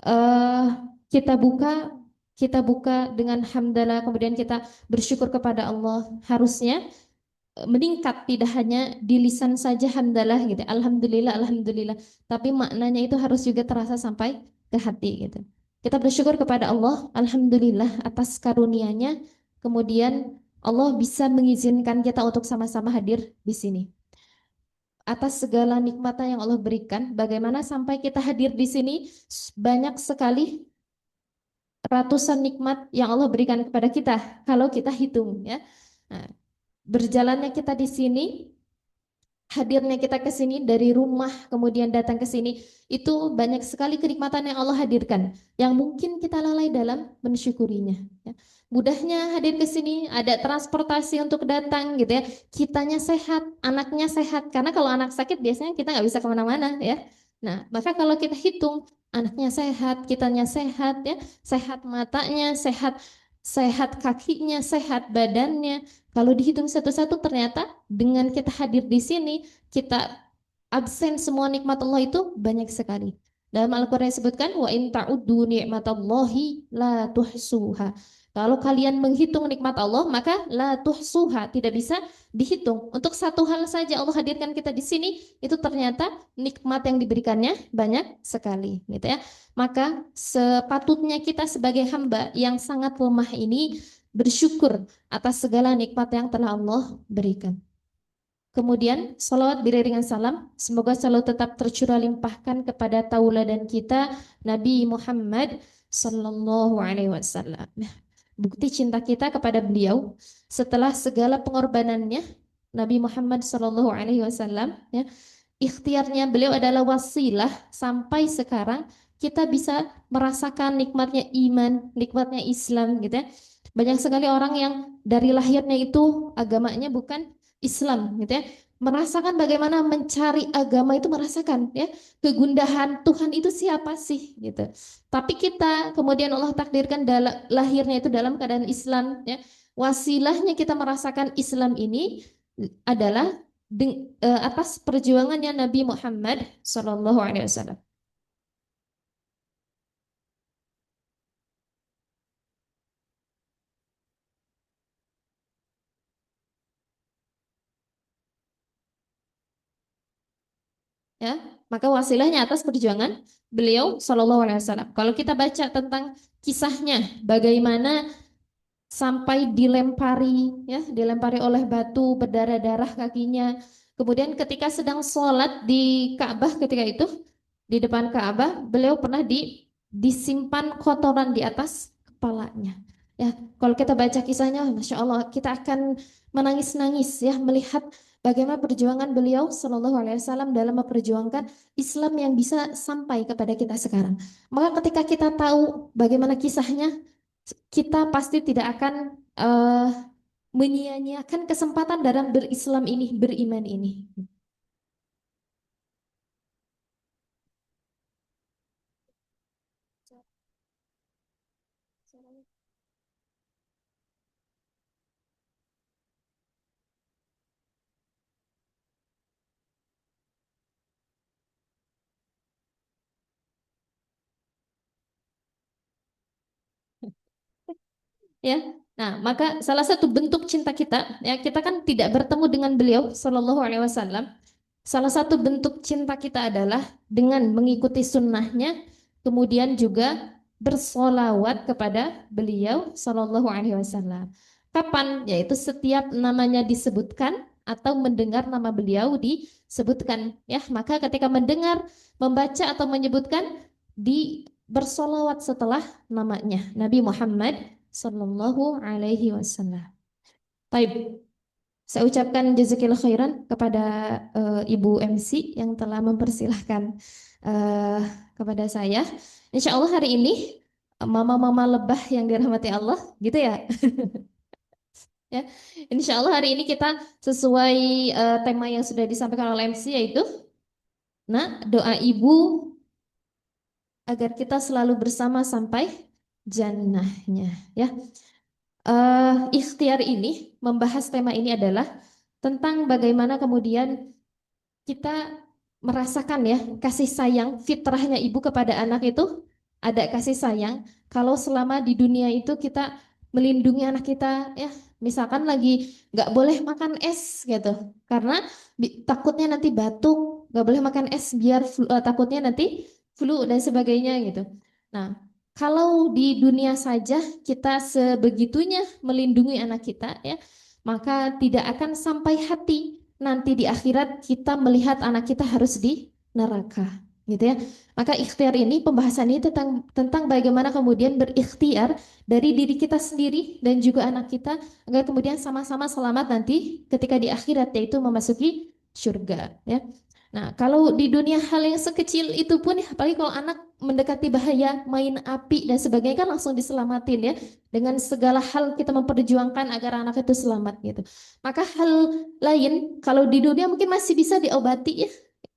eh kita buka kita buka dengan hamdalah, kemudian kita bersyukur kepada Allah. Harusnya meningkat, tidak hanya di lisan saja hamdalah gitu, alhamdulillah alhamdulillah, tapi maknanya itu harus juga terasa sampai ke hati gitu. Kita bersyukur kepada Allah, alhamdulillah atas karunia-Nya, kemudian Allah bisa mengizinkan kita untuk sama-sama hadir di sini. Atas segala nikmatnya yang Allah berikan, bagaimana sampai kita hadir di sini, banyak sekali ratusan nikmat yang Allah berikan kepada kita kalau kita hitung ya. Nah, berjalannya kita di sini, hadirnya kita ke sini dari rumah kemudian datang ke sini, itu banyak sekali kenikmatan yang Allah hadirkan yang mungkin kita lalai dalam mensyukurinya ya. Mudahnya hadir ke sini, ada transportasi untuk datang gitu ya, kitanya sehat, anaknya sehat, karena kalau anak sakit biasanya kita nggak bisa kemana-mana ya. Nah maka kalau kita hitung, anaknya sehat, kitanya sehat ya, sehat matanya, sehat sehat kakinya, sehat badannya, kalau dihitung satu-satu ternyata dengan kita hadir di sini, kita absen semua nikmat Allah itu banyak sekali. Dalam Al-Quran disebutkan, wa in ta'uddu ni'matallahi la tuhsuha. Kalau kalian menghitung nikmat Allah, maka la tuhsuha, tidak bisa dihitung. Untuk satu hal saja Allah hadirkan kita di sini, itu ternyata nikmat yang diberikannya banyak sekali, gitu ya. Maka sepatutnya kita sebagai hamba yang sangat lemah ini bersyukur atas segala nikmat yang telah Allah berikan. Kemudian salawat beriringan salam semoga selalu tetap tercurah limpahkan kepada tauladan kita Nabi Muhammad sallallahu alaihi wasallam. Bukti cinta kita kepada beliau setelah segala pengorbanannya, Nabi Muhammad sallallahu alaihi wasallam ya, ikhtiarnya beliau adalah wasilah sampai sekarang kita bisa merasakan nikmatnya iman, nikmatnya Islam gitu ya. Banyak sekali orang yang dari lahirnya itu agamanya bukan Islam gitu ya. Merasakan bagaimana mencari agama itu, merasakan ya kegundahan Tuhan itu siapa sih gitu. Tapi kita kemudian Allah takdirkan lahirnya itu dalam keadaan Islam ya. Wasilahnya kita merasakan Islam ini adalah atas perjuangannya Nabi Muhammad Shallallahu Alaihi Wasallam. Ya, maka wasilahnya atas perjuangan beliau Shallallahu Alaihi Wasallam. Kalau kita baca tentang kisahnya, bagaimana sampai dilempari oleh batu, berdarah-darah kakinya. Kemudian ketika sedang sholat di Ka'bah ketika itu, di depan Ka'bah, beliau pernah disimpan kotoran di atas kepalanya. Ya, kalau kita baca kisahnya, Masya Allah, kita akan menangis-nangis ya melihat bagaimana perjuangan beliau Shallallahu Alaihi Wasallam dalam memperjuangkan Islam yang bisa sampai kepada kita sekarang. Maka ketika kita tahu bagaimana kisahnya, kita pasti tidak akan eh, menyia-nyiakan kesempatan dalam berislam ini, beriman ini. Ya, nah maka salah satu bentuk cinta kita, ya kita kan tidak bertemu dengan beliau Shallallahu Alaihi Wasallam. Salah satu bentuk cinta kita adalah dengan mengikuti sunnahnya, kemudian juga bersolawat kepada beliau Shallallahu Alaihi Wasallam. Kapan? Yaitu setiap namanya disebutkan atau mendengar nama beliau disebutkan. Ya, maka ketika mendengar, membaca atau menyebutkan, di bersolawat setelah namanya Nabi Muhammad Sallallahu Alaihi Wasallam. Baik, saya ucapkan jazakillah khairan kepada Ibu MC yang telah mempersilahkan eh, kepada saya. Insya Allah hari ini mama-mama lebah yang dirahmati Allah, gitu ya. Ya, Insya Allah hari ini kita sesuai tema yang sudah disampaikan oleh MC, yaitu, nah, doa ibu agar kita selalu bersama sampai jannahnya. Ya, ikhtiar ini membahas tema ini adalah tentang bagaimana kemudian kita merasakan ya kasih sayang fitrahnya ibu kepada anak itu ada kasih sayang kalau selama di dunia itu kita melindungi anak kita ya. Misalkan lagi nggak boleh makan es gitu karena takutnya nanti batuk, nggak boleh makan es biar takutnya nanti flu dan sebagainya gitu. Nah, kalau di dunia saja kita sebegitunya melindungi anak kita ya, maka tidak akan sampai hati nanti di akhirat kita melihat anak kita harus di neraka, gitu ya. Maka ikhtiar ini pembahasan ini tentang bagaimana kemudian berikhtiar dari diri kita sendiri dan juga anak kita agar kemudian sama-sama selamat nanti ketika di akhirat yaitu memasuki surga ya. Nah, kalau di dunia hal yang sekecil itu pun ya, apalagi kalau anak mendekati bahaya, main api dan sebagainya kan langsung diselamatin ya. Dengan segala hal kita memperjuangkan agar anak itu selamat gitu. Maka hal lain kalau di dunia mungkin masih bisa diobati ya.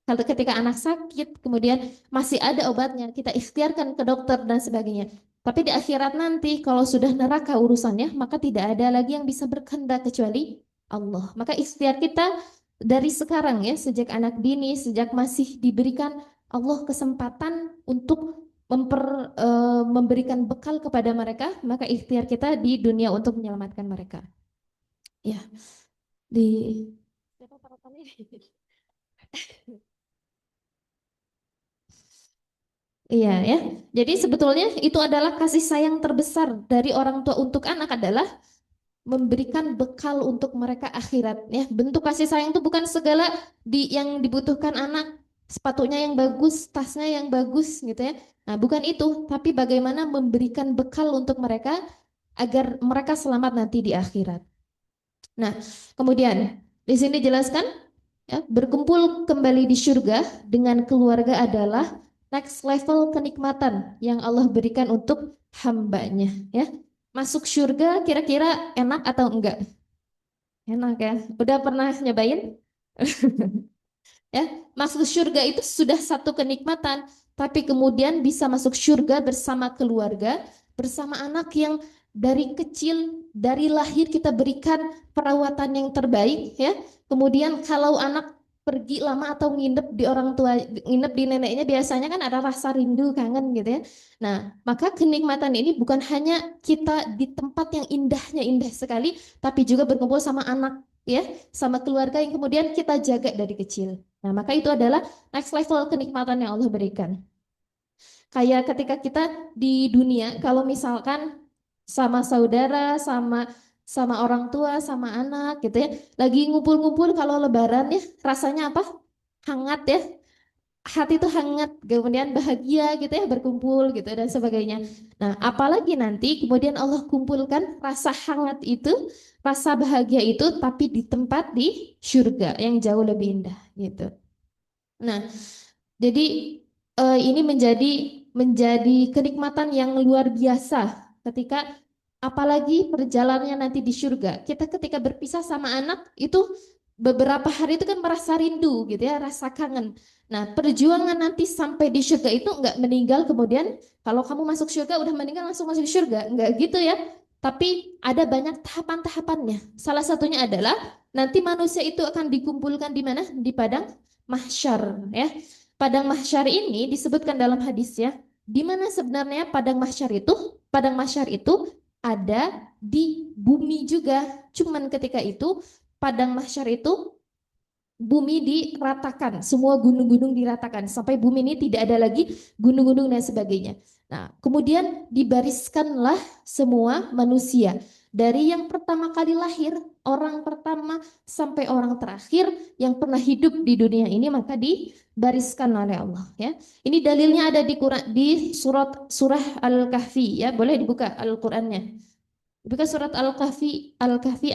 Kalau ketika anak sakit, kemudian masih ada obatnya, kita ikhtiarkan ke dokter dan sebagainya. Tapi di akhirat nanti, kalau sudah neraka urusannya, maka tidak ada lagi yang bisa berkehendak kecuali Allah. Maka ikhtiar kita dari sekarang ya, sejak anak dini, sejak masih diberikan Allah kesempatan untuk memberikan bekal kepada mereka, maka ikhtiar kita di dunia untuk menyelamatkan mereka. Ya, di siapa parapannya? Iya ya. Jadi sebetulnya itu adalah kasih sayang terbesar dari orang tua untuk anak adalah memberikan bekal untuk mereka akhirat ya. Bentuk kasih sayang itu bukan segala yang dibutuhkan anak, sepatunya yang bagus, tasnya yang bagus gitu ya. Nah, bukan itu, tapi bagaimana memberikan bekal untuk mereka agar mereka selamat nanti di akhirat. Nah, kemudian di sini jelaskan ya, berkumpul kembali di surga dengan keluarga adalah next level kenikmatan yang Allah berikan untuk hambanya ya. Masuk surga kira-kira enak atau enggak? Enak ya. Udah pernah nyobain? Ya, masuk surga itu sudah satu kenikmatan, tapi kemudian bisa masuk surga bersama keluarga, bersama anak yang dari kecil, dari lahir kita berikan perawatan yang terbaik ya. Kemudian kalau anak pergi lama atau nginep di orang tua, nginep di neneknya biasanya kan ada rasa rindu, kangen gitu ya. Nah, maka kenikmatan ini bukan hanya kita di tempat yang indahnya indah sekali, tapi juga berkumpul sama anak ya, sama keluarga yang kemudian kita jaga dari kecil. Nah, maka itu adalah next level kenikmatan yang Allah berikan. Kayak ketika kita di dunia, kalau misalkan sama saudara, sama sama orang tua, sama anak gitu ya, lagi ngumpul-ngumpul kalau lebaran ya, rasanya apa? Hangat ya, hati itu hangat, kemudian bahagia gitu ya, berkumpul gitu dan sebagainya. Nah, apalagi nanti kemudian Allah kumpulkan rasa hangat itu, rasa bahagia itu, tapi di tempat di surga yang jauh lebih indah gitu. Nah, jadi ini menjadi kenikmatan yang luar biasa ketika apalagi perjalanannya nanti di surga. Kita ketika berpisah sama anak itu beberapa hari itu kan merasa rindu gitu ya, rasa kangen. Nah, perjuangan nanti sampai di surga itu enggak meninggal kemudian kalau kamu masuk surga udah meninggal langsung masuk surga, enggak gitu ya. Tapi ada banyak tahapan-tahapannya. Salah satunya adalah nanti manusia itu akan dikumpulkan di mana? Di padang mahsyar ya. Padang mahsyar ini disebutkan dalam hadis ya, di mana sebenarnya padang mahsyar itu? Padang mahsyar itu ada di bumi juga. Cuman ketika itu padang mahsyar itu bumi diratakan, semua gunung-gunung diratakan sampai bumi ini tidak ada lagi gunung-gunung dan sebagainya. Nah, kemudian dibariskanlah semua manusia dari yang pertama kali lahir, orang pertama sampai orang terakhir yang pernah hidup di dunia ini maka dibariskan oleh Allah ya. Ini dalilnya ada di Quran di surah Al-Kahfi ya, boleh dibuka Al-Qur'annya. Buka surat Al-Kahfi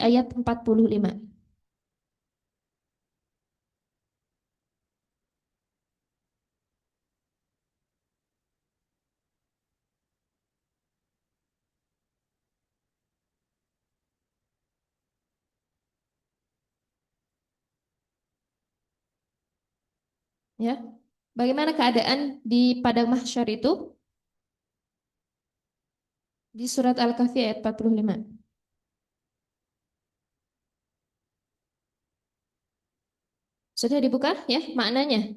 ayat 45. Ya. Bagaimana keadaan di padang mahsyar itu? Di surat Al-Kahfi ayat 45. Sudah dibuka ya maknanya.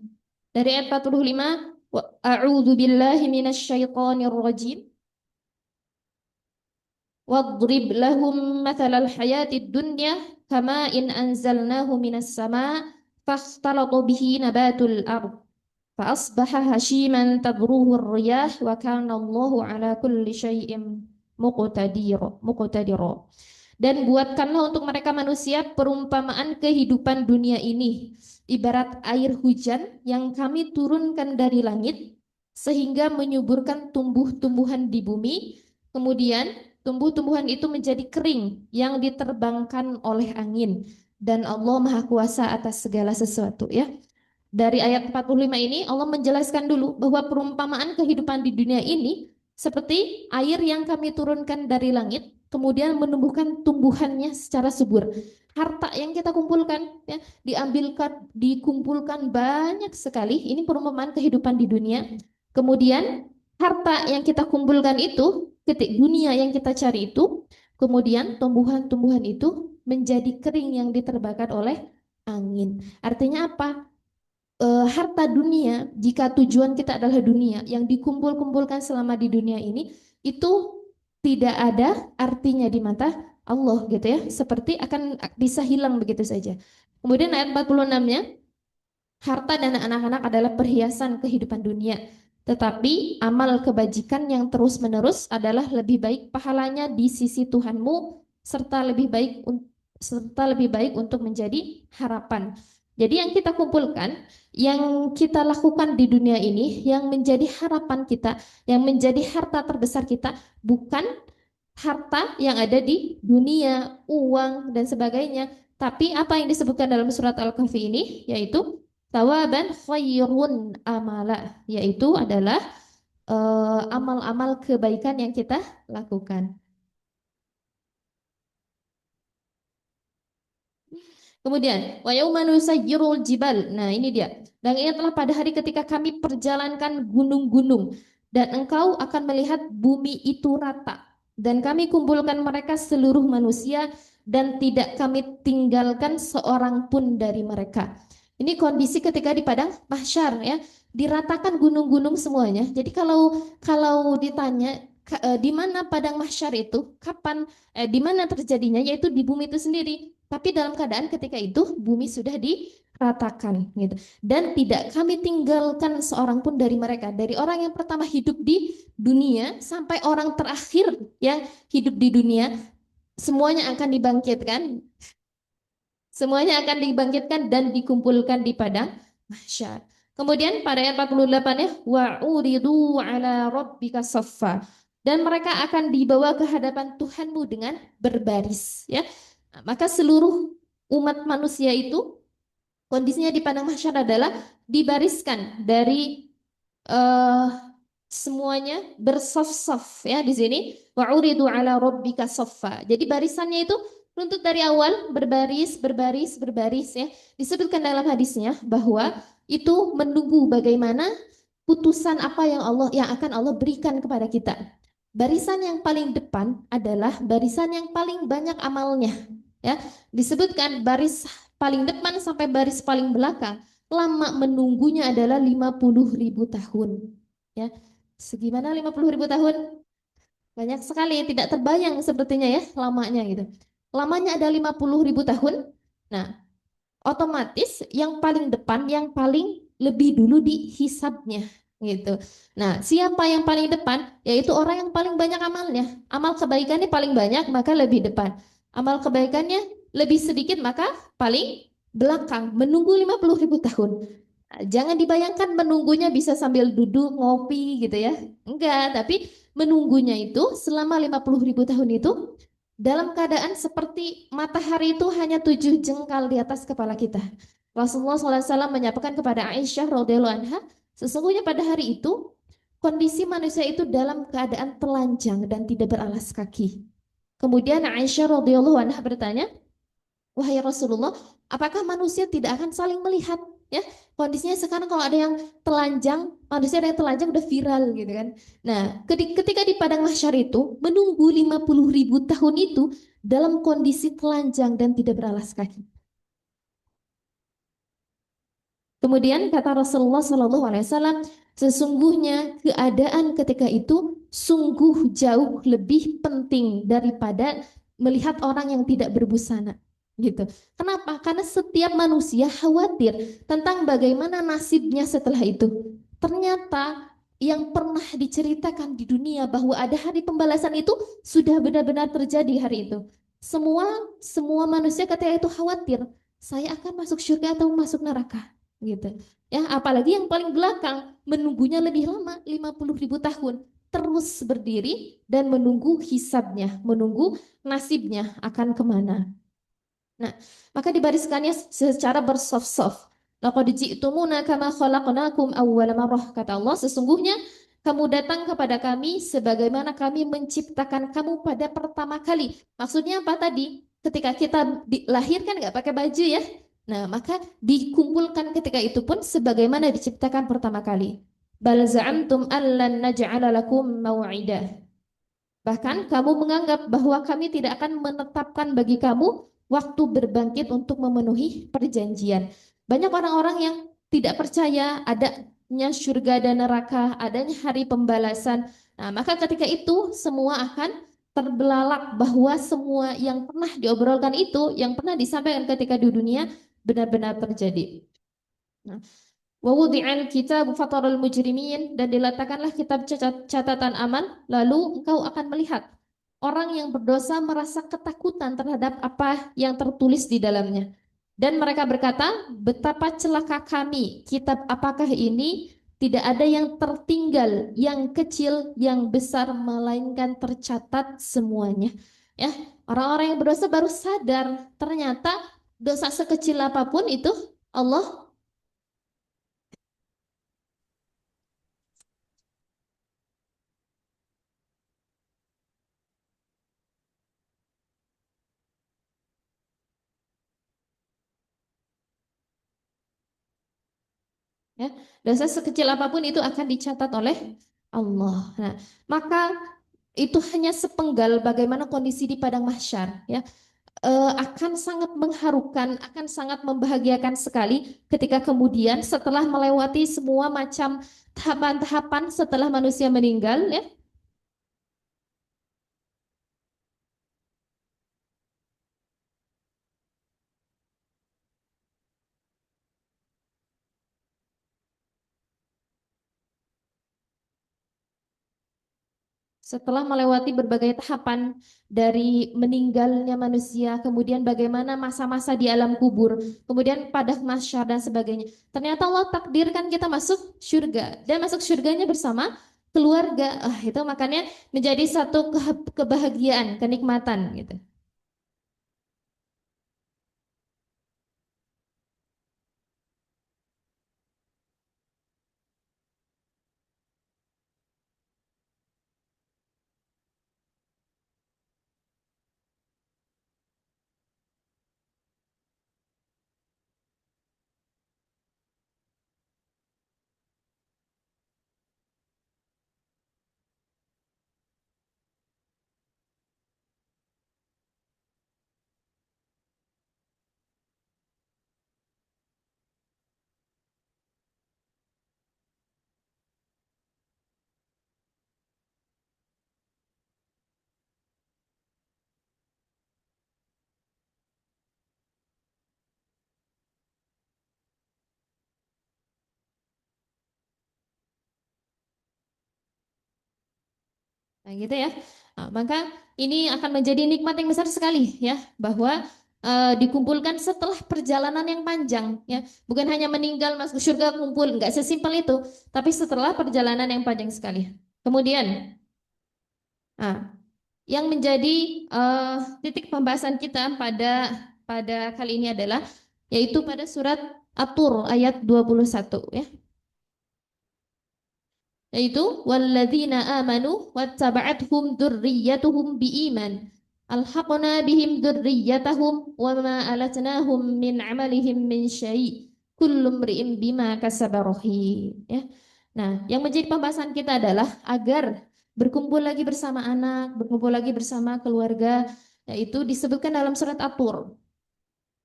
Dari ayat 45, A'udzu billahi minasy syaithanir rajim. واضرب لهم مثل الحياة الدنيا كماء إن أنزلناه من السماء فاختلط به نبات الأرض فأصبح هشيما تذروه الرياح وكان الله على كل شيء مقتدر. Dan buatkanlah untuk mereka manusia perumpamaan kehidupan dunia ini ibarat air hujan yang kami turunkan dari langit sehingga menyuburkan tumbuh-tumbuhan di bumi, kemudian tumbuh-tumbuhan itu menjadi kering yang diterbangkan oleh angin, dan Allah Maha Kuasa atas segala sesuatu, ya. Dari ayat 45 ini Allah menjelaskan dulu bahwa perumpamaan kehidupan di dunia ini seperti air yang kami turunkan dari langit kemudian menumbuhkan tumbuhannya secara subur. Harta yang kita kumpulkan, ya, dikumpulkan banyak sekali. Ini perumpamaan kehidupan di dunia. Kemudian harta yang kita kumpulkan itu, ketik dunia yang kita cari itu, kemudian tumbuhan-tumbuhan itu menjadi kering yang diterbakar oleh angin. Artinya apa? Harta dunia, jika tujuan kita adalah dunia, yang dikumpul-kumpulkan selama di dunia ini, itu tidak ada artinya di mata Allah, gitu ya. Seperti akan bisa hilang begitu saja. Kemudian ayat 46-nya, harta dan anak-anak adalah perhiasan kehidupan dunia. Tetapi amal kebajikan yang terus-menerus adalah lebih baik pahalanya di sisi Tuhanmu, serta lebih baik untuk menjadi harapan. Jadi yang kita kumpulkan, yang kita lakukan di dunia ini, yang menjadi harapan kita, yang menjadi harta terbesar kita, bukan harta yang ada di dunia, uang dan sebagainya, tapi apa yang disebutkan dalam surat Al-Kahfi ini, yaitu tawaban khairun amala, yaitu adalah amal-amal kebaikan yang kita lakukan. Kemudian, wa yauma nusayyirul jibal. Nah, ini dia. Dan ingatlah pada hari ketika kami perjalankan gunung-gunung dan engkau akan melihat bumi itu rata dan kami kumpulkan mereka seluruh manusia dan tidak kami tinggalkan seorang pun dari mereka. Ini kondisi ketika di padang mahsyar, ya. Diratakan gunung-gunung semuanya. Jadi kalau ditanya di mana padang mahsyar itu, kapan di mana terjadinya, yaitu di bumi itu sendiri. Tapi dalam keadaan ketika itu bumi sudah diratakan, gitu. Dan tidak kami tinggalkan seorang pun dari mereka. Dari orang yang pertama hidup di dunia sampai orang terakhir yang hidup di dunia, semuanya akan dibangkitkan. Semuanya akan dibangkitkan dan dikumpulkan di padang mahsyar. Kemudian pada ayat 48 ya, wa'uridu ala rabbika saffa. Dan mereka akan dibawa ke hadapan Tuhanmu dengan berbaris, ya. Maka seluruh umat manusia itu kondisinya di padang mahsyar adalah dibariskan dari eh, semuanya bersaf-saf, ya. Di sini wa'uridu ala rabbika saffa. Jadi barisannya itu runtut dari awal, berbaris, berbaris, berbaris, ya. Disebutkan dalam hadisnya bahwa itu menunggu bagaimana putusan apa yang akan Allah berikan kepada kita. Barisan yang paling depan adalah barisan yang paling banyak amalnya, ya. Disebutkan baris paling depan sampai baris paling belakang, lama menunggunya adalah 50.000 tahun, ya. Segimana 50.000 tahun? Banyak sekali, tidak terbayang sepertinya, ya, lamanya gitu. Lamanya ada 50.000 tahun. Nah, otomatis yang paling depan, yang paling lebih dulu dihisabnya, gitu. Nah, siapa yang paling depan? Yaitu orang yang paling banyak amalnya. Amal kebaikannya paling banyak, maka lebih depan. Amal kebaikannya lebih sedikit, maka paling belakang, menunggu 50.000 tahun. Nah, jangan dibayangkan menunggunya bisa sambil duduk ngopi gitu, ya. Enggak, tapi menunggunya itu selama 50.000 tahun itu dalam keadaan seperti matahari itu hanya 7 jengkal di atas kepala kita. Rasulullah SAW menyampaikan kepada Aisyah radhiyallahu anha, sesungguhnya pada hari itu kondisi manusia itu dalam keadaan telanjang dan tidak beralas kaki. Kemudian Aisyah radhiyallahu anha bertanya, wahai Rasulullah, apakah manusia tidak akan saling melihat? Ya, kondisinya sekarang kalau ada yang telanjang, manusia ada yang telanjang udah viral gitu kan. Nah, ketika di padang mahsyar itu menunggu 50.000 tahun itu dalam kondisi telanjang dan tidak beralas kaki. Kemudian kata Rasulullah SAW, Sesungguhnya keadaan ketika itu sungguh jauh lebih penting daripada melihat orang yang tidak berbusana. Gitu. Kenapa? Karena setiap manusia khawatir tentang bagaimana nasibnya setelah itu. Ternyata yang pernah diceritakan di dunia bahwa ada hari pembalasan itu sudah benar-benar terjadi hari itu. Semua semua manusia ketika itu khawatir, saya akan masuk surga atau masuk neraka, gitu. Ya, apalagi yang paling belakang menunggunya lebih lama, 50.000 tahun, terus berdiri dan menunggu hisabnya, menunggu nasibnya akan kemana. Nah, maka dibariskannya secara bersoft-soft. Laqad ji'tumuna kama khalaqnakum awwala marrah, kata Allah, sesungguhnya kamu datang kepada kami sebagaimana kami menciptakan kamu pada pertama kali. Maksudnya apa tadi? Ketika kita dilahirkan nggak pakai baju ya. Nah, maka dikumpulkan ketika itu pun sebagaimana diciptakan pertama kali. Bal za'amtum allan naj'ala lakum mau'idah. Bahkan kamu menganggap bahwa kami tidak akan menetapkan bagi kamu waktu berbangkit untuk memenuhi perjanjian. Banyak orang-orang yang tidak percaya adanya surga dan neraka, adanya hari pembalasan. Nah, maka ketika itu semua akan terbelalak bahwa semua yang pernah diobrolkan itu, yang pernah disampaikan ketika di dunia benar-benar terjadi. Nah, Wawudi'al kitab fataral mujrimin, dan diletakkanlah kitab catatan aman, lalu engkau akan melihat orang yang berdosa merasa ketakutan terhadap apa yang tertulis di dalamnya. Dan mereka berkata, betapa celaka kami, kitab apakah ini? Tidak ada yang tertinggal, yang kecil, yang besar, melainkan tercatat semuanya. Ya, orang-orang yang berdosa baru sadar ternyata dosa sekecil apapun itu Allah. Ya, dosa sekecil apapun itu akan dicatat oleh Allah. Nah, maka itu hanya sepenggal bagaimana kondisi di padang mahsyar, ya. Akan sangat mengharukan, akan sangat membahagiakan sekali ketika kemudian setelah melewati semua macam tahapan-tahapan setelah manusia meninggal, ya. Setelah melewati berbagai tahapan dari meninggalnya manusia, kemudian bagaimana masa-masa di alam kubur, kemudian pada mahsyar dan sebagainya. Ternyata Allah takdirkan kita masuk surga dan masuk surganya bersama keluarga. Ah, itu makanya menjadi satu kebahagiaan, kenikmatan gitu. Nah, gitu ya. Nah, maka ini akan menjadi nikmat yang besar sekali ya, bahwa dikumpulkan setelah perjalanan yang panjang ya. Bukan hanya meninggal masuk surga kumpul, nggak sesimpel itu, tapi setelah perjalanan yang panjang sekali. Kemudian, nah, yang menjadi titik pembahasan kita pada pada kali ini adalah yaitu pada surat At-Tur ayat 21 ya. Yaitu walladzina amanu wattaba'athum dzurriyyatuhum biiman alhaqna bihim dzurriyyatahum wama alatnahum min amalihim min syai' kullu imri'in bima kasaba rahin, ya. Nah, yang menjadi pembahasan kita adalah agar berkumpul lagi bersama anak, berkumpul lagi bersama keluarga, yaitu disebutkan dalam surat At-Tur.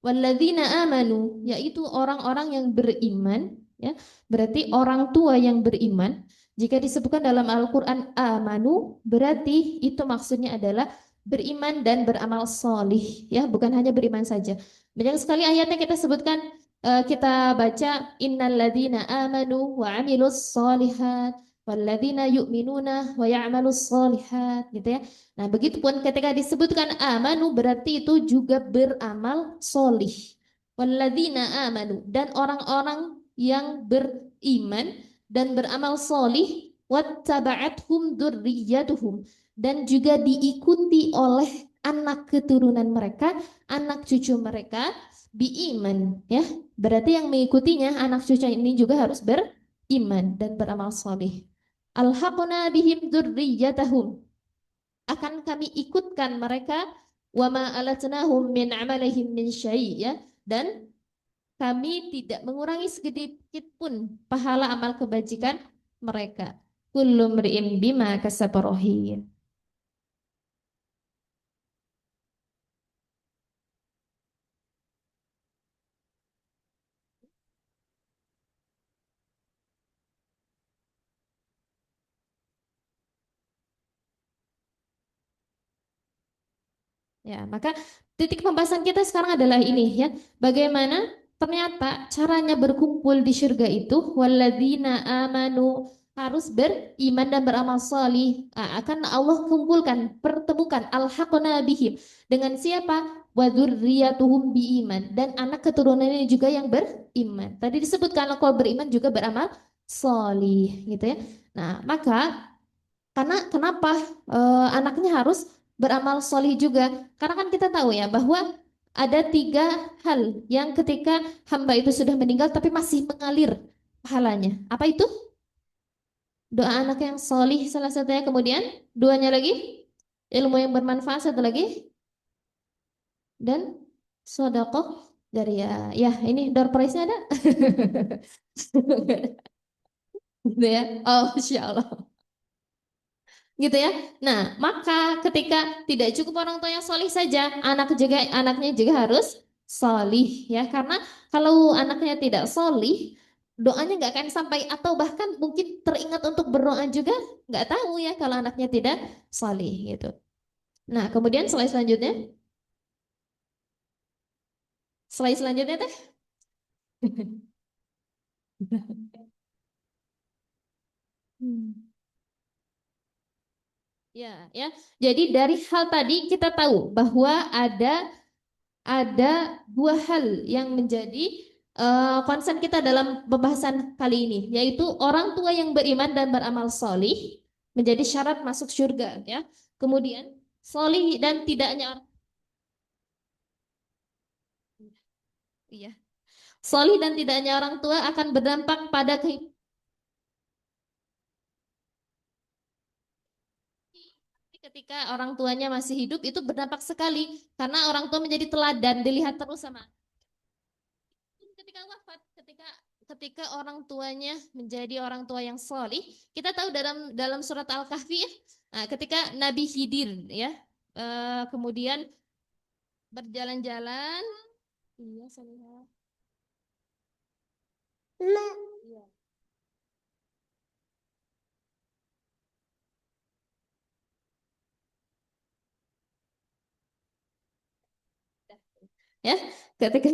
Walladzina amanu, yaitu orang-orang yang beriman, ya. Berarti orang tua yang beriman, jika disebutkan dalam Al-Qur'an amanu, berarti itu maksudnya adalah beriman dan beramal solih, ya, bukan hanya beriman saja. Banyak sekali ayatnya kita sebutkan, kita baca innalladzina amanu wa amilus solihat walladzina yu'minuna wa ya'malus solihat, gitu ya. Nah, begitupun ketika disebutkan amanu berarti itu juga beramal solih. Walladzina amanu, dan orang-orang yang beriman dan beramal solih, wattaba'athum dzurriyyatuhum, dan juga diikuti oleh anak keturunan mereka, anak cucu mereka biiman, ya. Berarti yang mengikutinya anak cucu ini juga harus beriman dan beramal solih. Alhaqna bihim dzurriyyatahum, akan kami ikutkan mereka, wa ma alatnahum min amalihim min syai', ya, dan kami tidak mengurangi sedikit pun pahala amal kebajikan mereka. Kullu mri'in bima kasaba rahin. Ya, maka titik pembahasan kita sekarang adalah ini, ya. Bagaimana ternyata caranya berkumpul di surga itu, walladzina amanu, harus beriman dan beramal salih. Akan Allah kumpulkan, pertemukan alhaqna bihim, dengan siapa? Wa dzurriyyatuhum biiman, dan anak keturunannya juga yang beriman. Tadi disebutkan kalau beriman juga beramal salih, gitu ya. Nah, maka karena kenapa anaknya harus beramal solih juga? Karena kan kita tahu ya bahwa ada tiga hal yang ketika hamba itu sudah meninggal tapi masih mengalir pahalanya. Apa itu? Doa anak yang solih salah satunya. Kemudian duanya lagi ilmu yang bermanfaat satu lagi, dan sodakoh dari ya. Ya, ini door prize-nya ada. Gitu ya. Oh, Masya Allah. Gitu ya. Nah, maka ketika tidak cukup orang tua yang solih saja, anaknya juga harus solih, ya. Karena kalau anaknya tidak solih, doanya nggak akan sampai, atau bahkan mungkin teringat untuk berdoa juga nggak tahu, ya, kalau anaknya tidak solih, gitu. Nah, kemudian slide selanjutnya teh. Hmm. Ya, ya. Jadi dari hal tadi kita tahu bahwa ada dua hal yang menjadi concern kita dalam pembahasan kali ini, yaitu orang tua yang beriman dan beramal solih menjadi syarat masuk surga, ya. Kemudian solih dan tidaknya orang, iya, solih dan tidaknya orang tua akan berdampak pada kehidupan. Ketika orang tuanya masih hidup itu berdampak sekali, karena orang tua menjadi teladan dilihat terus sama ketika wafat, ketika ketika orang tuanya menjadi orang tua yang solih. Kita tahu dalam dalam surat Al-Kahfi, ya, nah, ketika Nabi Khidir, ya, kemudian berjalan-jalan, iya, Salihah. Iya. Ya, ketika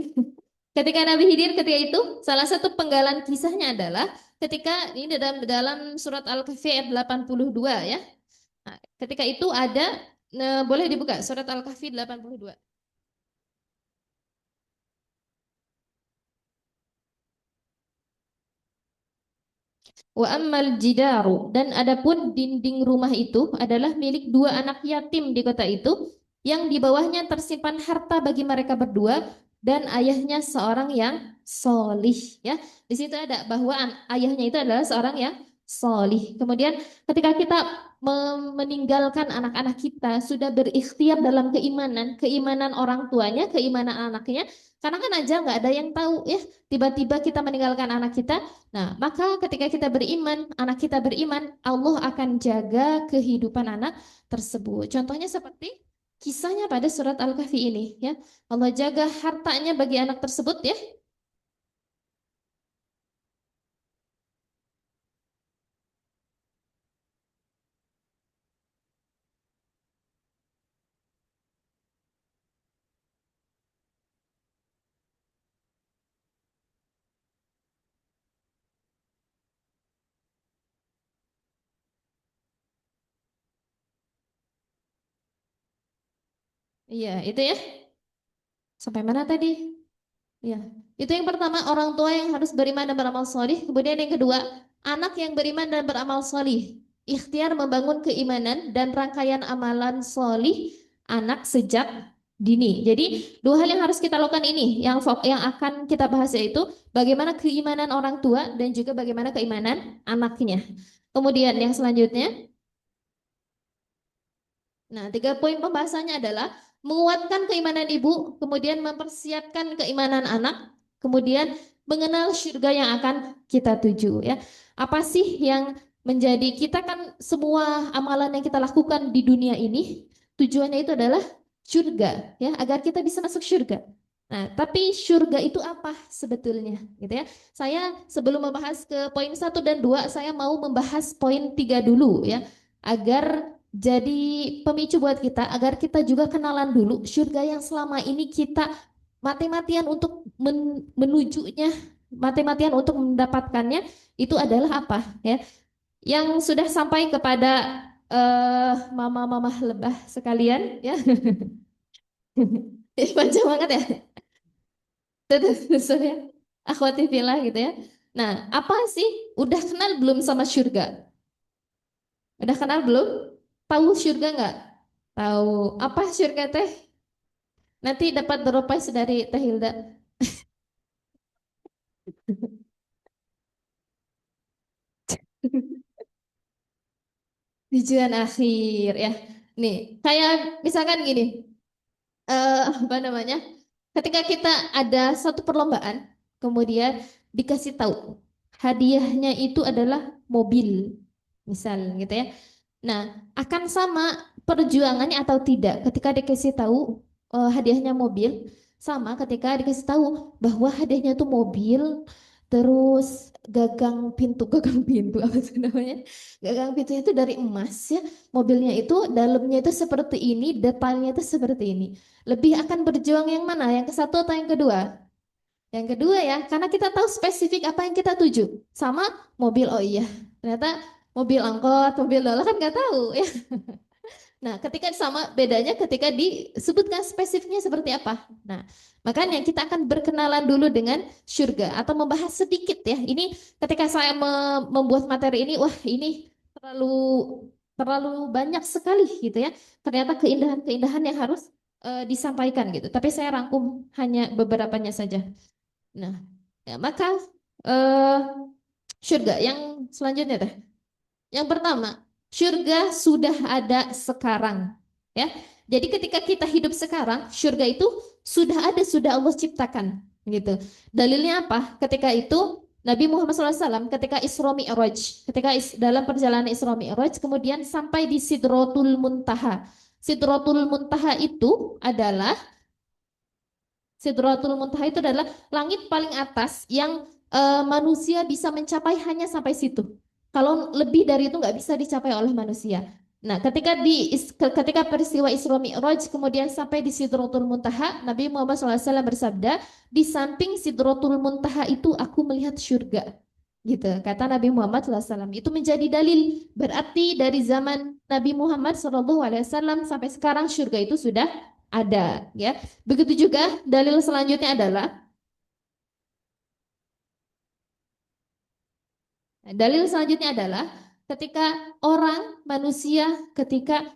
ketika Nabi Khidir, ketika itu salah satu penggalan kisahnya adalah ketika ini dalam dalam surat Al-Kahfi ayat 82, ya. Nah, ketika itu ada, boleh dibuka surat Al-Kahfi 82. Wa ammal jidaru, dan adapun dinding rumah itu adalah milik dua anak yatim di kota itu, yang di bawahnya tersimpan harta bagi mereka berdua, dan ayahnya seorang yang solih, ya. Di situ ada bahwa ayahnya itu adalah seorang yang solih. Kemudian ketika kita meninggalkan anak-anak kita sudah berikhtiar dalam keimanan, keimanan orang tuanya, keimanan anaknya, karena kan aja nggak ada yang tahu, ya, tiba-tiba kita meninggalkan anak kita. Nah, maka ketika kita beriman, anak kita beriman, Allah akan jaga kehidupan anak tersebut. Contohnya seperti kisahnya pada surat Al-Kahfi ini, ya. Allah jaga hartanya bagi anak tersebut, ya. Iya, itu ya. Sampai mana tadi? Ya, itu yang pertama orang tua yang harus beriman dan beramal solih. Kemudian yang kedua, anak yang beriman dan beramal solih. Ikhtiar membangun keimanan dan rangkaian amalan solih anak sejak dini. Jadi dua hal yang harus kita lakukan ini, yang akan kita bahas yaitu bagaimana keimanan orang tua dan juga bagaimana keimanan anaknya. Kemudian yang selanjutnya, nah, tiga poin pembahasannya adalah menguatkan keimanan ibu, kemudian mempersiapkan keimanan anak, kemudian mengenal surga yang akan kita tuju ya. Apa sih yang menjadi kita kan semua amalan yang kita lakukan di dunia ini tujuannya itu adalah surga ya, agar kita bisa masuk surga. Nah, tapi surga itu apa sebetulnya gitu ya. Saya sebelum membahas ke poin satu dan 2, saya mau membahas poin 3 dulu ya, agar jadi pemicu buat kita agar kita juga kenalan dulu surga yang selama ini kita mati-matian untuk menujunya, mati-matian untuk mendapatkannya itu adalah apa ya? Yang sudah sampai kepada mama-mama lebah sekalian ya. Panjang banget ya. Terus ya. Akhwati fillah gitu ya. Nah, apa sih? Udah kenal belum sama surga? Udah kenal belum? Tahu surga nggak? Tahu apa surga teh? Nanti dapat door prize dari Teh Hilda. Tujuan akhir ya. Nih, kayak misalkan gini, apa namanya? Ketika kita ada satu perlombaan, kemudian dikasih tahu hadiahnya itu adalah mobil, misal gitu ya. Nah, akan sama perjuangannya atau tidak ketika dikasih tahu hadiahnya mobil, sama ketika dikasih tahu bahwa hadiahnya itu mobil, terus gagang pintu apa itu namanya? Gagang pintunya itu dari emas ya. Mobilnya itu dalamnya itu seperti ini, detailnya itu seperti ini. Lebih akan berjuang yang mana? Yang ke satu atau yang kedua? Yang kedua ya, karena kita tahu spesifik apa yang kita tuju. Sama mobil, oh iya, ternyata mobil angkot, mobil dolar kan nggak tahu ya. Nah, ketika sama bedanya ketika disebutkan spesifiknya seperti apa. Nah, makanya kita akan berkenalan dulu dengan surga atau membahas sedikit ya. Ini ketika saya membuat materi ini, wah ini terlalu terlalu banyak sekali gitu ya. Ternyata keindahan-keindahan yang harus disampaikan gitu. Tapi saya rangkum hanya beberapanya saja. Nah, ya, maka eh, surga yang selanjutnya teh. Yang pertama, surga sudah ada sekarang. Ya, jadi ketika kita hidup sekarang, surga itu sudah ada, sudah Allah ciptakan. Gitu. Dalilnya apa? Ketika itu Nabi Muhammad SAW ketika Isra Mi'raj, ketika dalam perjalanan Isra Mi'raj, kemudian sampai di Sidratul Muntaha. Sidratul Muntaha itu adalah Sidratul Muntaha itu adalah langit paling atas yang manusia bisa mencapai hanya sampai situ. Kalau lebih dari itu nggak bisa dicapai oleh manusia. Nah, ketika peristiwa Isra Mi'raj kemudian sampai di Sidratul Muntaha, Nabi Muhammad SAW bersabda, di samping Sidratul Muntaha itu aku melihat surga. Gitu, kata Nabi Muhammad SAW. Itu menjadi dalil, berarti dari zaman Nabi Muhammad SAW sampai sekarang surga itu sudah ada, ya. Begitu juga dalil selanjutnya adalah ketika orang manusia ketika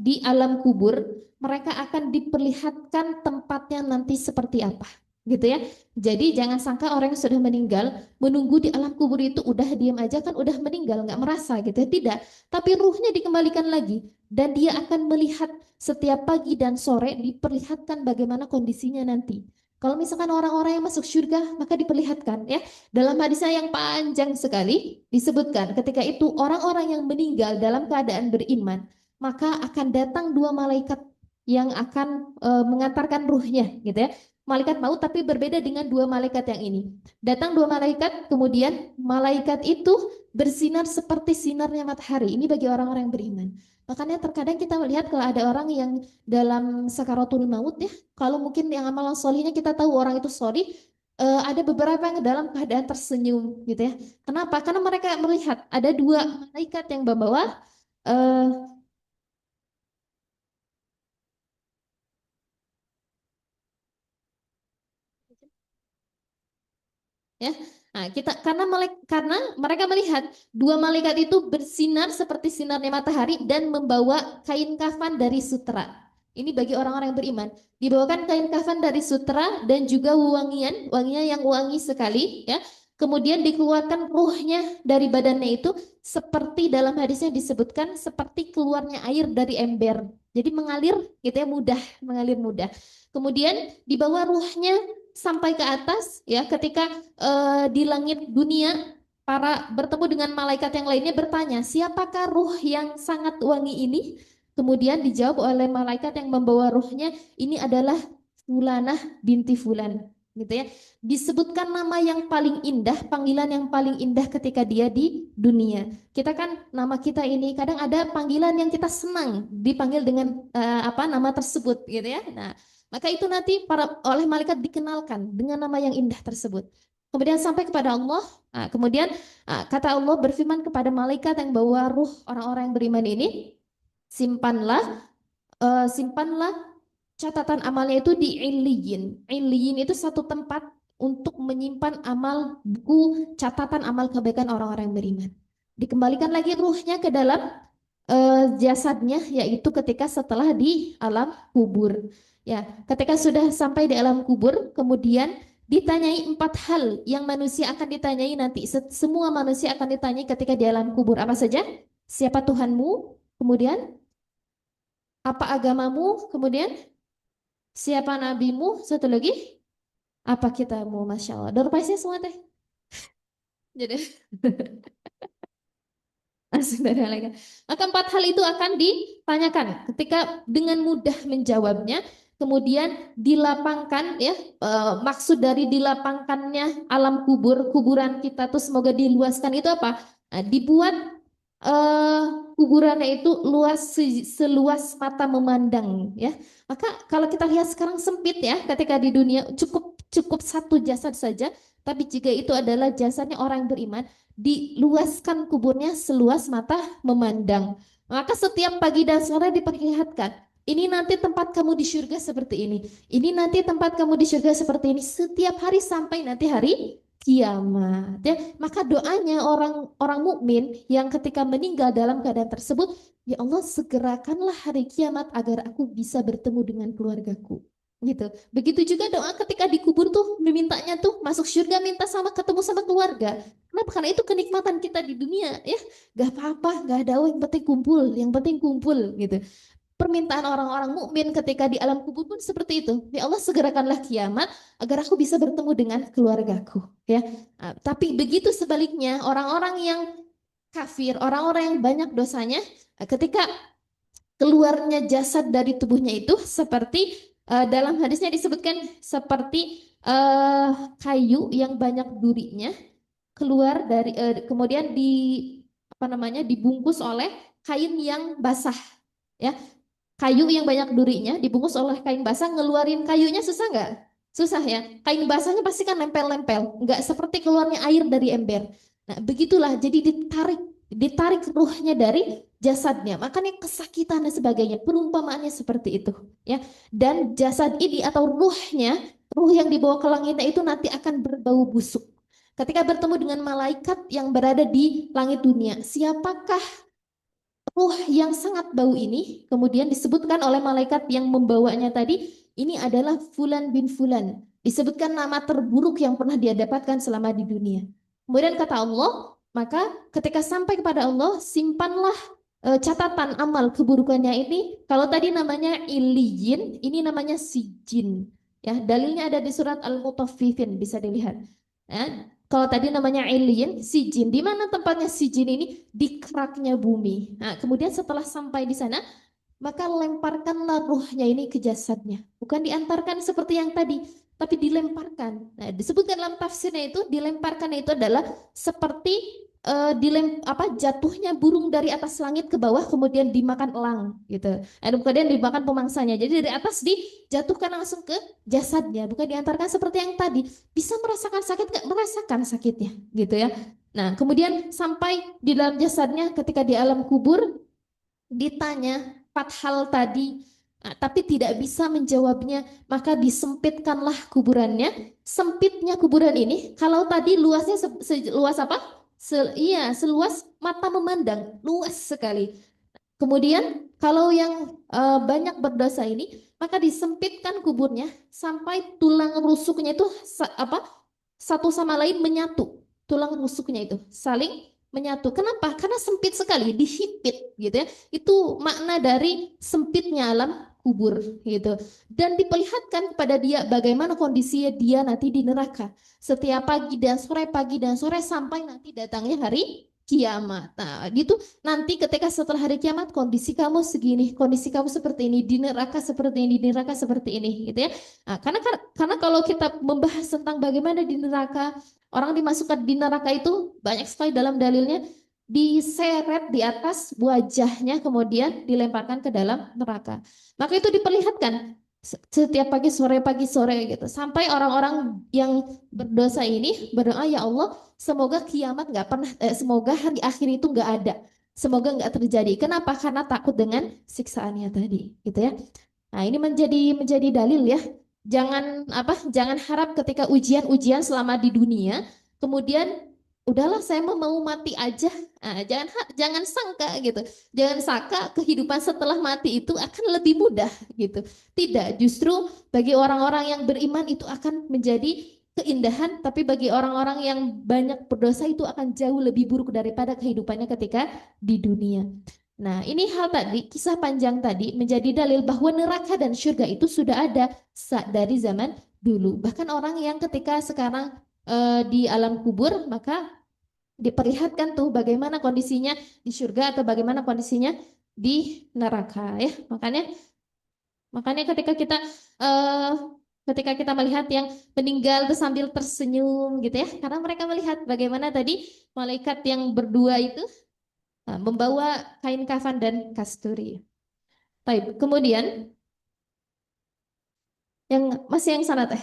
di alam kubur mereka akan diperlihatkan tempatnya nanti seperti apa gitu ya. Jadi jangan sangka orang yang sudah meninggal menunggu di alam kubur itu udah diam aja kan udah meninggal nggak merasa gitu ya. Tidak, tapi ruhnya dikembalikan lagi dan dia akan melihat setiap pagi dan sore diperlihatkan bagaimana kondisinya nanti. Kalau misalkan orang-orang yang masuk surga maka diperlihatkan ya. Dalam hadisnya yang panjang sekali disebutkan ketika itu orang-orang yang meninggal dalam keadaan beriman, maka akan datang dua malaikat yang akan mengantarkan ruhnya gitu ya. Malaikat maut tapi berbeda dengan dua malaikat yang ini. Datang dua malaikat, kemudian malaikat itu bersinar seperti sinarnya matahari. Ini bagi orang-orang yang beriman. Makanya terkadang kita melihat kalau ada orang yang dalam sakaratul maut ya, kalau mungkin yang amalan solihnya kita tahu orang itu solih, ada beberapa yang dalam keadaan tersenyum gitu ya. Kenapa? Karena mereka melihat ada dua malaikat yang membawa eh, Ya. Nah, karena mereka melihat dua malaikat itu bersinar seperti sinarnya matahari dan membawa kain kafan dari sutera. Ini bagi orang-orang yang beriman. Dibawakan kain kafan dari sutera dan juga wangian, wanginya yang wangi sekali, ya. Kemudian dikeluarkan ruhnya dari badannya itu seperti dalam hadisnya disebutkan seperti keluarnya air dari ember. Jadi mengalir gitu ya, mudah, mengalir mudah. Kemudian dibawa ruhnya sampai ke atas ya, ketika di langit dunia para bertemu dengan malaikat yang lainnya bertanya, siapakah ruh yang sangat wangi ini? Kemudian dijawab oleh malaikat yang membawa ruhnya, ini adalah Fulanah binti Fulan, gitu ya. Disebutkan nama yang paling indah, panggilan yang paling indah ketika dia di dunia. Kita kan nama kita ini kadang ada panggilan yang kita senang dipanggil dengan apa nama tersebut, gitu ya. Nah, maka itu nanti oleh malaikat dikenalkan dengan nama yang indah tersebut. Kemudian sampai kepada Allah. Nah, kemudian kata Allah berfirman kepada malaikat yang bawa ruh orang-orang yang beriman ini, simpanlah simpanlah catatan amalnya itu di Illiyin. Illiyin itu satu tempat untuk menyimpan amal buku catatan amal kebaikan orang-orang yang beriman. Dikembalikan lagi ruhnya ke dalam jasadnya, yaitu ketika setelah di alam kubur. Ya, ketika sudah sampai di alam kubur, kemudian ditanyai empat hal yang manusia akan ditanyai nanti. Semua manusia akan ditanyai ketika di alam kubur. Apa saja? Siapa Tuhanmu? Kemudian apa agamamu? Kemudian siapa nabimu? Satu lagi, apa kitamu? Masya Allah. Door semua teh. Jadi langsung dari malaikat. Maka empat hal itu akan ditanyakan. Ketika dengan mudah menjawabnya, kemudian dilapangkan ya, maksud dari dilapangkannya alam kubur, kuburan kita tuh semoga diluaskan itu apa? Nah, dibuat eh, kuburannya itu luas seluas mata memandang ya. Maka kalau kita lihat sekarang sempit ya, ketika di dunia cukup cukup satu jasad saja, tapi jika itu adalah jasadnya orang yang beriman, diluaskan kuburnya seluas mata memandang. Maka setiap pagi dan sore diperlihatkan, ini nanti tempat kamu di surga seperti ini. Ini nanti tempat kamu di surga seperti ini. Setiap hari sampai nanti hari kiamat. Ya, maka doanya orang-orang mukmin yang ketika meninggal dalam keadaan tersebut, ya Allah segerakanlah hari kiamat agar aku bisa bertemu dengan keluargaku. Gitu. Begitu juga doa ketika dikubur tuh memintanya tuh masuk surga minta sama ketemu sama keluarga. Kenapa? Karena itu kenikmatan kita di dunia ya. Gak apa-apa, gak ada yang penting kumpul gitu. Permintaan orang-orang mukmin ketika di alam kubur pun seperti itu. Ya Allah segerakanlah kiamat agar aku bisa bertemu dengan keluargaku. Ya, tapi begitu sebaliknya orang-orang yang kafir, orang-orang yang banyak dosanya, ketika keluarnya jasad dari tubuhnya itu seperti dalam hadisnya disebutkan seperti kayu yang banyak durinya keluar dari kemudian apa namanya dibungkus oleh kain yang basah ya, kayu yang banyak durinya dibungkus oleh kain basah, ngeluarin kayunya susah nggak? Susah ya, kain basahnya pasti kan nempel-nempel, nggak seperti keluarnya air dari ember. Nah begitulah, jadi ditarik ruhnya dari jasadnya, makanya kesakitan dan sebagainya, perumpamaannya seperti itu ya. Dan jasad ini atau ruhnya, ruh yang dibawa ke langitnya itu nanti akan berbau busuk ketika bertemu dengan malaikat yang berada di langit dunia. Siapakah ruh yang sangat bau ini? Kemudian disebutkan oleh malaikat yang membawanya tadi, ini adalah Fulan bin Fulan. Disebutkan nama terburuk yang pernah dia dapatkan selama di dunia. Kemudian kata Allah, maka ketika sampai kepada Allah, simpanlah catatan amal keburukannya ini. Kalau tadi namanya iliyin, ini namanya sijin. Ya, dalilnya ada di surat Al-Mutaffifin, bisa dilihat. Ya, kalau tadi namanya alien, si jin, di mana tempatnya si jin ini? Di keraknya bumi. Nah, kemudian setelah sampai di sana, maka lemparkanlah ruhnya ini ke jasadnya. Bukan diantarkan seperti yang tadi, tapi dilemparkan. Nah, disebutkan dalam tafsirnya itu, dilemparkan itu adalah seperti jatuhnya burung dari atas langit ke bawah kemudian dimakan elang gitu. Kemudian dimakan pemangsanya. Jadi dari atas dijatuhkan langsung ke jasadnya, bukan diantarkan seperti yang tadi. Bisa merasakan sakit nggak? Merasakan sakitnya gitu ya. Nah, kemudian sampai di dalam jasadnya ketika di alam kubur ditanya empat hal tadi, tapi tidak bisa menjawabnya, maka disempitkanlah kuburannya. Sempitnya kuburan ini, kalau tadi luasnya seluas apa? Iya, seluas mata memandang, luas sekali. Kemudian kalau yang banyak berdosa ini, maka disempitkan kuburnya sampai tulang rusuknya itu apa? Satu sama lain menyatu. Tulang rusuknya itu saling menyatu. Kenapa? Karena sempit sekali, dihipit gitu ya. Itu makna dari sempitnya alam kubur gitu. Dan diperlihatkan kepada dia bagaimana kondisinya dia nanti di neraka. Setiap pagi dan sore sampai nanti datangnya hari kiamat. Nah, gitu nanti ketika setelah hari kiamat kondisi kamu segini, kondisi kamu seperti ini, di neraka seperti ini, di neraka seperti ini, gitu ya. Nah, karena kalau kita membahas tentang bagaimana di neraka, orang dimasukkan di neraka itu banyak sekali dalam dalilnya diseret di atas wajahnya kemudian dilemparkan ke dalam neraka. Maka itu diperlihatkan setiap pagi sore gitu sampai orang-orang yang berdosa ini berdoa ya Allah semoga kiamat nggak pernah semoga hari akhir itu nggak ada, semoga nggak terjadi. Kenapa? Karena takut dengan siksaannya tadi gitu ya. Nah, ini menjadi dalil ya. Jangan harap ketika ujian-ujian selama di dunia, kemudian udahlah saya mau mati aja. Nah, jangan sangka gitu. Jangan sangka kehidupan setelah mati itu akan lebih mudah gitu. Tidak, justru bagi orang-orang yang beriman itu akan menjadi keindahan, tapi bagi orang-orang yang banyak berdosa itu akan jauh lebih buruk daripada kehidupannya ketika di dunia. Nah, ini hal tadi, kisah panjang tadi menjadi dalil bahwa neraka dan surga itu sudah ada dari zaman dulu. Bahkan orang yang ketika sekarang di alam kubur, maka diperlihatkan tuh bagaimana kondisinya di surga atau bagaimana kondisinya di neraka ya. Makanya makanya eh, ketika kita melihat yang meninggal itu sambil tersenyum gitu ya, karena mereka melihat bagaimana tadi malaikat yang berdua itu membawa kain kafan dan kasturi. Baik, kemudian yang sana teh.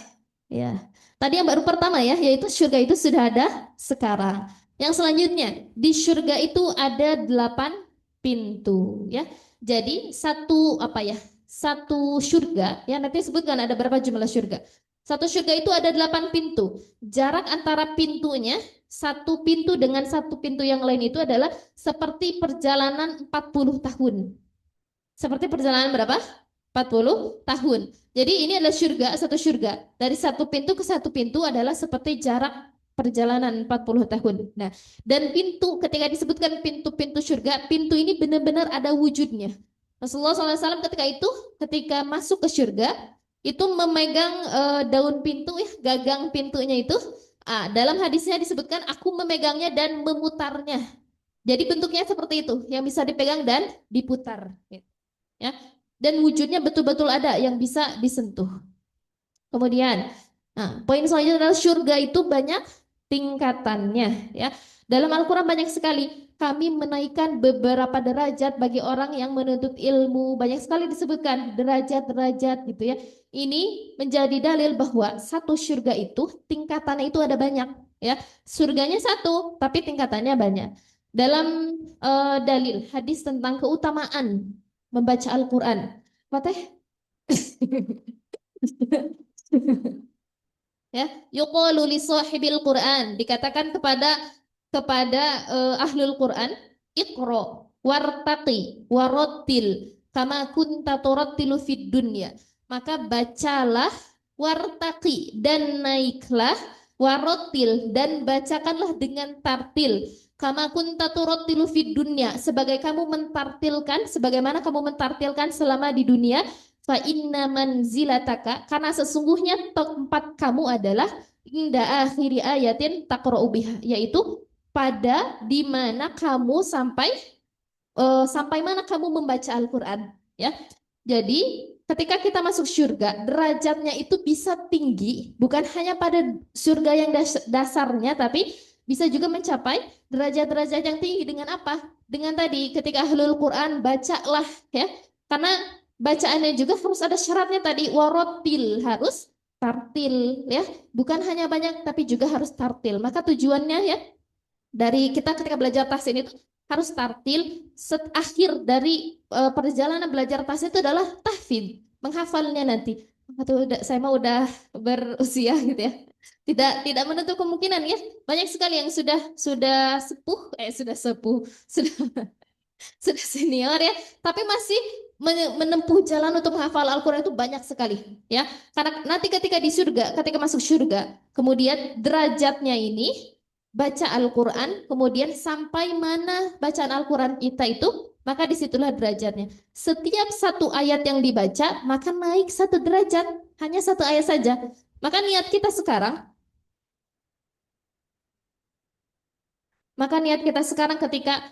Ya. Tadi yang baru pertama ya, yaitu surga itu sudah ada sekarang. Yang selanjutnya, di surga itu ada 8 pintu ya. Jadi satu apa ya? Satu surga ya nanti sebutkan ada berapa jumlah surga. Satu surga itu ada 8 pintu. Jarak antara pintunya satu pintu dengan satu pintu yang lain itu adalah seperti perjalanan 40 tahun. Seperti perjalanan berapa? 40 tahun. Jadi ini adalah surga, satu surga. Dari satu pintu ke satu pintu adalah seperti jarak perjalanan 40 tahun. Nah, dan pintu ketika disebutkan pintu-pintu surga, pintu ini benar-benar ada wujudnya. Rasulullah SAW ketika masuk ke surga itu memegang daun pintu ya, gagang pintunya itu. Dalam hadisnya disebutkan aku memegangnya dan memutarnya. Jadi bentuknya seperti itu, yang bisa dipegang dan diputar. Ya, dan wujudnya betul-betul ada yang bisa disentuh. Kemudian, poin selanjutnya adalah surga itu banyak tingkatannya ya. Dalam Al-Qur'an banyak sekali kami menaikkan beberapa derajat bagi orang yang menuntut ilmu. Banyak sekali disebutkan derajat-derajat gitu ya. Ini menjadi dalil bahwa satu surga itu tingkatannya itu ada banyak ya. Surganya satu tapi tingkatannya banyak. Dalam dalil hadis tentang keutamaan membaca Al-Qur'an. Apa teh? Ya, yuqalu li sahibil Qur'an, dikatakan kepada ahlul Qur'an, iqra wartaqi warattil kama kunta turattilu fid dunya. Maka bacalah, wartaqi dan naiklah, warattil dan bacakanlah dengan tartil. Kama kunta turattilu fid dunya, sebagaimana kamu mentartilkan selama di dunia. Fa inna manzilataka, karena sesungguhnya tempat kamu adalah inda akhiri ayatin taqra'u biha, yaitu pada di mana kamu sampai mana kamu membaca Al-Qur'an ya. Jadi ketika kita masuk surga, derajatnya itu bisa tinggi, bukan hanya pada surga yang dasarnya, tapi bisa juga mencapai derajat-derajat yang tinggi dengan apa? Dengan tadi ketika ahlul Quran bacalah ya, karena bacaannya juga harus ada syaratnya tadi, warotil harus tartil ya, bukan hanya banyak tapi juga harus tartil. Maka tujuannya ya dari kita ketika belajar tahsin itu harus tartil. Akhir dari perjalanan belajar tahsin itu adalah tahfidz. hafid, menghafalnya nanti. Atau saya mah udah berusia gitu ya. Tidak menutup kemungkinan ya. Banyak sekali yang sudah sepuh, sudah sepuh, sudah senior ya, tapi masih menempuh jalan untuk menghafal Al-Quran itu banyak sekali ya. Karena nanti ketika di surga, ketika masuk surga, kemudian derajatnya ini baca Al-Quran, kemudian sampai mana bacaan Al-Quran kita itu, maka disitulah derajatnya. Setiap satu ayat yang dibaca, maka naik satu derajat, hanya satu ayat saja. Maka niat kita sekarang Maka niat kita sekarang ketika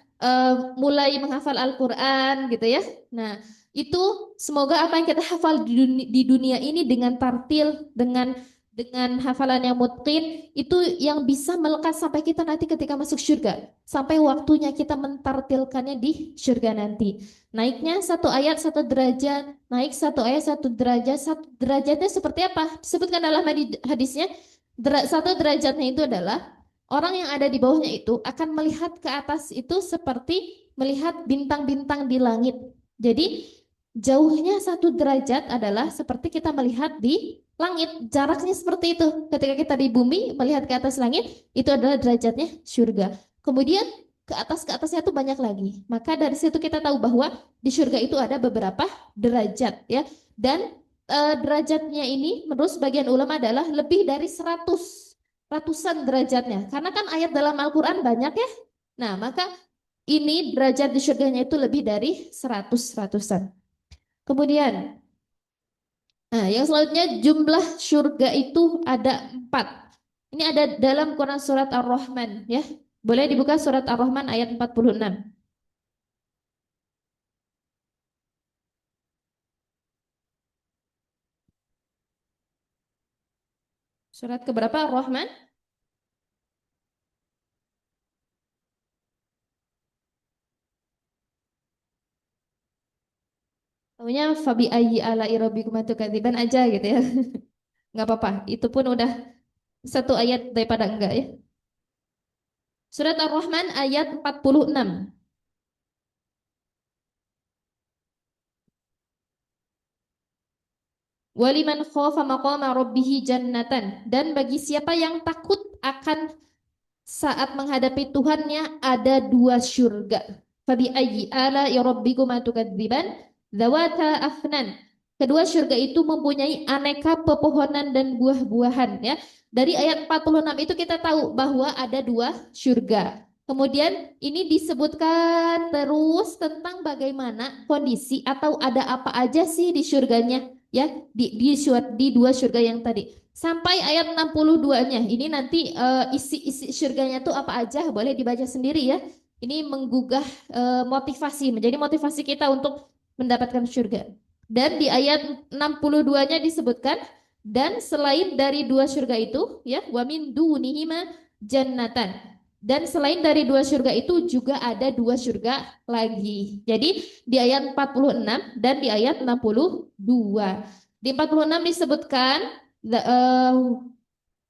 mulai menghafal Al-Quran gitu ya. Nah, itu semoga apa yang kita hafal di dunia ini dengan tartil, dengan hafalan yang mutqin, itu yang bisa melekat sampai kita nanti ketika masuk surga. Sampai waktunya kita mentartilkannya di surga nanti. Naiknya satu ayat satu derajat, naik satu ayat satu derajatnya seperti apa? Disebutkan dalam hadisnya, satu derajatnya itu adalah orang yang ada di bawahnya itu akan melihat ke atas itu seperti melihat bintang-bintang di langit. Jadi jauhnya satu derajat adalah seperti kita melihat di langit. Jaraknya seperti itu. Ketika kita di bumi melihat ke atas langit, itu adalah derajatnya surga. Kemudian ke atasnya itu banyak lagi. Maka dari situ kita tahu bahwa di surga itu ada beberapa derajat ya. Dan derajatnya ini menurut sebagian ulama adalah lebih dari 100 ratusan derajatnya. Karena kan ayat dalam Al-Quran banyak ya. Nah, maka ini derajat di surganya itu lebih dari 100 ratusan. Kemudian, nah yang selanjutnya jumlah surga itu ada 4. Ini ada dalam Quran surat Ar-Rahman ya. Boleh dibuka surat Ar-Rahman ayat 46. Surat keberapa Ar-Rahman? Tahunya fabi ayyi ala rabbikum tukadziban aja gitu ya. Nggak apa-apa. Itu pun udah satu ayat daripada enggak ya. Surat Ar-Rahman ayat 46. Waliman khafa maqama rabbih jannatan, dan bagi siapa yang takut akan saat menghadapi Tuhannya ada dua surga. Fabi ayyi ala ya rabbikuma tukadziban zawata afnan. Kedua surga itu mempunyai aneka pepohonan dan buah-buahan ya. Dari ayat 46 itu kita tahu bahwa ada dua surga. Kemudian ini disebutkan terus tentang bagaimana kondisi atau ada apa aja sih di surganya ya, di dua surga yang tadi sampai ayat 62-nya. Ini nanti isi-isi surganya tuh apa aja boleh dibaca sendiri ya. Ini menggugah motivasi, menjadi motivasi kita untuk mendapatkan surga. Dan di ayat 62-nya disebutkan, dan selain dari dua surga itu ya, wa min dunihima jannatan. Dan selain dari dua surga itu juga ada dua surga lagi. Jadi di ayat 46 dan di ayat 62. Di 46 disebutkan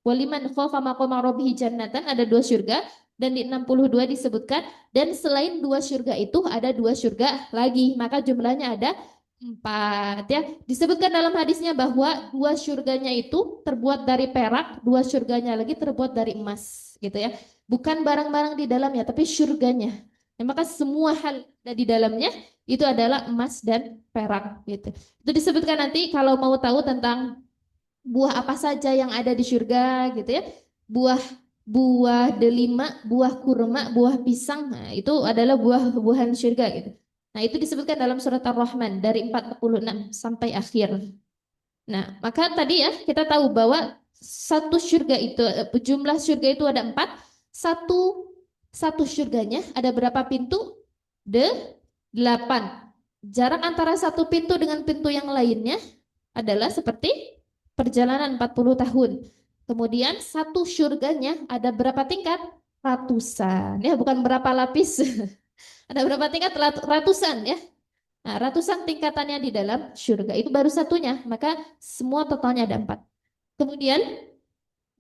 waliman khafa maqama rabbih jannatan, ada dua surga, dan di 62 disebutkan dan selain dua surga itu ada dua surga lagi, maka jumlahnya ada 4 ya. Disebutkan dalam hadisnya bahwa dua surganya itu terbuat dari perak, dua surganya lagi terbuat dari emas gitu ya. Bukan barang-barang di dalamnya tapi surganya. Nah, maka semua hal di dalamnya itu adalah emas dan perak gitu. Itu disebutkan nanti kalau mau tahu tentang buah apa saja yang ada di surga gitu ya. Buah buah delima, buah kurma, buah pisang. Nah, itu adalah buah-buahan surga gitu. Nah, itu disebutkan dalam surat Ar-Rahman dari 46 sampai akhir. Nah, maka tadi ya kita tahu bahwa satu surga itu jumlah surga itu ada 4. Satu satu surganya ada berapa pintu? 8. Jarak antara satu pintu dengan pintu yang lainnya adalah seperti perjalanan 40 tahun. Kemudian satu surganya ada berapa tingkat? Ratusan. Ya, bukan berapa lapis. Ada berapa tingkat? Ratusan ya. Nah, ratusan tingkatannya di dalam surga. Itu baru satunya. Maka semua totalnya ada 4. Kemudian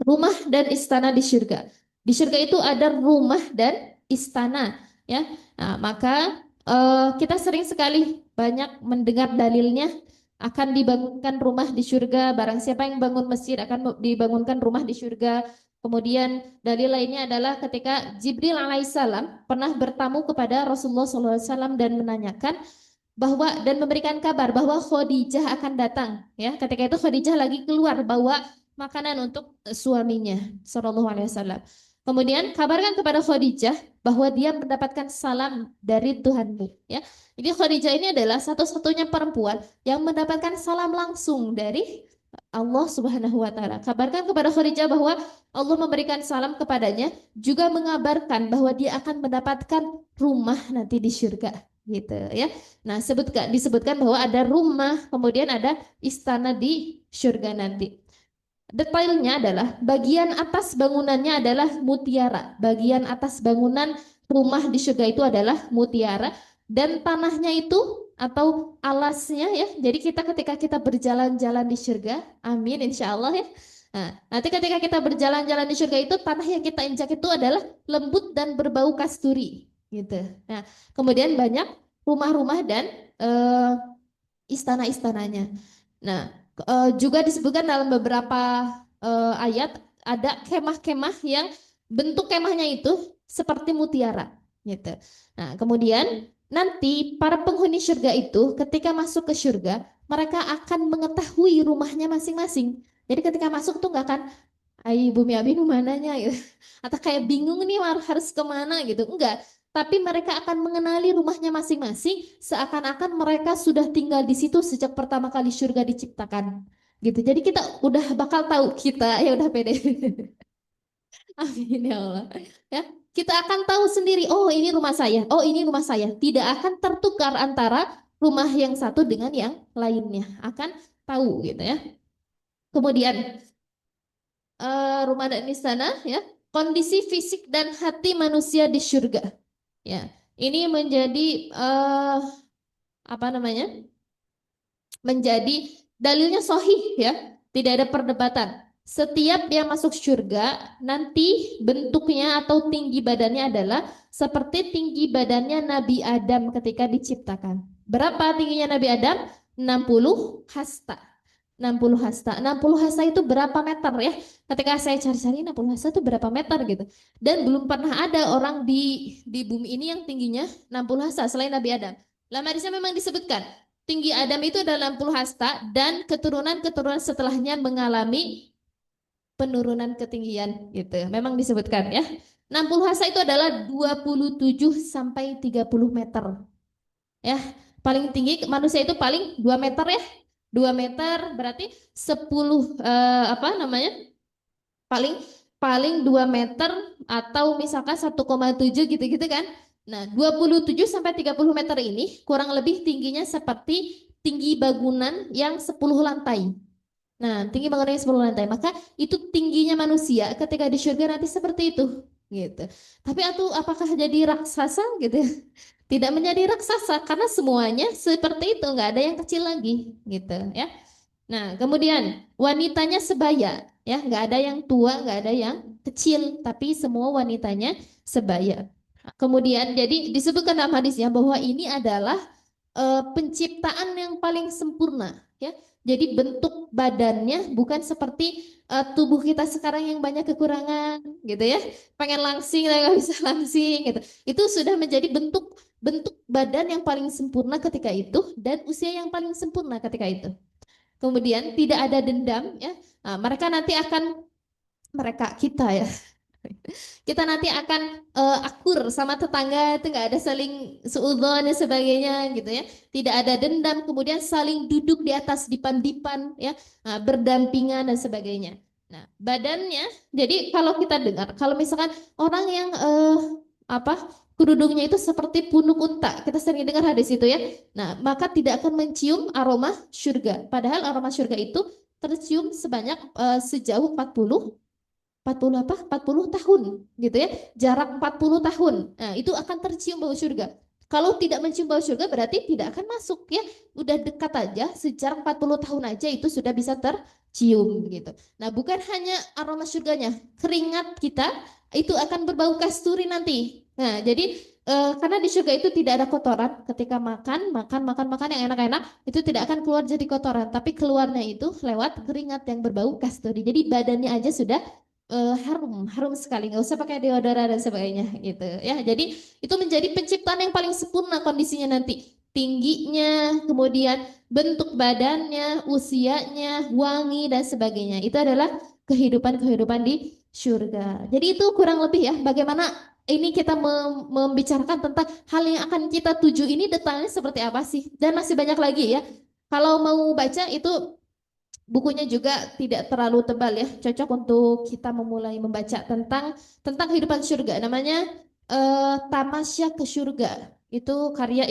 rumah dan istana di surga. Di surga itu ada rumah dan istana. Ya, nah, maka kita sering sekali banyak mendengar dalilnya akan dibangunkan rumah di surga. Barang siapa yang bangun masjid akan dibangunkan rumah di surga. Kemudian dalil lainnya adalah ketika Jibril alaihissalam pernah bertamu kepada Rasulullah SAW dan menanyakan bahwa dan memberikan kabar bahwa Khadijah akan datang. Ya, ketika itu Khadijah lagi keluar bawa makanan untuk suaminya, Shallallahu Alaihi Wasallam. Kemudian kabarkan kepada Khadijah bahwa dia mendapatkan salam dari Tuhanmu. Ya, jadi Khadijah ini adalah satu-satunya perempuan yang mendapatkan salam langsung dari Allah Subhanahu wa taala. Kabarkan kepada Khadijah bahwa Allah memberikan salam kepadanya, juga mengabarkan bahwa dia akan mendapatkan rumah nanti di surga, gitu ya. Nah, disebutkan bahwa ada rumah, kemudian ada istana di surga nanti. Detailnya adalah bagian atas bangunannya adalah mutiara. Bagian atas bangunan rumah di surga itu adalah mutiara, dan tanahnya itu atau alasnya ya. Jadi kita ketika kita berjalan-jalan di surga, amin insya Allah ya. Nah, nanti ketika kita berjalan-jalan di surga itu tanah yang kita injak itu adalah lembut dan berbau kasturi gitu. Nah, kemudian banyak rumah-rumah dan eh, istana-istananya. Nah, juga disebutkan dalam beberapa ayat ada kemah-kemah yang bentuk kemahnya itu seperti mutiara, gitu. Nah, kemudian nanti para penghuni surga itu ketika masuk ke surga, mereka akan mengetahui rumahnya masing-masing. Jadi ketika masuk tuh nggak akan, "Ai bumi abi nu mananya," gitu. Atau kayak bingung nih harus kemana gitu. Enggak. Tapi mereka akan mengenali rumahnya masing-masing seakan-akan mereka sudah tinggal di situ sejak pertama kali surga diciptakan. Gitu. Jadi kita udah bakal tahu kita ya udah pede. Amin ya Allah. Ya, kita akan tahu sendiri, oh ini rumah saya, oh ini rumah saya. Tidak akan tertukar antara rumah yang satu dengan yang lainnya. Akan tahu gitu ya. Kemudian rumah dan istana ya, kondisi fisik dan hati manusia di surga ya, ini menjadi apa namanya, menjadi dalilnya sahih ya, tidak ada perdebatan. Setiap yang masuk surga nanti bentuknya atau tinggi badannya adalah seperti tinggi badannya Nabi Adam ketika diciptakan. Berapa tingginya Nabi Adam? 60 hasta. 60 hasta. 60 hasta itu berapa meter ya? Ketika saya cari-cari 60 hasta itu berapa meter gitu. Dan belum pernah ada orang di bumi ini yang tingginya 60 hasta selain Nabi Adam. Dalam hadisnya memang disebutkan tinggi Adam itu adalah 60 hasta dan keturunan-keturunan setelahnya mengalami penurunan ketinggian gitu. Memang disebutkan ya. 60 hasta itu adalah 27 sampai 30 meter. Ya, paling tinggi manusia itu paling 2 meter ya. 2 meter berarti 10 apa namanya? Paling paling 2 meter atau misalkan 1,7 gitu-gitu kan. Nah, 27 sampai 30 meter ini kurang lebih tingginya seperti tinggi bangunan yang 10 lantai. Nah, tinggi bangunan yang 10 lantai. Maka itu tingginya manusia ketika di surga nanti seperti itu gitu. Tapi apakah jadi raksasa gitu ya? Tidak menjadi raksasa karena semuanya seperti itu, nggak ada yang kecil lagi gitu ya. Nah, kemudian wanitanya sebaya, ya, nggak ada yang tua, nggak ada yang kecil, tapi semua wanitanya sebaya. Kemudian, jadi disebutkan dalam hadisnya bahwa ini adalah penciptaan yang paling sempurna, ya. Jadi bentuk badannya bukan seperti tubuh kita sekarang yang banyak kekurangan, gitu ya. Pengen langsing, nggak bisa langsing, gitu. Itu sudah menjadi bentuk bentuk badan yang paling sempurna ketika itu dan usia yang paling sempurna ketika itu. Kemudian tidak ada dendam ya. Nah, mereka kita ya. Kita nanti akan akur sama tetangga itu nggak ada saling suudzon dan sebagainya gitu ya. Tidak ada dendam, kemudian saling duduk di atas dipan-dipan ya, berdampingan dan sebagainya. Nah, badannya jadi kalau kita dengar kalau misalkan orang yang apa kerudungnya itu seperti punuk unta, kita sering dengar hadis itu ya. Nah, maka tidak akan mencium aroma surga. Padahal aroma surga itu tercium sebanyak sejauh 40 apa? 40 tahun gitu ya. Jarak 40 tahun. Nah, itu akan tercium bau surga. Kalau tidak mencium bau surga berarti tidak akan masuk ya. Udah dekat aja, sejarah 40 tahun aja itu sudah bisa tercium gitu. Nah, bukan hanya aroma surganya, keringat kita itu akan berbau kasturi nanti. Nah, jadi karena di surga itu tidak ada kotoran. Ketika makan yang enak-enak, itu tidak akan keluar jadi kotoran, tapi keluarnya itu lewat keringat yang berbau kasturi. Jadi badannya aja sudah harum sekali, nggak usah pakai deodoran dan sebagainya gitu ya. Jadi itu menjadi penciptaan yang paling sempurna kondisinya nanti. Tingginya, kemudian bentuk badannya, usianya, wangi dan sebagainya. Itu adalah kehidupan-kehidupan di surga. Jadi itu kurang lebih ya bagaimana ini kita membicarakan tentang hal yang akan kita tuju ini detailnya seperti apa sih? Dan masih banyak lagi ya. Kalau mau baca itu bukunya juga tidak terlalu tebal ya, cocok untuk kita memulai membaca tentang kehidupan surga. Namanya Tamasya ke Surga. Itu karya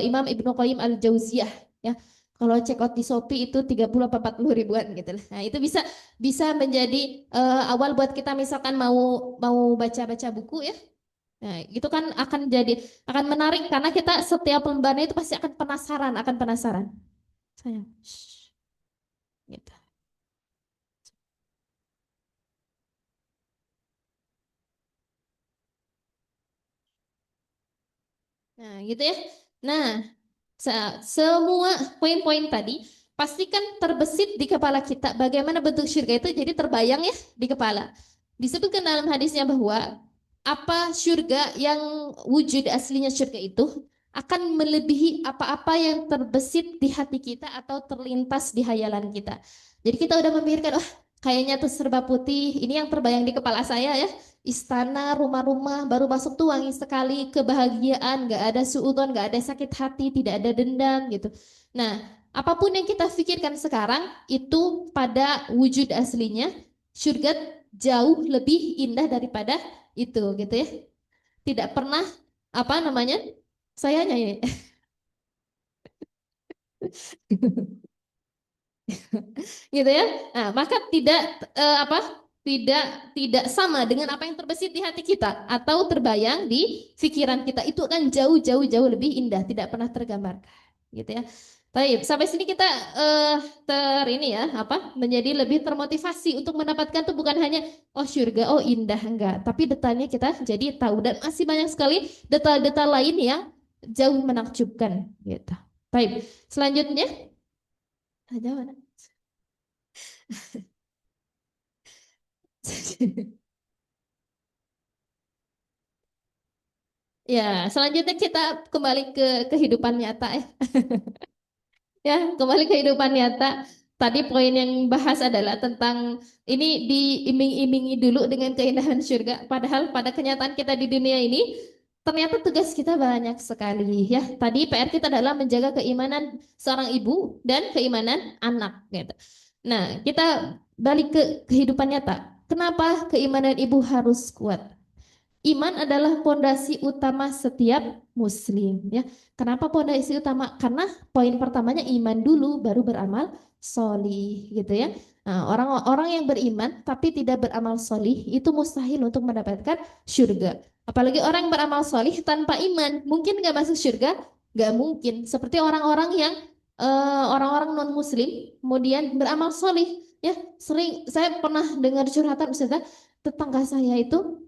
Imam Ibnu Qayyim Al-Jauziyah ya. Kalau check out di Shopee itu 30 apa 40 ribuan gitu lah. Nah, itu bisa bisa menjadi awal buat kita misalkan mau mau baca-baca buku ya. Nah, itu kan akan menarik karena kita setiap lembarnya itu pasti akan penasaran. Sayang. Shh, gitu. Nah, gitu ya. Nah, semua poin-poin tadi pastikan terbesit di kepala kita bagaimana bentuk syurga itu jadi terbayang ya di kepala. Disebutkan dalam hadisnya bahwa apa syurga yang wujud aslinya syurga itu akan melebihi apa-apa yang terbesit di hati kita atau terlintas di hayalan kita. Jadi kita udah memikirkan, wah kayaknya tuh serba putih, ini yang terbayang di kepala saya ya. Istana, rumah-rumah, baru masuk tuh wangi sekali, kebahagiaan, gak ada suudon, gak ada sakit hati, tidak ada dendam gitu. Nah, apapun yang kita pikirkan sekarang itu pada wujud aslinya surga jauh lebih indah daripada itu gitu ya. Tidak pernah apa namanya? Saya nyanyi. Gitu ya. Nah, maka apa? Tidak sama dengan apa yang terbesit di hati kita atau terbayang di pikiran kita itu akan jauh lebih indah, tidak pernah tergambarkan. Gitu ya. Baik, sampai sini kita ini ya, apa? Menjadi lebih termotivasi untuk mendapatkan tuh bukan hanya oh surga, oh indah enggak, tapi detailnya kita jadi tahu dan masih banyak sekali detail-detail lain yang jauh menakjubkan gitu. Baik, selanjutnya ada mana? Ya, selanjutnya kita kembali ke kehidupan nyata ya. Ya, kembali ke kehidupan nyata. Tadi poin yang bahas adalah tentang ini diiming-imingi dulu dengan keindahan surga. Padahal pada kenyataan kita di dunia ini ternyata tugas kita banyak sekali ya. Tadi PR kita adalah menjaga keimanan seorang ibu dan keimanan anak gitu. Nah, kita balik ke kehidupan nyata. Kenapa keimanan ibu harus kuat? Iman adalah pondasi utama setiap muslim ya. Kenapa pondasi utama? Karena poin pertamanya iman dulu baru beramal solih gitu ya. Nah, orang-orang yang beriman tapi tidak beramal solih itu mustahil untuk mendapatkan surga. Apalagi orang yang beramal solih tanpa iman mungkin nggak masuk surga? Nggak mungkin. Seperti orang-orang yang orang-orang non muslim kemudian beramal solih ya. Sering saya pernah dengar curhatan Ustazah, tetangga saya itu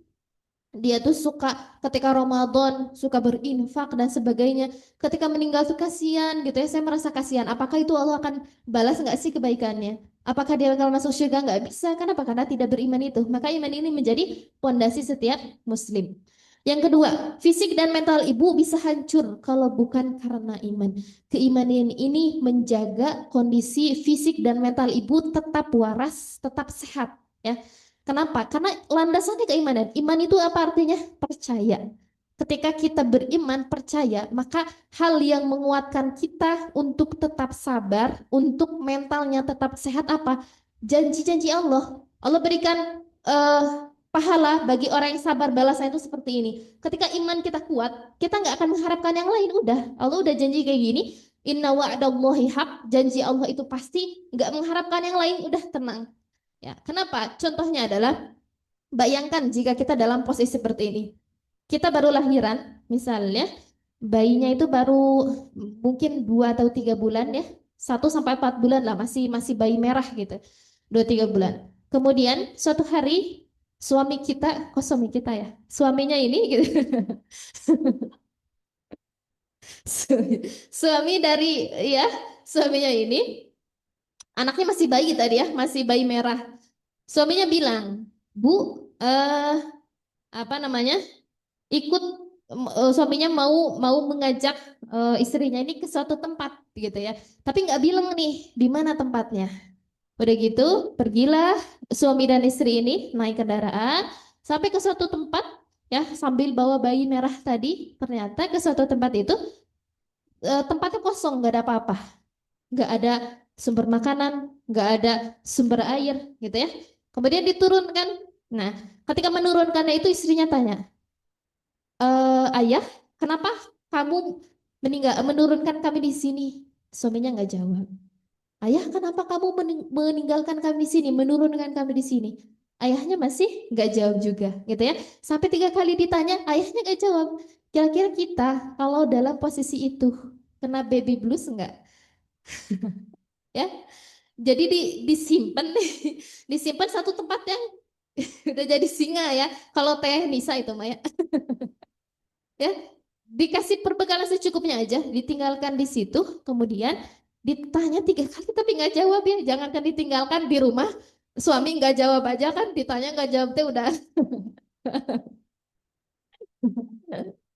dia tuh suka ketika Ramadan suka berinfak dan sebagainya. Ketika meninggal tuh kasihan gitu ya. Saya merasa kasihan. Apakah itu Allah akan balas nggak sih kebaikannya? Apakah dia bakal masuk surga? Nggak bisa. Kenapa? Karena tidak beriman itu. Maka iman ini menjadi pondasi setiap muslim. Yang kedua, fisik dan mental ibu bisa hancur kalau bukan karena iman. Keimanan ini menjaga kondisi fisik dan mental ibu tetap waras, tetap sehat. Ya, kenapa? Karena landasannya keimanan. Iman itu apa artinya? Percaya. Ketika kita beriman, percaya, maka hal yang menguatkan kita untuk tetap sabar, untuk mentalnya tetap sehat apa? Janji-janji Allah. Allah berikan pahala bagi orang yang sabar, balasan itu seperti ini. Ketika iman kita kuat, kita nggak akan mengharapkan yang lain. Udah, Allah udah janji kayak gini. Inna wa'dallahi haq, janji Allah itu pasti, nggak mengharapkan yang lain. Udah tenang. Ya, kenapa? Contohnya adalah bayangkan jika kita dalam posisi seperti ini. Kita baru lahiran, misalnya bayinya itu baru mungkin 2 atau 3 bulan ya, 1 sampai 4 bulan lah, masih masih bayi merah gitu, 2 3 bulan. Kemudian suatu hari suami kita, kok suami kita ya? Suaminya ini gitu. Suami dari ya, suaminya ini anaknya masih bayi tadi ya, masih bayi merah. Suaminya bilang, "Bu, apa namanya? Ikut suaminya mau mau mengajak istrinya ini ke suatu tempat gitu ya. Tapi nggak bilang nih di mana tempatnya. Udah gitu, pergilah suami dan istri ini naik kendaraan sampai ke suatu tempat ya sambil bawa bayi merah tadi. Ternyata ke suatu tempat itu tempatnya kosong, nggak ada apa-apa, nggak ada sumber makanan, nggak ada sumber air gitu ya. Kemudian diturunkan. Nah, ketika menurunkannya itu istrinya tanya, ayah, kenapa kamu menurunkan kami di sini? Suaminya nggak jawab. Ayah, kenapa kamu meninggalkan kami di sini, menurunkan kami di sini? Ayahnya masih nggak jawab juga, gitu ya. Sampai 3 kali ditanya, ayahnya nggak jawab. Kira-kira kita kalau dalam posisi itu kena baby blues nggak? Ya, jadi disimpan nih, disimpan satu tempat yang udah jadi singa ya. Kalau Teh Nisa itu Maya, ya dikasih perbekalan secukupnya aja, ditinggalkan di situ, kemudian ditanya 3 kali tapi nggak jawab ya. Jangankan ditinggalkan di rumah, suami nggak jawab aja kan, ditanya nggak jawab teh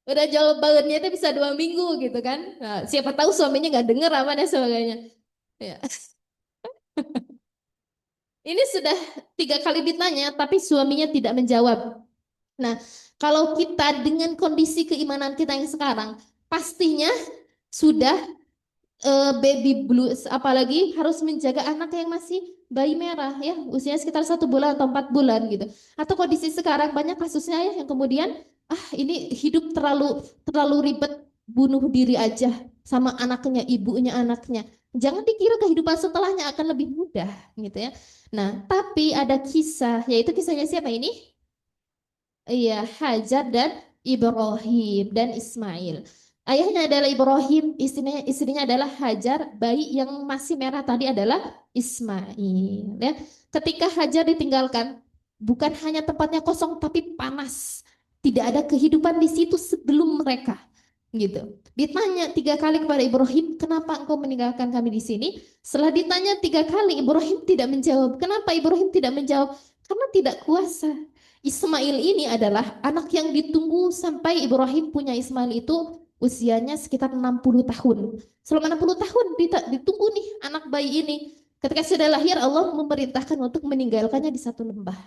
udah jawabannya itu bisa 2 minggu gitu kan. Nah, siapa tahu suaminya nggak dengar apa dan sebagainya. Ya. Ini sudah 3 kali ditanya tapi suaminya tidak menjawab. Nah, kalau kita dengan kondisi keimanan kita yang sekarang, pastinya sudah baby blues, apalagi harus menjaga anak yang masih bayi merah ya, usianya sekitar 1 bulan atau 4 bulan gitu. Atau kondisi sekarang banyak kasusnya ya yang kemudian ini hidup terlalu terlalu ribet, bunuh diri aja sama anaknya, ibunya anaknya. Jangan dikira kehidupan setelahnya akan lebih mudah gitu ya. Nah, tapi ada kisah, yaitu kisahnya siapa ini? Iya, Hajar dan Ibrahim dan Ismail. Ayahnya adalah Ibrahim, istrinya adalah Hajar, bayi yang masih merah tadi adalah Ismail. Ya, ketika Hajar ditinggalkan, bukan hanya tempatnya kosong tapi panas. Tidak ada kehidupan di situ sebelum mereka. Gitu. Ditanya 3 kali kepada Ibrahim, kenapa engkau meninggalkan kami di sini? Setelah ditanya 3 kali, Ibrahim tidak menjawab. Kenapa Ibrahim tidak menjawab? Karena tidak kuasa. Ismail ini adalah anak yang ditunggu sampai Ibrahim punya Ismail itu usianya sekitar 60 tahun. Selama 60 tahun ditunggu nih anak bayi ini. Ketika sudah lahir Allah memerintahkan untuk meninggalkannya di satu lembah.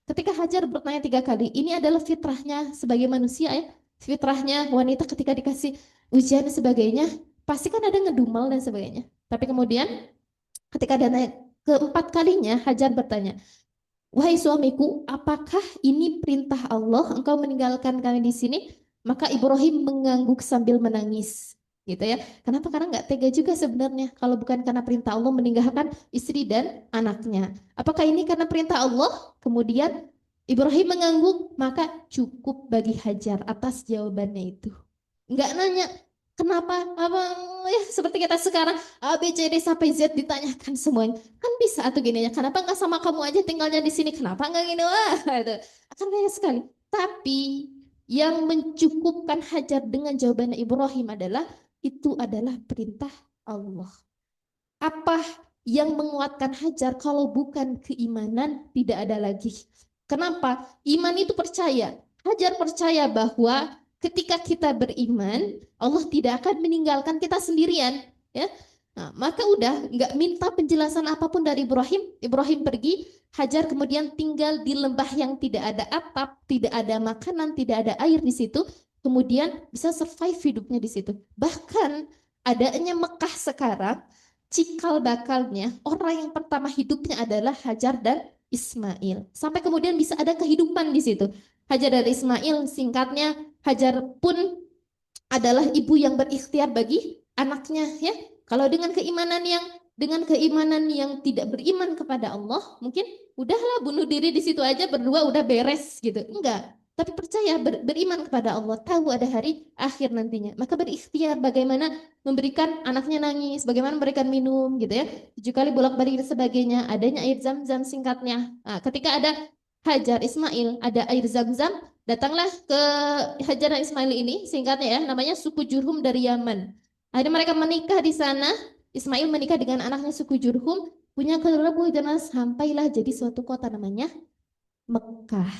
Ketika Hajar bertanya 3 kali, ini adalah fitrahnya sebagai manusia ya. Fitrahnya wanita ketika dikasih ujian dan sebagainya, pasti kan ada ngedumel dan sebagainya. Tapi kemudian ketika ada keempat kalinya Hajar bertanya, wahai suamiku, apakah ini perintah Allah engkau meninggalkan kami di sini? Maka Ibrahim mengangguk sambil menangis. Gitu ya. Kenapa? Karena nggak tega juga sebenarnya kalau bukan karena perintah Allah meninggalkan istri dan anaknya. Apakah ini karena perintah Allah? Kemudian Ibrahim mengangguk, maka cukup bagi Hajar atas jawabannya itu. Nggak nanya kenapa apa ya seperti kita sekarang A B C D sampai Z ditanyakan semuanya. Kan bisa atau gini ya, kenapa nggak sama kamu aja tinggalnya di sini, kenapa nggak gini, wah itu akan banyak sekali. Tapi yang mencukupkan Hajar dengan jawabannya Ibrahim adalah itu adalah perintah Allah. Apa yang menguatkan Hajar kalau bukan keimanan? Tidak ada lagi. Kenapa? Iman itu percaya. Hajar percaya bahwa ketika kita beriman, Allah tidak akan meninggalkan kita sendirian. Ya, nah, maka udah nggak minta penjelasan apapun dari Ibrahim. Ibrahim pergi, Hajar kemudian tinggal di lembah yang tidak ada atap, tidak ada makanan, tidak ada air di situ. Kemudian bisa survive hidupnya di situ. Bahkan adanya Mekah sekarang, cikal bakalnya orang yang pertama hidupnya adalah Hajar dan Ismail. Sampai kemudian bisa ada kehidupan di situ. Hajar dan Ismail, singkatnya Hajar pun adalah ibu yang berikhtiar bagi anaknya ya. Kalau dengan keimanan yang tidak beriman kepada Allah, mungkin udahlah bunuh diri di situ aja berdua udah beres gitu. Enggak. Tapi percaya beriman kepada Allah, tahu ada hari akhir nantinya. Maka berikhtiar bagaimana memberikan anaknya nangis, bagaimana memberikan minum gitu ya. 7 kali bolak-balik dan sebagainya. Adanya air zam-zam singkatnya. Nah, ketika ada Hajar Ismail, ada air Zam-Zam, datanglah ke Hajar dan Ismail ini, singkatnya ya, namanya suku Jurhum dari Yaman. Akhirnya mereka menikah di sana. Ismail menikah dengan anaknya suku Jurhum, punya keturunan sampailah jadi suatu kota namanya Mekah,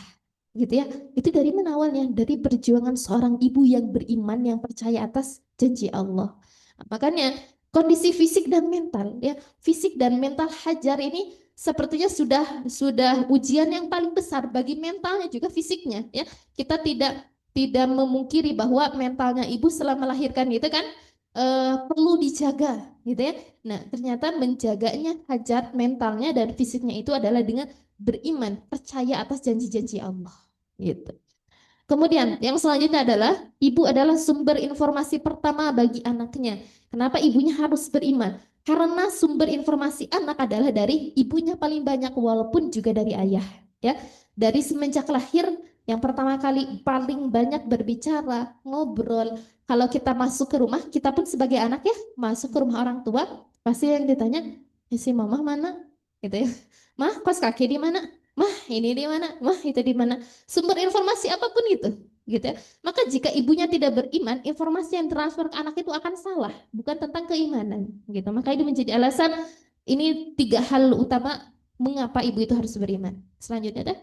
gitu ya. Itu dari mana awalnya? Dari perjuangan seorang ibu yang beriman, yang percaya atas janji Allah. Makanya kondisi fisik dan mental, ya, fisik dan mental Hajar ini sepertinya sudah ujian yang paling besar bagi mentalnya juga fisiknya, ya. Kita tidak memungkiri bahwa mentalnya ibu setelah melahirkan itu kan perlu dijaga, gitu ya. Nah, ternyata menjaganya Hajar mentalnya dan fisiknya itu adalah dengan beriman, percaya atas janji-janji Allah, gitu. Kemudian yang selanjutnya adalah ibu adalah sumber informasi pertama bagi anaknya. Kenapa ibunya harus beriman? Karena sumber informasi anak adalah dari ibunya paling banyak walaupun juga dari ayah, ya. Dari semenjak lahir yang pertama kali paling banyak berbicara, ngobrol. Kalau kita masuk ke rumah, kita pun sebagai anak ya, masuk ke rumah orang tua, pasti yang ditanya, si mama mana? Gitu ya. Mah, kos kaki di mana? Mah, ini di mana? Mah, itu di mana? Sumber informasi apapun itu, gitu ya. Maka jika ibunya tidak beriman, informasi yang transfer ke anak itu akan salah, bukan tentang keimanan, gitu. Maka itu menjadi alasan, ini tiga hal utama mengapa ibu itu harus beriman. Selanjutnya ada.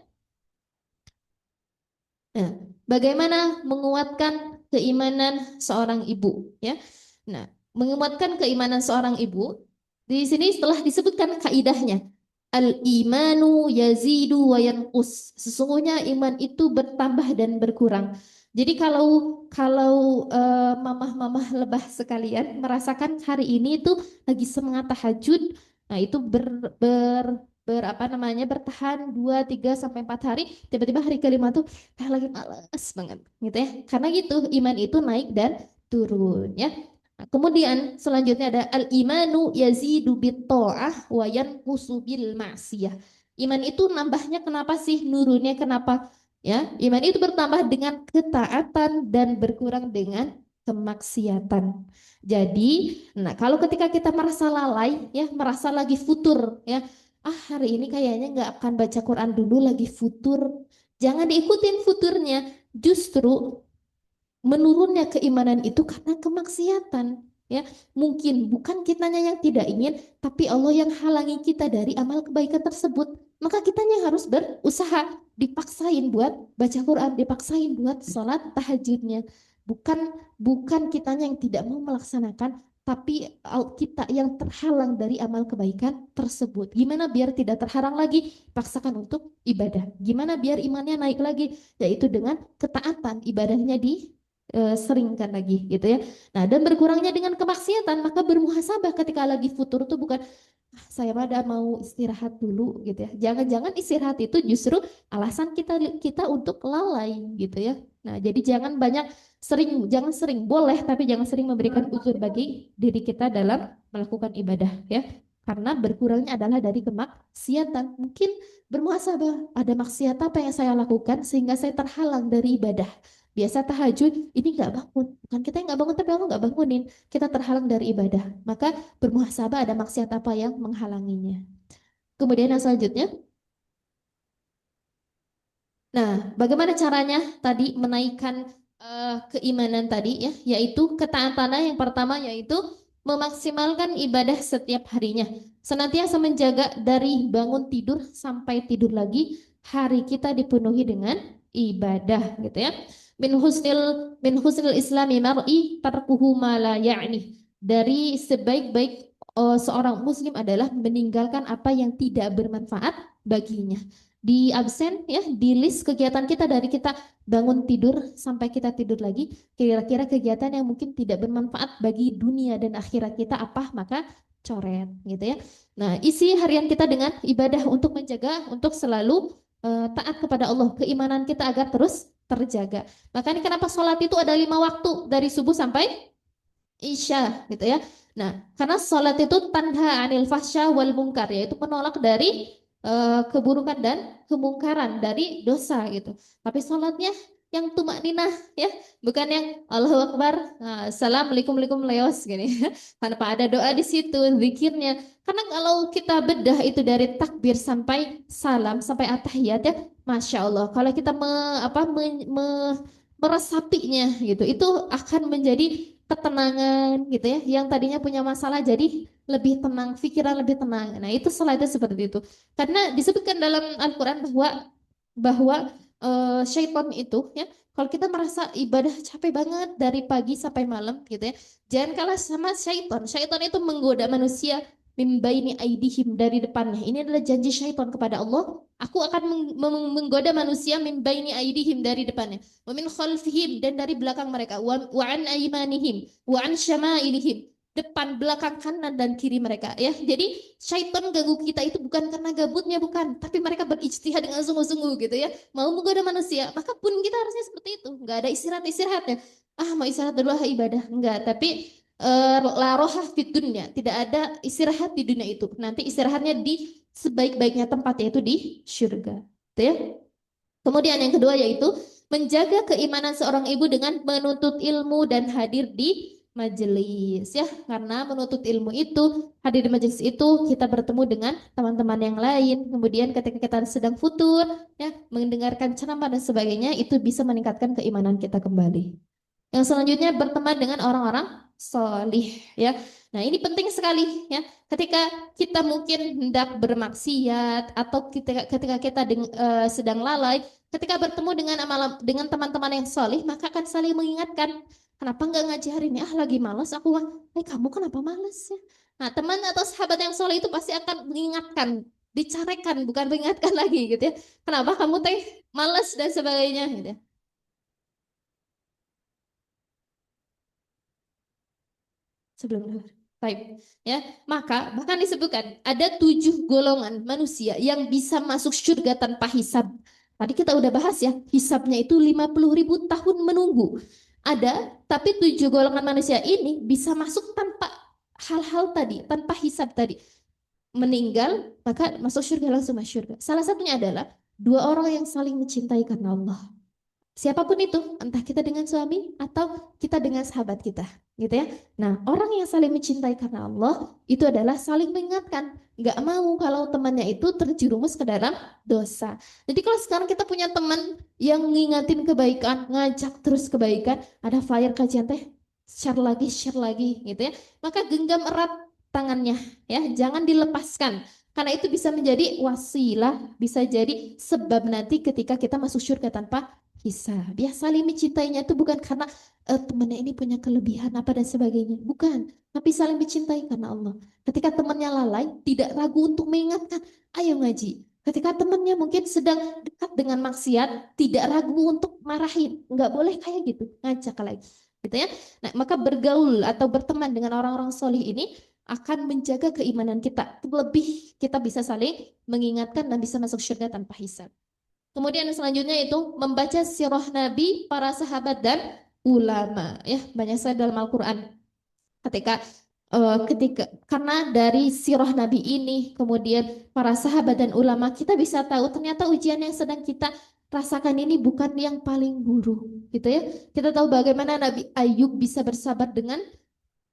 Nah, bagaimana menguatkan keimanan seorang ibu, ya? Nah, menguatkan keimanan seorang ibu di sini setelah disebutkan kaidahnya. Al-imanu yazidu wa yanqus. Sesungguhnya iman itu bertambah dan berkurang. Jadi kalau mamah-mamah lebah sekalian merasakan hari ini itu lagi semangat tahajud, nah itu apa namanya bertahan 2, 3, sampai 4 hari, tiba-tiba hari kelima tuh lagi males banget, gitu ya. Karena gitu iman itu naik dan turun, ya. Nah, kemudian selanjutnya ada al-imanu yazidu bitta'ah wa yanqusu bil ma'siyah. Iman itu nambahnya kenapa sih? Nurunnya kenapa? Ya, iman itu bertambah dengan ketaatan dan berkurang dengan kemaksiatan. Jadi, nah kalau ketika kita merasa lalai, ya, merasa lagi futur, ya, hari ini kayaknya nggak akan baca Quran dulu, lagi futur. Jangan diikutin futurnya. Justru menurunnya keimanan itu karena kemaksiatan, ya. Mungkin bukan kitanya yang tidak ingin, tapi Allah yang halangi kita dari amal kebaikan tersebut. Maka kitanya harus berusaha, dipaksain buat baca Quran, dipaksain buat sholat tahajudnya. Bukan kitanya yang tidak mau melaksanakan, tapi kita yang terhalang dari amal kebaikan tersebut. Gimana biar tidak terhalang lagi? Paksakan untuk ibadah. Gimana biar imannya naik lagi? Yaitu dengan ketaatan, ibadahnya seringkan lagi, gitu ya. Nah, dan berkurangnya dengan kemaksiatan, maka bermuhasabah ketika lagi futur tuh bukan saya pada mau istirahat dulu, gitu ya. Jangan-jangan istirahat itu justru alasan kita kita untuk lalai, gitu ya. Nah, jadi jangan sering boleh, tapi jangan sering memberikan uzur bagi diri kita dalam melakukan ibadah, ya. Karena berkurangnya adalah dari kemaksiatan. Mungkin bermuhasabah, ada maksiat apa yang saya lakukan sehingga saya terhalang dari ibadah. Biasa tahajud, ini nggak bangun. Bukan kita yang nggak bangun, tapi Allah nggak bangunin. Kita terhalang dari ibadah. Maka bermuhasabah ada maksiat apa yang menghalanginya. Kemudian yang selanjutnya, nah, bagaimana caranya tadi menaikkan keimanan tadi, ya, yaitu ketaatannya yang pertama yaitu memaksimalkan ibadah setiap harinya. Senantiasa menjaga dari bangun tidur sampai tidur lagi, hari kita dipenuhi dengan ibadah, gitu ya. Min husnil islami mar'i tarkuhu ma la ya'ni. Dari sebaik-baik seorang muslim adalah meninggalkan apa yang tidak bermanfaat baginya. Di absen, ya, di list kegiatan kita dari kita bangun tidur sampai kita tidur lagi, kira-kira kegiatan yang mungkin tidak bermanfaat bagi dunia dan akhirat kita apa, maka coret, gitu ya. Nah, isi harian kita dengan ibadah untuk menjaga, untuk selalu taat kepada Allah, keimanan kita agar terus terjaga. Makanya kenapa sholat itu ada 5 waktu dari subuh sampai isya, gitu ya. Nah, karena sholat itu tanda anil fahsya wal mungkar, yaitu menolak dari keburukan dan kemungkaran dari dosa, gitu. Tapi sholatnya yang tumak ninah, ya, bukan yang Allahu Akbar, assalamualaikum leos gini. Tanpa ada doa di situ, zikirnya. Karena kalau kita bedah itu dari takbir sampai salam sampai at-tahiyat, ya, Masya Allah, kalau kita meresapinya gitu, itu akan menjadi ketenangan gitu ya. Yang tadinya punya masalah jadi lebih tenang, pikiran lebih tenang. Nah, itu slide seperti itu. Karena disebutkan dalam Al-Quran bahwa syaitan itu ya, kalau kita merasa ibadah capek banget dari pagi sampai malam gitu ya, jangan kalah sama syaitan. Syaitan itu menggoda manusia mimbaini aidihim, dari depannya. Ini adalah janji syaitan kepada Allah. Aku akan menggoda manusia min baini aidihim, dari depannya, wa min khalfihim, dan dari belakang mereka, wa an aymanihim, wa an syama'ilihim, depan, belakang, kanan dan kiri mereka ya. Jadi syaitan ganggu kita itu bukan karena gabutnya, bukan, tapi mereka berijtihad dengan sungguh-sungguh gitu ya, mau menggoda manusia. Maka pun kita harusnya seperti itu, nggak ada istirahatnya. Ah, mau istirahat dulu, ah, ibadah enggak, tapi la roha fit dunya, tidak ada istirahat di dunia itu. Nanti istirahatnya di sebaik-baiknya tempat, yaitu di surga. Gitu ya. Kemudian yang kedua yaitu menjaga keimanan seorang ibu dengan menuntut ilmu dan hadir di majelis ya. Karena menuntut ilmu itu, hadir di majelis itu, kita bertemu dengan teman-teman yang lain. Kemudian ketika kita sedang futur ya, mendengarkan ceramah dan sebagainya, itu bisa meningkatkan keimanan kita kembali. Yang selanjutnya berteman dengan orang-orang solih ya. Nah, ini penting sekali ya. Ketika kita mungkin hendak bermaksiat atau ketika kita sedang lalai, ketika bertemu dengan teman-teman yang solih, maka akan saling mengingatkan. Kenapa nggak ngaji hari ini? Ah, lagi malas aku. Kamu kenapa malas ya? Nah, teman atau sahabat yang solih itu pasti akan mengingatkan, dicarekan, bukan mengingatkan lagi gitu ya. Kenapa kamu malas dan sebagainya gitu ya. Sebelum zuhur. Baik, ya. Maka bahkan disebutkan ada 7 golongan manusia yang bisa masuk surga tanpa hisab. Tadi kita udah bahas ya, hisabnya itu 50.000 tahun menunggu. Ada, tapi 7 golongan manusia ini bisa masuk tanpa hal-hal tadi, tanpa hisab tadi. Meninggal, maka masuk surga, langsung masuk surga. Salah satunya adalah 2 orang yang saling mencintai karena Allah. Siapapun itu, entah kita dengan suami atau kita dengan sahabat kita, gitu ya. Nah, orang yang saling mencintai karena Allah itu adalah saling mengingatkan, nggak mau kalau temannya itu terjerumus ke dalam dosa. Jadi kalau sekarang kita punya teman yang ngingatin kebaikan, ngajak terus kebaikan, ada flyer kajian teh, share lagi, gitu ya. Maka genggam erat tangannya, ya, jangan dilepaskan. Karena itu bisa menjadi wasilah, bisa jadi sebab nanti ketika kita masuk surga tanpa hisab. Ya, saling mencintainya itu bukan karena temannya ini punya kelebihan apa dan sebagainya. Bukan. Tapi saling mencintai karena Allah. Ketika temannya lalai, tidak ragu untuk mengingatkan, ayo ngaji. Ketika temannya mungkin sedang dekat dengan maksiat, tidak ragu untuk marahin. Nggak boleh kayak gitu, ngajak lagi. Gitu ya. Nah, maka bergaul atau berteman dengan orang-orang solih ini akan menjaga keimanan kita. Lebih kita bisa saling mengingatkan dan bisa masuk surga tanpa hisab. Kemudian selanjutnya itu membaca sirah Nabi, para sahabat dan ulama. Ya, banyak sekali dalam Al-Quran. Ketika karena dari sirah Nabi ini, kemudian para sahabat dan ulama, kita bisa tahu ternyata ujian yang sedang kita rasakan ini bukan yang paling buruk, gitu ya. Kita tahu bagaimana Nabi Ayub bisa bersabar dengan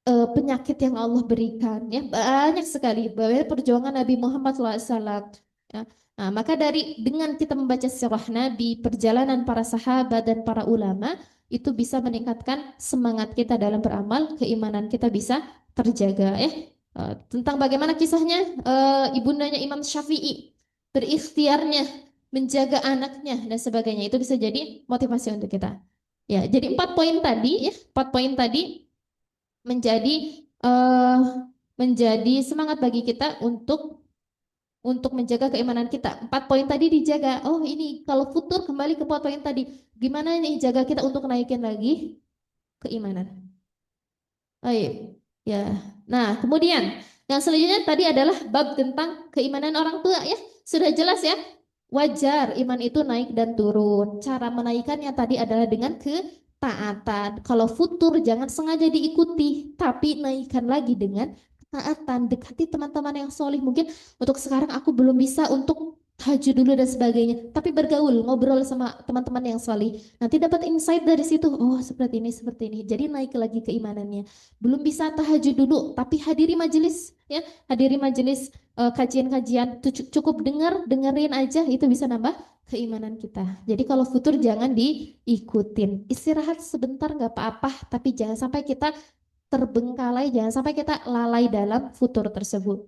penyakit yang Allah berikan, ya, banyak sekali bahwa perjuangan Nabi Muhammad SAW. Ya. Nah, maka dengan kita membaca sirah Nabi, perjalanan para sahabat dan para ulama, itu bisa meningkatkan semangat kita dalam beramal, keimanan kita bisa terjaga. Tentang bagaimana kisahnya ibundanya Imam Syafi'i berikhtiarnya menjaga anaknya dan sebagainya, itu bisa jadi motivasi untuk kita. Ya, jadi 4 poin tadi, ya, 4 poin tadi menjadi eh, menjadi semangat bagi kita untuk menjaga keimanan kita. 4 poin tadi dijaga. Oh, ini kalau futur kembali ke 4 poin tadi. Gimana ini jaga kita untuk naikin lagi keimanan. Baik. Ya. Nah, kemudian yang selanjutnya tadi adalah bab tentang keimanan orang tua ya. Sudah jelas ya. Wajar iman itu naik dan turun. Cara menaikkannya tadi adalah dengan ketaatan. Kalau futur jangan sengaja diikuti, tapi naikkan lagi dengan ketaatan. Dekati teman-teman yang solih. Mungkin untuk sekarang aku belum bisa untuk tahajud dulu dan sebagainya, tapi bergaul, ngobrol sama teman-teman yang salih. Nanti dapat insight dari situ. Oh, seperti ini, seperti ini. Jadi naik lagi keimanannya. Belum bisa tahajud dulu, tapi hadiri majelis, ya, hadiri majelis kajian-kajian. Cukup dengerin aja, itu bisa nambah keimanan kita. Jadi kalau futur jangan diikutin. Istirahat sebentar nggak apa-apa, tapi jangan sampai kita terbengkalai, jangan sampai kita lalai dalam futur tersebut.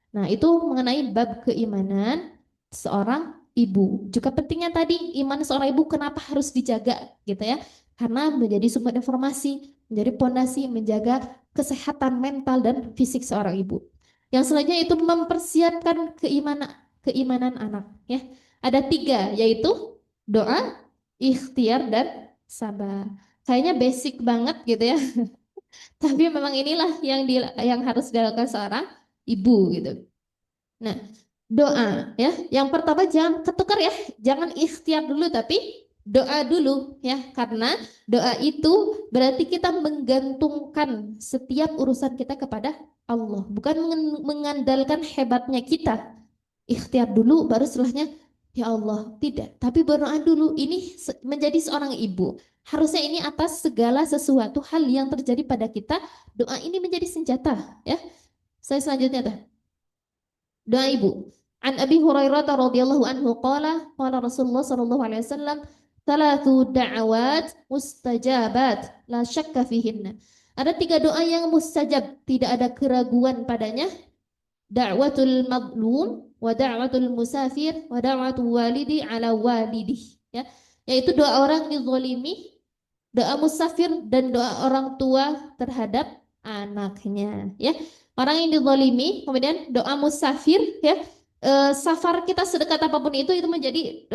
Nah, itu mengenai bab keimanan seorang ibu. Juga pentingnya tadi iman seorang ibu kenapa harus dijaga gitu ya? Karena menjadi sumber informasi, menjadi pondasi menjaga kesehatan mental dan fisik seorang ibu. Yang selanjutnya itu mempersiapkan keimanan anak ya. Ada tiga yaitu doa, ikhtiar dan sabar. Kayaknya basic banget gitu ya. Tapi memang inilah yang harus dilakukan seorang ibu gitu. Nah, doa ya. Yang pertama jangan ketukar ya, jangan ikhtiar dulu tapi doa dulu ya, karena doa itu berarti kita menggantungkan setiap urusan kita kepada Allah, bukan mengandalkan hebatnya kita. Ikhtiar dulu baru setelahnya ya Allah, tidak. Tapi berdoa dulu. Ini menjadi seorang ibu. Harusnya ini atas segala sesuatu hal yang terjadi pada kita, doa ini menjadi senjata ya. Saya selanjutnya dah. Doa ibu. An Abi Hurairah radhiyallahu anhu qala Rasulullah sallallahu alaihi wasallam thalathu da'awat mustajabat la syakka fihinna. Ada tiga doa yang mustajab, tidak ada keraguan padanya. Da'watul madlum wa da'watul musafir wa da'watul walidi ala walidih ya. Yaitu doa orang dizalimi, doa musafir dan doa orang tua terhadap anaknya ya. Orang yang dizalimi, kemudian doa musafir ya. Safar kita sedekat apapun itu menjadi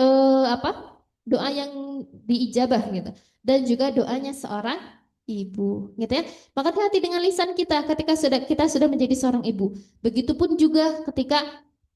apa? Doa yang diijabah gitu. Dan juga doanya seorang ibu gitu ya. Maka hati-hati dengan lisan kita ketika kita sudah menjadi seorang ibu. Begitupun juga ketika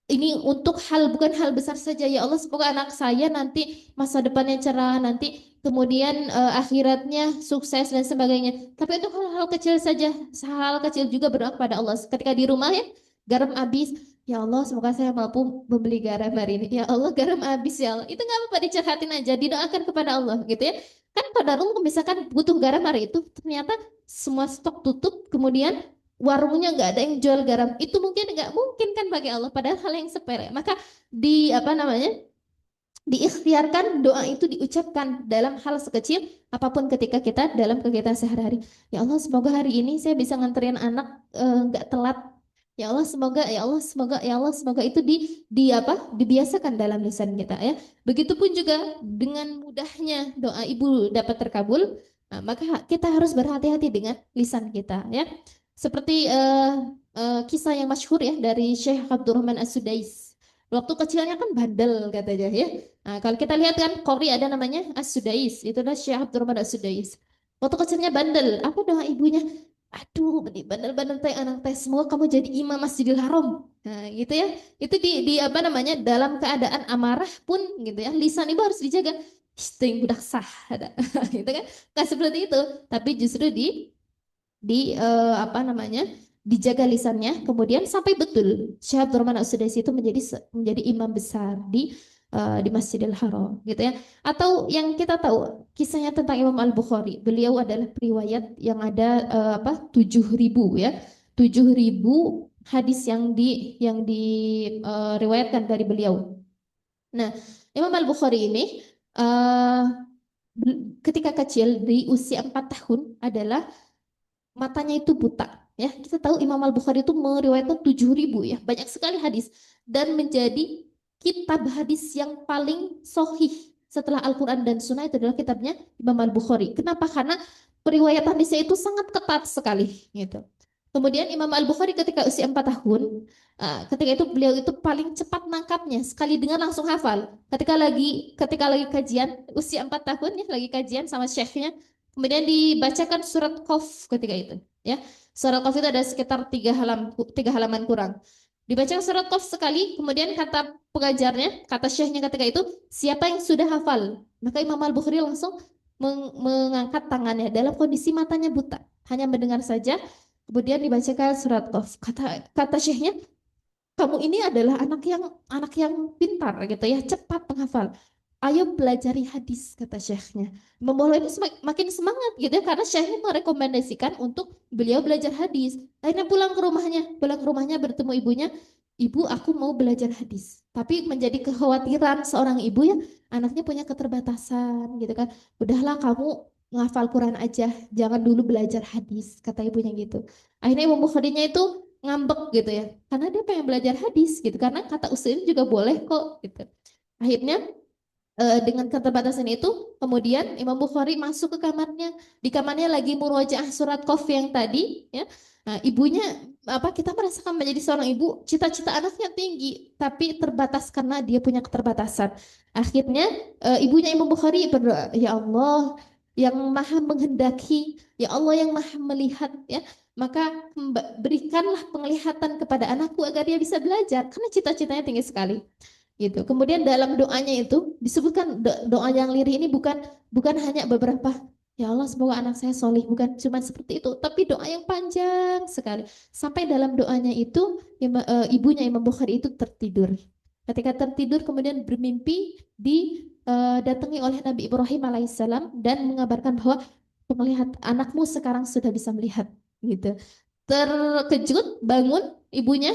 ini untuk bukan hal besar saja ya Allah, semoga anak saya nanti masa depannya cerah, nanti kemudian akhiratnya sukses dan sebagainya. Tapi untuk hal-hal kecil saja, hal kecil juga berdoa kepada Allah. Ketika di rumah ya, garam habis, ya Allah semoga saya mampu membeli garam hari ini. Ya Allah garam habis ya Allah. Itu nggak apa-apa, dicurhatin aja, didoakan kepada Allah gitu ya. Kan pada misalkan butuh garam hari itu, ternyata semua stok tutup, kemudian warungnya nggak ada yang jual garam, itu mungkin nggak mungkin kan bagi Allah, padahal hal yang sepele. Maka di apa namanya, diikhtiarkan doa itu diucapkan dalam hal sekecil apapun ketika kita dalam kegiatan sehari-hari. Ya Allah semoga hari ini saya bisa nganterin anak nggak telat. Ya Allah semoga, ya Allah semoga, ya Allah semoga itu di apa, dibiasakan dalam lisan kita ya. Begitupun juga dengan mudahnya doa ibu dapat terkabul, nah, maka kita harus berhati-hati dengan lisan kita ya. Seperti kisah yang masyhur ya dari Syekh Abdurrahman As-Sudais. Waktu kecilnya kan bandel katanya ya. Nah, kalau kita lihat kan Qori ada namanya As-Sudais, itu adalah Syekh Abdurrahman As-Sudais. Waktu kecilnya bandel, apa doa ibunya? Aduh, bandel-bandel teh anak teh, semoga kamu jadi imam Masjidil Haram. Nah, gitu ya. Itu di apa namanya? Dalam keadaan amarah pun gitu ya. Lisan ibu harus dijaga. Isting budak sah ada. Gitu kan? Nggak seperti itu, tapi justru apa namanya, dijaga lisannya, kemudian sampai betul Syekh Abdurrahman As-Sudais itu menjadi imam besar di Masjidil Haram gitu ya. Atau yang kita tahu kisahnya tentang Imam Al-Bukhari, beliau adalah periwayat yang ada 7.000 ya, 7.000 hadis yang diriwayatkan dari beliau. Nah, Imam Al-Bukhari ini uh, ketika kecil di usia 4 tahun adalah matanya itu buta ya. Kita tahu Imam Al-Bukhari itu meriwayatkan 7.000 ya, banyak sekali hadis, dan menjadi kitab hadis yang paling sohih setelah Al-Quran dan Sunnah itu adalah kitabnya Imam Al-Bukhari. Kenapa? Karena periwayat hadisnya itu sangat ketat sekali gitu. Kemudian Imam Al-Bukhari ketika usia 4 tahun, ketika itu beliau itu paling cepat nangkapnya, sekali dengar langsung hafal. Ketika lagi kajian usia 4 tahun ya, lagi kajian sama syekhnya, kemudian dibacakan surat Qaf ketika itu ya. Surat Qaf itu ada sekitar 3 halaman kurang. Dibaca surat Qaf sekali, kemudian kata pengajarnya, kata syekhnya ketika itu, siapa yang sudah hafal? Maka Imam Al-Bukhari langsung mengangkat tangannya dalam kondisi matanya buta, hanya mendengar saja. Kemudian dibacakan surat Qaf. Kata syekhnya, kamu ini adalah anak yang pintar gitu ya, cepat penghafal. Ayo pelajari hadis kata syekhnya. Imam Bukhari ini makin semangat gitu ya karena syekhnya merekomendasikan untuk beliau belajar hadis. Akhirnya pulang ke rumahnya bertemu ibunya. Ibu, aku mau belajar hadis. Tapi menjadi kekhawatiran seorang ibu ya, anaknya punya keterbatasan gitu kan. Udahlah kamu menghafal Quran aja, jangan dulu belajar hadis, kata ibunya gitu. Akhirnya Imam Bukharinya itu ngambek gitu ya karena dia pengen belajar hadis gitu karena kata Usain juga boleh kok gitu. Akhirnya dengan keterbatasan itu kemudian Imam Bukhari masuk ke kamarnya, di kamarnya lagi murojaah surat Qaf yang tadi ya. Nah, ibunya apa, kita merasakan menjadi seorang ibu cita-cita anaknya tinggi tapi terbatas karena dia punya keterbatasan. Akhirnya ibunya Imam Bukhari berdoa, ya Allah yang maha menghendaki, ya Allah yang maha melihat ya, maka berikanlah penglihatan kepada anakku agar dia bisa belajar karena cita-citanya tinggi sekali gitu. Kemudian dalam doanya itu disebutkan doa yang lirih ini bukan bukan hanya beberapa, ya Allah semoga anak saya solih, bukan cuma seperti itu, tapi doa yang panjang sekali. Sampai dalam doanya itu ibunya Imam Bukhari itu tertidur. Ketika tertidur kemudian bermimpi didatangi oleh Nabi Ibrahim alaihissalam dan mengabarkan bahwa anakmu sekarang sudah bisa melihat gitu. Terkejut bangun ibunya,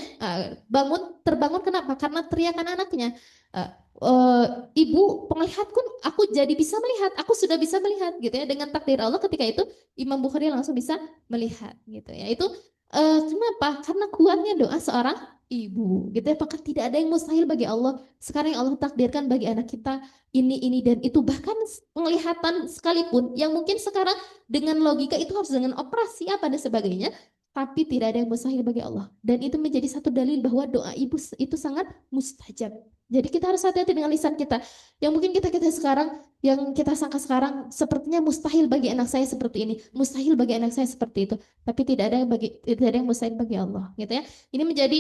terbangun kenapa? Karena teriakan anaknya. Eh, Ibu, penglihatku, aku jadi bisa melihat, aku sudah bisa melihat gitu ya, dengan takdir Allah ketika itu Imam Bukhari langsung bisa melihat gitu ya. Itu kenapa? Karena kuatnya doa seorang ibu gitu ya. Maka tidak ada yang mustahil bagi Allah. Sekarang yang Allah takdirkan bagi anak kita ini dan itu, bahkan penglihatan sekalipun yang mungkin sekarang dengan logika itu harus dengan operasi apa dan sebagainya, tapi tidak ada yang mustahil bagi Allah. Dan itu menjadi satu dalil bahwa doa ibu itu sangat mustajab. Jadi kita harus hati-hati dengan lisan kita. Yang mungkin kita sekarang, yang kita sangka sekarang sepertinya mustahil bagi anak saya seperti ini, mustahil bagi anak saya seperti itu. Tapi tidak ada yang mustahil bagi Allah, gitu ya. Ini menjadi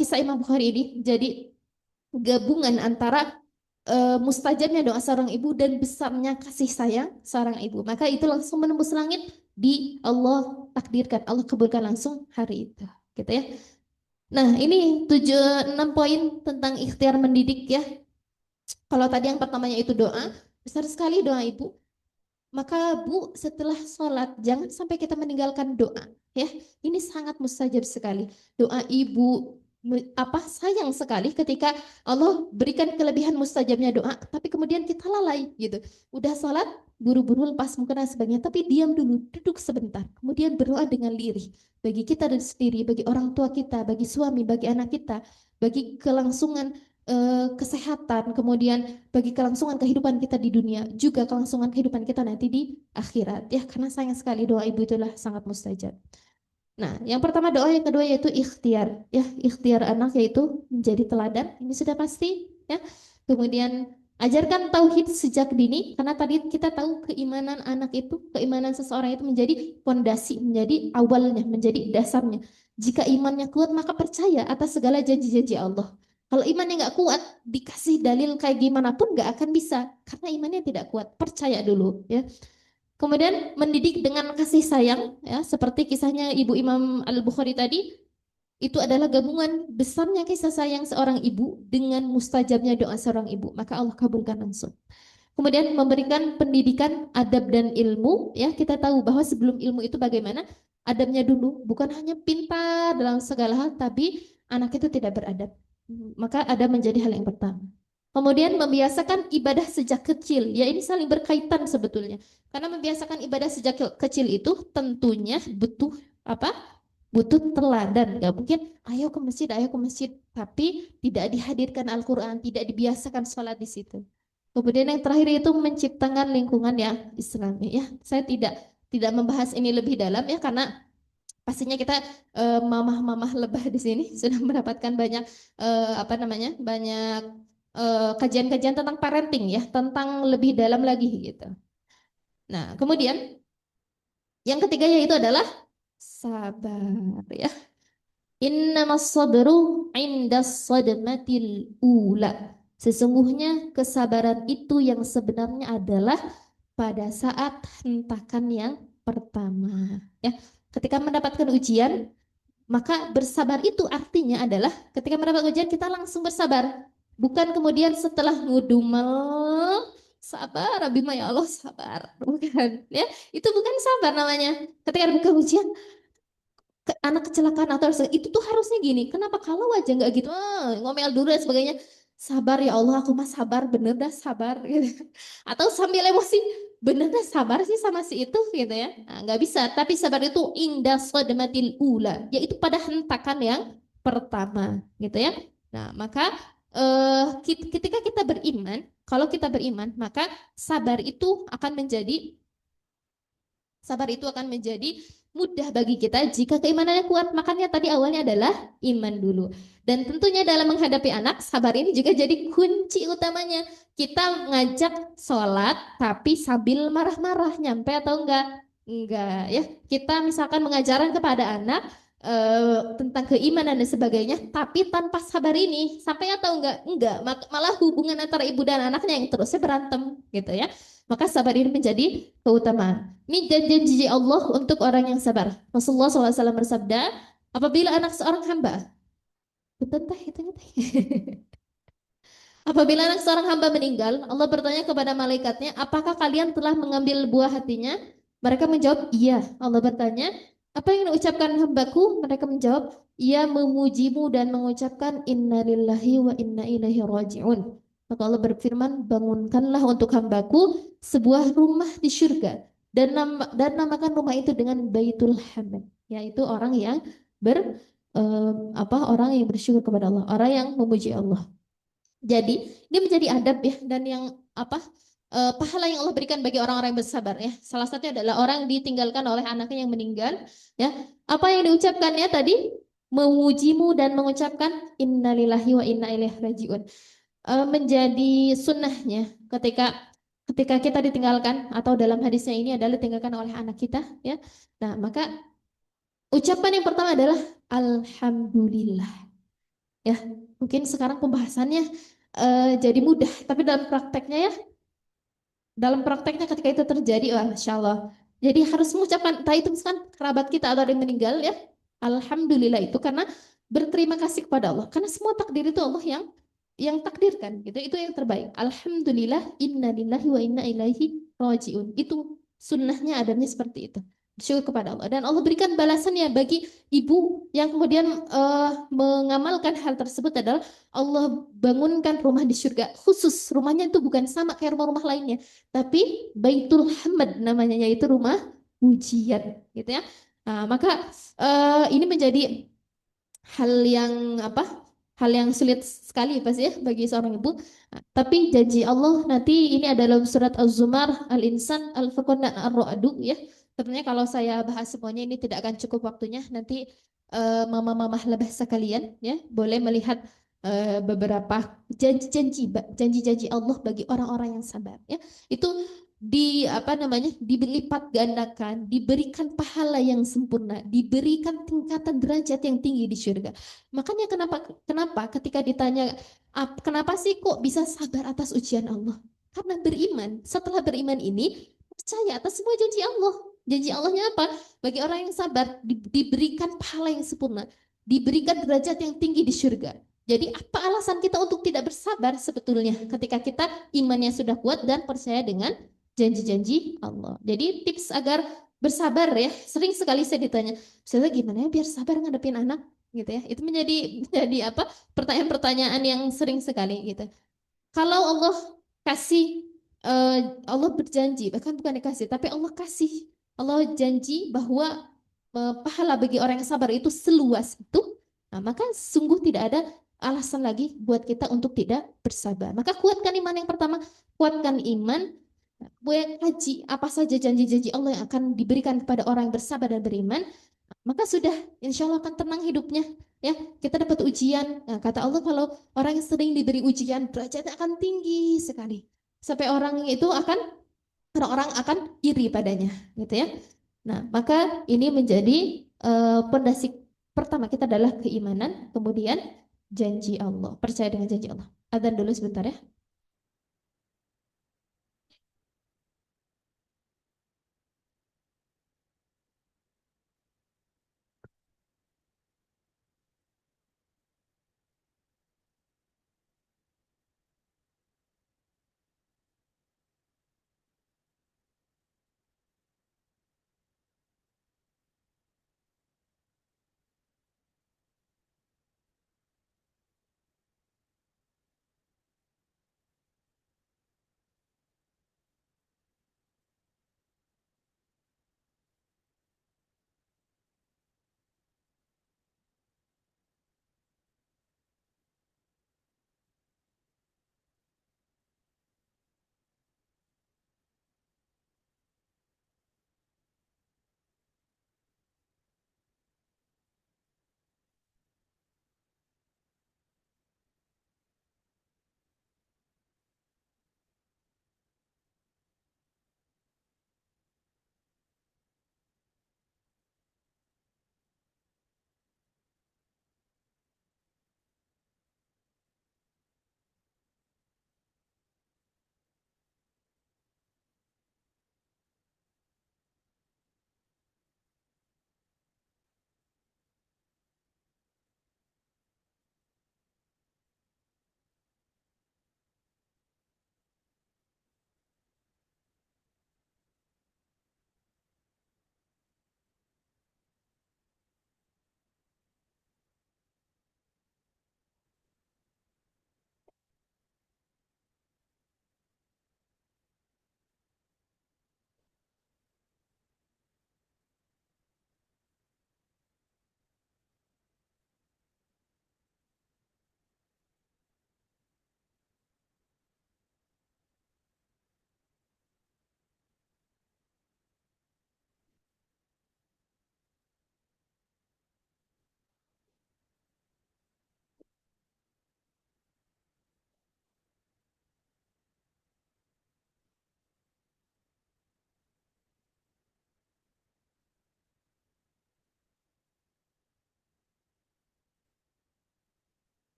kisah Imam Bukhari ini jadi gabungan antara mustajabnya doa seorang ibu dan besarnya kasih sayang seorang ibu. Maka itu langsung menembus langit, di Allah takdirkan, Allah kabulkan langsung hari itu. Gitu ya. Nah, ini 6 poin tentang ikhtiar mendidik ya. Kalau tadi yang pertamanya itu doa, besar sekali doa ibu. Maka Bu, setelah sholat, jangan sampai kita meninggalkan doa. Ya, ini sangat mustajab sekali. Doa ibu, sayang sekali ketika Allah berikan kelebihan mustajabnya doa, tapi kemudian kita lalai gitu. Udah sholat, buru-buru lepas muka dan sebagainya, tapi diam dulu, duduk sebentar, kemudian berdoa dengan lirih. Bagi kita dan sendiri, bagi orang tua kita, bagi suami, bagi anak kita, bagi kelangsungan kesehatan, kemudian bagi kelangsungan kehidupan kita di dunia, juga kelangsungan kehidupan kita nanti di akhirat ya, karena sayang sekali doa ibu itulah sangat mustajab. Nah, yang pertama doa, yang kedua yaitu ikhtiar ya, ikhtiar anak yaitu menjadi teladan, ini sudah pasti ya. Kemudian ajarkan tauhid sejak dini, karena tadi kita tahu keimanan anak itu, keimanan seseorang itu menjadi fondasi, menjadi awalnya, menjadi dasarnya. Jika imannya kuat maka percaya atas segala janji-janji Allah. Kalau imannya nggak kuat, dikasih dalil kayak gimana pun nggak akan bisa, karena imannya tidak kuat. Percaya dulu ya. Kemudian mendidik dengan kasih sayang ya, seperti kisahnya Ibu Imam Al-Bukhari tadi, itu adalah gabungan besarnya kisah sayang seorang ibu dengan mustajabnya doa seorang ibu, maka Allah kabulkan langsung. Kemudian memberikan pendidikan adab dan ilmu ya, kita tahu bahwa sebelum ilmu itu bagaimana adabnya dulu, bukan hanya pintar dalam segala hal tapi anak itu tidak beradab, maka adab menjadi hal yang pertama. Kemudian membiasakan ibadah sejak kecil, ya ini saling berkaitan sebetulnya. Karena membiasakan ibadah sejak kecil itu tentunya butuh apa? Butuh teladan. Gak mungkin ayo ke masjid, tapi tidak dihadirkan Al-Quran, tidak dibiasakan sholat di situ. Kemudian yang terakhir itu menciptakan lingkungan yang Islami ya. Saya tidak membahas ini lebih dalam ya, karena pastinya kita mamah-mamah lebah di sini sudah mendapatkan banyak apa namanya, banyak kajian-kajian tentang parenting ya, tentang lebih dalam lagi gitu. Nah, kemudian yang ketiga yaitu adalah sabar ya. Innamas sabru indas sadmatil ula. Sesungguhnya kesabaran itu yang sebenarnya adalah pada saat hentakan yang pertama. Ya, ketika mendapatkan ujian, Maka bersabar itu artinya adalah ketika mendapat ujian kita langsung bersabar. Bukan kemudian setelah ngudumel, sabar, Abimah ya Allah sabar. Bukan, ya. Itu bukan sabar namanya. Ketika ada ujian, anak kecelakaan atau itu tuh harusnya gini. Kenapa kalau aja nggak gitu, ngomel dulu dan sebagainya. Sabar ya Allah, aku mah sabar, bener dah sabar gitu. Atau sambil emosi, bener dah sabar sih sama si itu gitu ya. Nah, nggak bisa. Tapi sabar itu indah sodematil ula, yaitu pada hentakan yang pertama gitu ya. Nah maka ketika kita beriman, kalau kita beriman, maka sabar itu akan menjadi sabar itu akan menjadi mudah bagi kita jika keimanannya kuat. Makanya tadi awalnya adalah iman dulu. Dan tentunya dalam menghadapi anak, sabar ini juga jadi kunci utamanya. Kita ngajak sholat tapi sambil marah-marah, nyampe atau enggak? Enggak ya. Kita misalkan mengajarkan kepada anak tentang keimanan dan sebagainya, tapi tanpa sabar ini, sampai atau enggak? Enggak. Malah hubungan antara ibu dan anaknya yang terusnya berantem gitu ya. Maka sabar ini menjadi keutamaan. Ini janji Allah untuk orang yang sabar. Rasulullah SAW bersabda, apabila anak seorang hamba, betul teh itu teh. Apabila anak seorang hamba meninggal, Allah bertanya kepada malaikatnya, apakah kalian telah mengambil buah hatinya? Mereka menjawab, iya. Allah bertanya, apa yang diucapkan hambaku? Mereka menjawab, ia memujimu dan mengucapkan inna lillahi wa inna ilaihi raji'un. Maka Allah berfirman, bangunkanlah untuk hambaku sebuah rumah di surga dan namakan rumah itu dengan Baitul Hamd, yaitu orang yang ber orang yang bersyukur kepada Allah, orang yang memuji Allah. Jadi ini menjadi adab ya, dan yang apa pahala yang Allah berikan bagi orang-orang yang bersabar ya. Salah satunya adalah orang ditinggalkan oleh anaknya yang meninggal ya. Apa yang diucapkannya tadi? Memujimu dan mengucapkan innalillahi wa inna ilaihi rajiun. Menjadi sunnahnya ketika ketika kita ditinggalkan, atau dalam hadisnya ini adalah ditinggalkan oleh anak kita ya. Nah, maka ucapan yang pertama adalah alhamdulillah. Ya, mungkin sekarang pembahasannya jadi mudah, tapi dalam prakteknya ketika itu terjadi, wah, Masya Allah. Jadi harus mengucapkan, entah itu misalkan kerabat kita atau ada yang meninggal ya, Alhamdulillah itu karena berterima kasih kepada Allah. Karena semua takdir itu Allah yang takdirkan, gitu. Itu yang terbaik. Alhamdulillah, inna lillahi wa inna ilaihi rajiun. Itu sunnahnya adanya seperti itu. Bersyukur kepada Allah. Dan Allah berikan balasannya bagi ibu yang kemudian mengamalkan hal tersebut adalah Allah bangunkan rumah di surga. Khusus rumahnya itu bukan sama kayak rumah-rumah lainnya, tapi Baitul Hamd namanya, yaitu rumah pujian gitu ya. Nah, maka ini menjadi hal yang apa? Hal yang sulit sekali pasti ya bagi seorang ibu. Nah, tapi janji Allah nanti ini adalah surat Az-Zumar, Al-Insan, Al-Furqan dan Ar-Ra'du ya. Tentunya kalau saya bahas semuanya ini tidak akan cukup waktunya. Nanti mama-mama lebah sekalian ya boleh melihat beberapa janji-janji Allah bagi orang-orang yang sabar ya. Itu di apa namanya, dilipat gandakan, diberikan pahala yang sempurna, diberikan tingkatan derajat yang tinggi di surga. Makanya kenapa kenapa ketika ditanya kenapa sih kok bisa sabar atas ujian Allah? Karena beriman. Setelah beriman ini percaya atas semua janji Allah. Janji Allahnya apa? Bagi orang yang sabar diberikan pahala yang sempurna, diberikan derajat yang tinggi di surga. Jadi apa alasan kita untuk tidak bersabar sebetulnya ketika kita imannya sudah kuat dan percaya dengan janji-janji Allah. Jadi tips agar bersabar ya, sering sekali saya ditanya, "Ustazah gimana ya biar sabar ngadepin anak?" gitu ya. Itu menjadi apa? Pertanyaan-pertanyaan yang sering sekali gitu. Kalau Allah kasih Allah berjanji, bahkan bukan dikasih, tapi Allah kasih. Allah janji bahwa pahala bagi orang yang sabar itu seluas itu. Nah, maka sungguh tidak ada alasan lagi buat kita untuk tidak bersabar. Maka kuatkan iman yang pertama, kuatkan iman, buat haji apa saja janji-janji Allah yang akan diberikan kepada orang yang bersabar dan beriman, maka sudah insya Allah akan tenang hidupnya ya. Kita dapat ujian, nah, kata Allah kalau orang yang sering diberi ujian derajatnya akan tinggi sekali sampai orang-orang akan iri padanya gitu ya. Nah maka ini menjadi pondasi pertama kita adalah keimanan, kemudian janji Allah, percaya dengan janji Allah. Adzan dulu sebentar ya.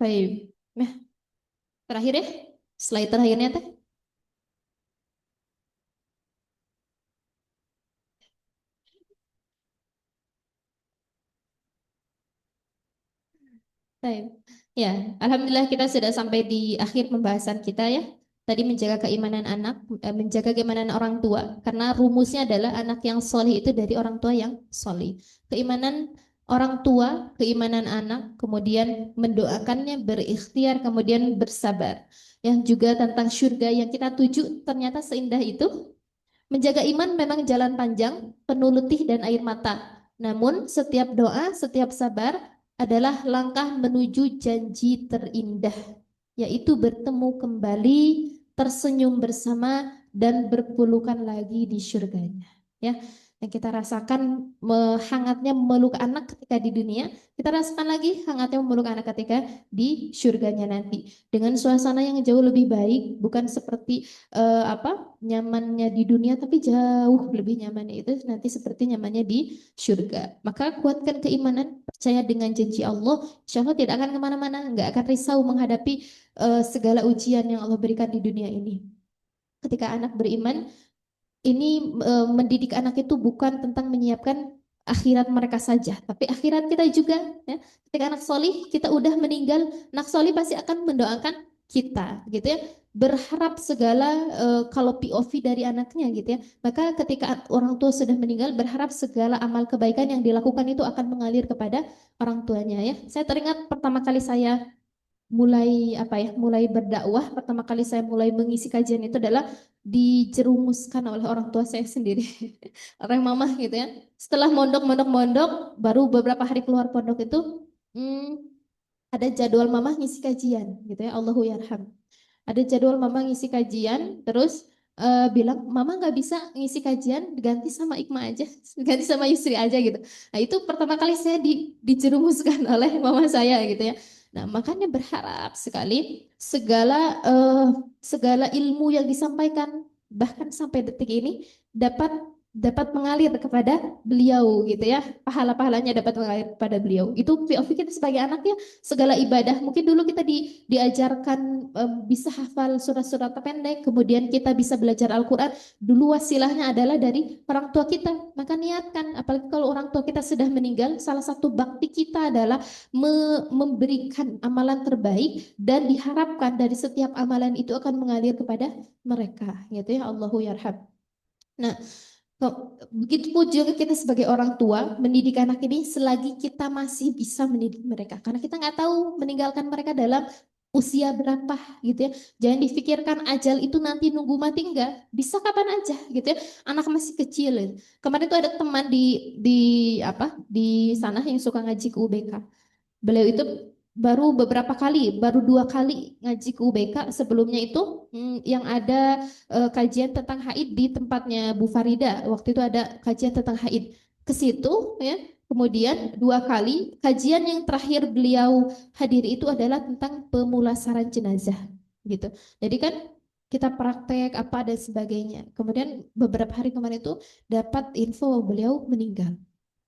Baik. Nah, terakhir ya. Slide terakhirnya teh. Baik. Ya, alhamdulillah kita sudah sampai di akhir pembahasan kita ya. Tadi menjaga keimanan anak, menjaga keimanan orang tua. Karena rumusnya adalah anak yang solih itu dari orang tua yang solih. Keimanan orang tua, keimanan anak, kemudian mendoakannya, berikhtiar, kemudian bersabar. Yang juga tentang surga yang kita tuju ternyata seindah itu. Menjaga iman memang jalan panjang, penuh letih dan air mata. Namun, setiap doa, setiap sabar adalah langkah menuju janji terindah, yaitu bertemu kembali, tersenyum bersama, dan berpelukan lagi di surganya. Ya, yang kita rasakan hangatnya memeluk anak ketika di dunia, kita rasakan lagi hangatnya memeluk anak ketika di surganya nanti. Dengan suasana yang jauh lebih baik, bukan seperti nyamannya di dunia, tapi jauh lebih nyamannya itu nanti seperti nyamannya di surga. Maka kuatkan keimanan, percaya dengan janji Allah, insya Allah tidak akan kemana-mana, nggak akan risau menghadapi segala ujian yang Allah berikan di dunia ini. Ketika anak beriman, ini mendidik anak itu bukan tentang menyiapkan akhirat mereka saja, tapi akhirat kita juga. Ya. Ketika anak solih, kita udah meninggal, anak solih pasti akan mendoakan kita, gitu ya. Berharap segala kalau POV dari anaknya, gitu ya. Maka ketika orang tua sudah meninggal, berharap segala amal kebaikan yang dilakukan itu akan mengalir kepada orang tuanya. Ya, saya teringat pertama kali saya mulai berdakwah, pertama kali saya mulai mengisi kajian itu adalah dijerumuskan oleh orang tua saya sendiri, oleh mamah gitu ya. Setelah mondok baru beberapa hari keluar pondok itu hmm, ada jadwal mamah ngisi kajian gitu ya, Allahu yarham. Ada jadwal mama ngisi kajian, terus bilang mama nggak bisa ngisi kajian, diganti sama Ikma aja, diganti sama Yusri aja gitu. Nah itu pertama kali saya dijerumuskan oleh mama saya gitu ya. Nah makanya berharap sekali segala ilmu yang disampaikan bahkan sampai detik ini dapat dapat mengalir kepada beliau gitu ya, pahala-pahalanya dapat mengalir kepada beliau. Itu POV kita sebagai anak ya, segala ibadah. Mungkin dulu kita diajarkan bisa hafal surat-surat pendek, kemudian kita bisa belajar Al-Quran. Dulu wasilahnya adalah dari orang tua kita. Maka niatkan, apalagi kalau orang tua kita sudah meninggal, salah satu bakti kita adalah memberikan amalan terbaik dan diharapkan dari setiap amalan itu akan mengalir kepada mereka. Gitu ya, Allahu yarham. Nah, begitu pun juga kita sebagai orang tua mendidik anak ini selagi kita masih bisa mendidik mereka. Karena kita nggak tahu meninggalkan mereka dalam usia berapa gitu ya. Jangan difikirkan ajal itu nanti nunggu mati, enggak. Bisa kapan aja gitu ya. Anak masih kecil. Ya. Kemarin tuh ada teman di sana yang suka ngaji ke UBK. Beliau itu baru 2 kali ngaji ke UBK. Sebelumnya itu yang ada kajian tentang haid di tempatnya Bu Farida. Waktu itu ada kajian tentang haid. Ke situ ya. Kemudian 2 kali kajian yang terakhir beliau hadiri itu adalah tentang pemulasaran jenazah gitu. Jadi kan kita praktek apa dan sebagainya. Kemudian beberapa hari kemarin itu dapat info beliau meninggal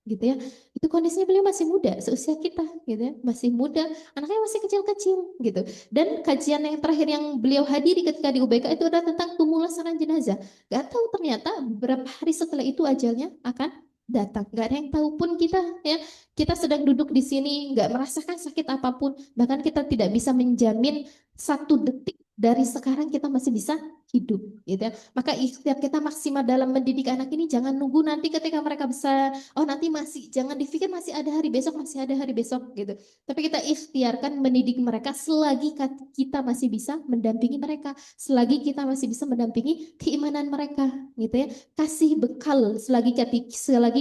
gitu ya. Itu kondisinya beliau masih muda, seusia kita gitu ya, masih muda, anaknya masih kecil-kecil gitu. Dan kajian yang terakhir yang beliau hadiri ketika di UBK itu adalah tentang pemulasaran jenazah. Gak tahu ternyata beberapa hari setelah itu ajalnya akan datang. Gak ada yang tahu pun kita ya. Kita sedang duduk di sini gak merasakan sakit apapun, bahkan kita tidak bisa menjamin 1 detik dari sekarang kita masih bisa hidup gitu ya. Maka ikhtiar kita maksimal dalam mendidik anak ini, jangan nunggu nanti ketika mereka besar. Oh nanti masih, jangan dipikir masih ada hari besok, masih ada hari besok gitu. Tapi kita ikhtiarkan mendidik mereka selagi kita masih bisa mendampingi mereka, selagi kita masih bisa mendampingi keimanan mereka gitu ya. Kasih bekal selagi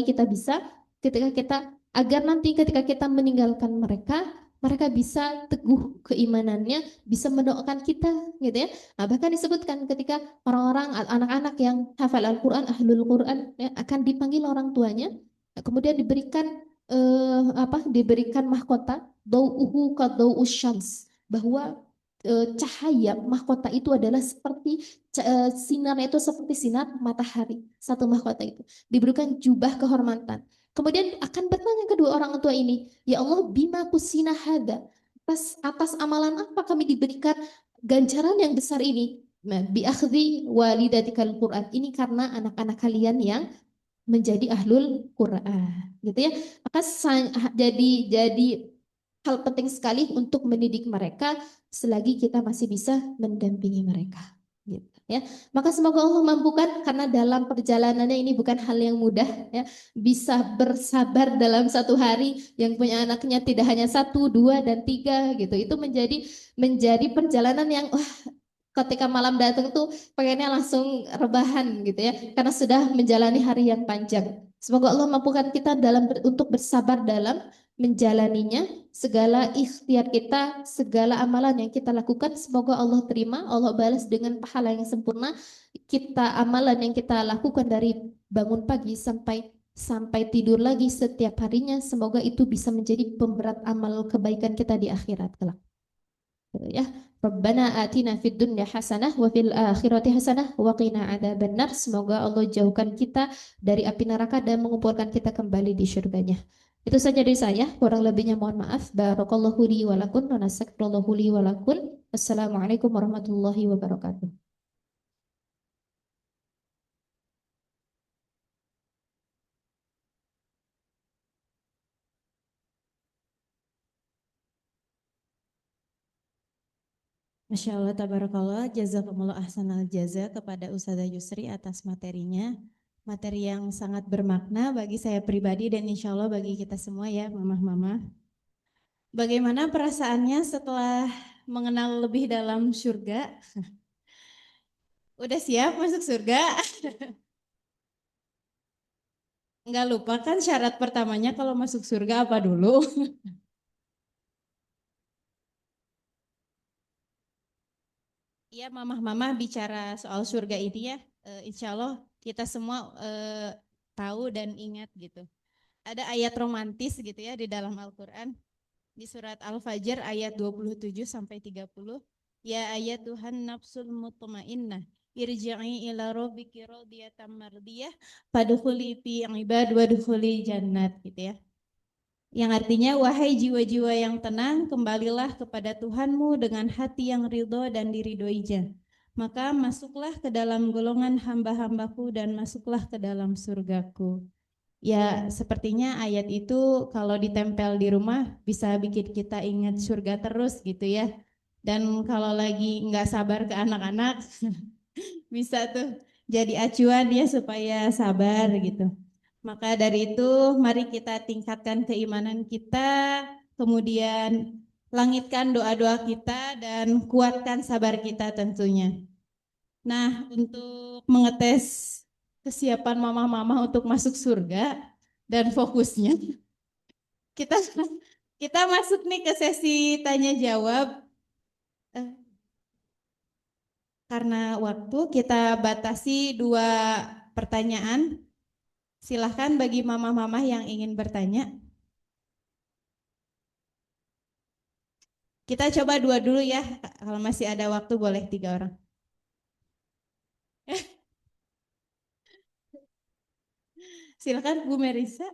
kita bisa, ketika kita agar nanti ketika kita meninggalkan mereka, mereka bisa teguh keimanannya, bisa mendoakan kita gitu ya. Nah, bahkan disebutkan ketika orang-orang anak-anak yang hafal Al-Quran, ahlul Quran ya, akan dipanggil orang tuanya. Kemudian diberikan mahkota dau'uhu ka syams, bahwa cahaya mahkota itu adalah seperti sinarnya itu seperti sinar matahari. Satu mahkota itu diberikan jubah kehormatan. Kemudian akan bertanya kedua orang tua ini, ya Allah, bima kusina hada, atas amalan apa kami diberikan ganjaran yang besar ini? Nah, bi akhdhi walidatikal Quran. Ini karena anak-anak kalian yang menjadi ahlul Quran, gitu ya. Maka jadi hal penting sekali untuk mendidik mereka selagi kita masih bisa mendampingi mereka, gitu ya. Maka semoga Allah mampukan karena dalam perjalanannya ini bukan hal yang mudah ya. Bisa bersabar dalam satu hari yang punya anaknya tidak hanya satu, dua, dan tiga gitu. Itu menjadi perjalanan yang ketika malam datang tuh pengennya langsung rebahan gitu ya karena sudah menjalani hari yang panjang. Semoga Allah mampukan kita untuk bersabar dalam menjalaninya, segala ikhtiar kita, segala amalan yang kita lakukan semoga Allah terima, Allah balas dengan pahala yang sempurna. Kita amalan yang kita lakukan dari bangun pagi sampai sampai tidur lagi setiap harinya semoga itu bisa menjadi pemberat amal kebaikan kita di akhirat kelak. Gitu ya. Rabbana atina fid dunya hasanah wa fil akhirati hasanah wa qina adzabannar. Semoga Allah jauhkan kita dari api neraka dan mengumpulkan kita kembali di surganya. Itu saja dari saya, kurang lebihnya mohon maaf. Barakallahu li wa lakum wa nastaghfirullahu li wa lakum. Wassalamualaikum warahmatullahi wabarakatuh. Masya Allah, tabarakallah, jazakumullah ahsanal jaza kepada Ustazah Yusri atas materinya. Materi yang sangat bermakna bagi saya pribadi dan insya Allah bagi kita semua ya, mama-mama. Bagaimana perasaannya setelah mengenal lebih dalam surga? Udah siap masuk surga? Enggak lupa kan syarat pertamanya kalau masuk surga apa dulu? Iya, mamah-mamah bicara soal surga ini ya, insya Allah kita semua tahu dan ingat gitu. Ada ayat romantis gitu ya di dalam Al-Quran. Di surat Al-Fajr ayat 27 sampai 30. Ya ayat Tuhan nafsul mutmainnah. Irji'i ila rabbiki radiyatan mardiyah. Fadkhuli fi ibad wadkhuli jannat gitu ya. Yang artinya wahai jiwa-jiwa yang tenang, kembalilah kepada Tuhanmu dengan hati yang ridho dan diridhoinya. Maka masuklah ke dalam golongan hamba-hambaku dan masuklah ke dalam surgaku. Ya, sepertinya ayat itu kalau ditempel di rumah bisa bikin kita ingat surga terus gitu ya. Dan kalau lagi nggak sabar ke anak-anak, bisa tuh jadi acuan ya supaya sabar gitu. Maka dari itu mari kita tingkatkan keimanan kita, kemudian langitkan doa-doa kita dan kuatkan sabar kita tentunya. Nah, untuk mengetes kesiapan mama-mama untuk masuk surga dan fokusnya, kita kita masuk nih ke sesi tanya jawab. Eh, karena waktu kita batasi 2 pertanyaan. Silahkan bagi mama-mama yang ingin bertanya. Kita coba 2 dulu ya. Kalau masih ada waktu boleh 3 orang. Silahkan Bu Merisa.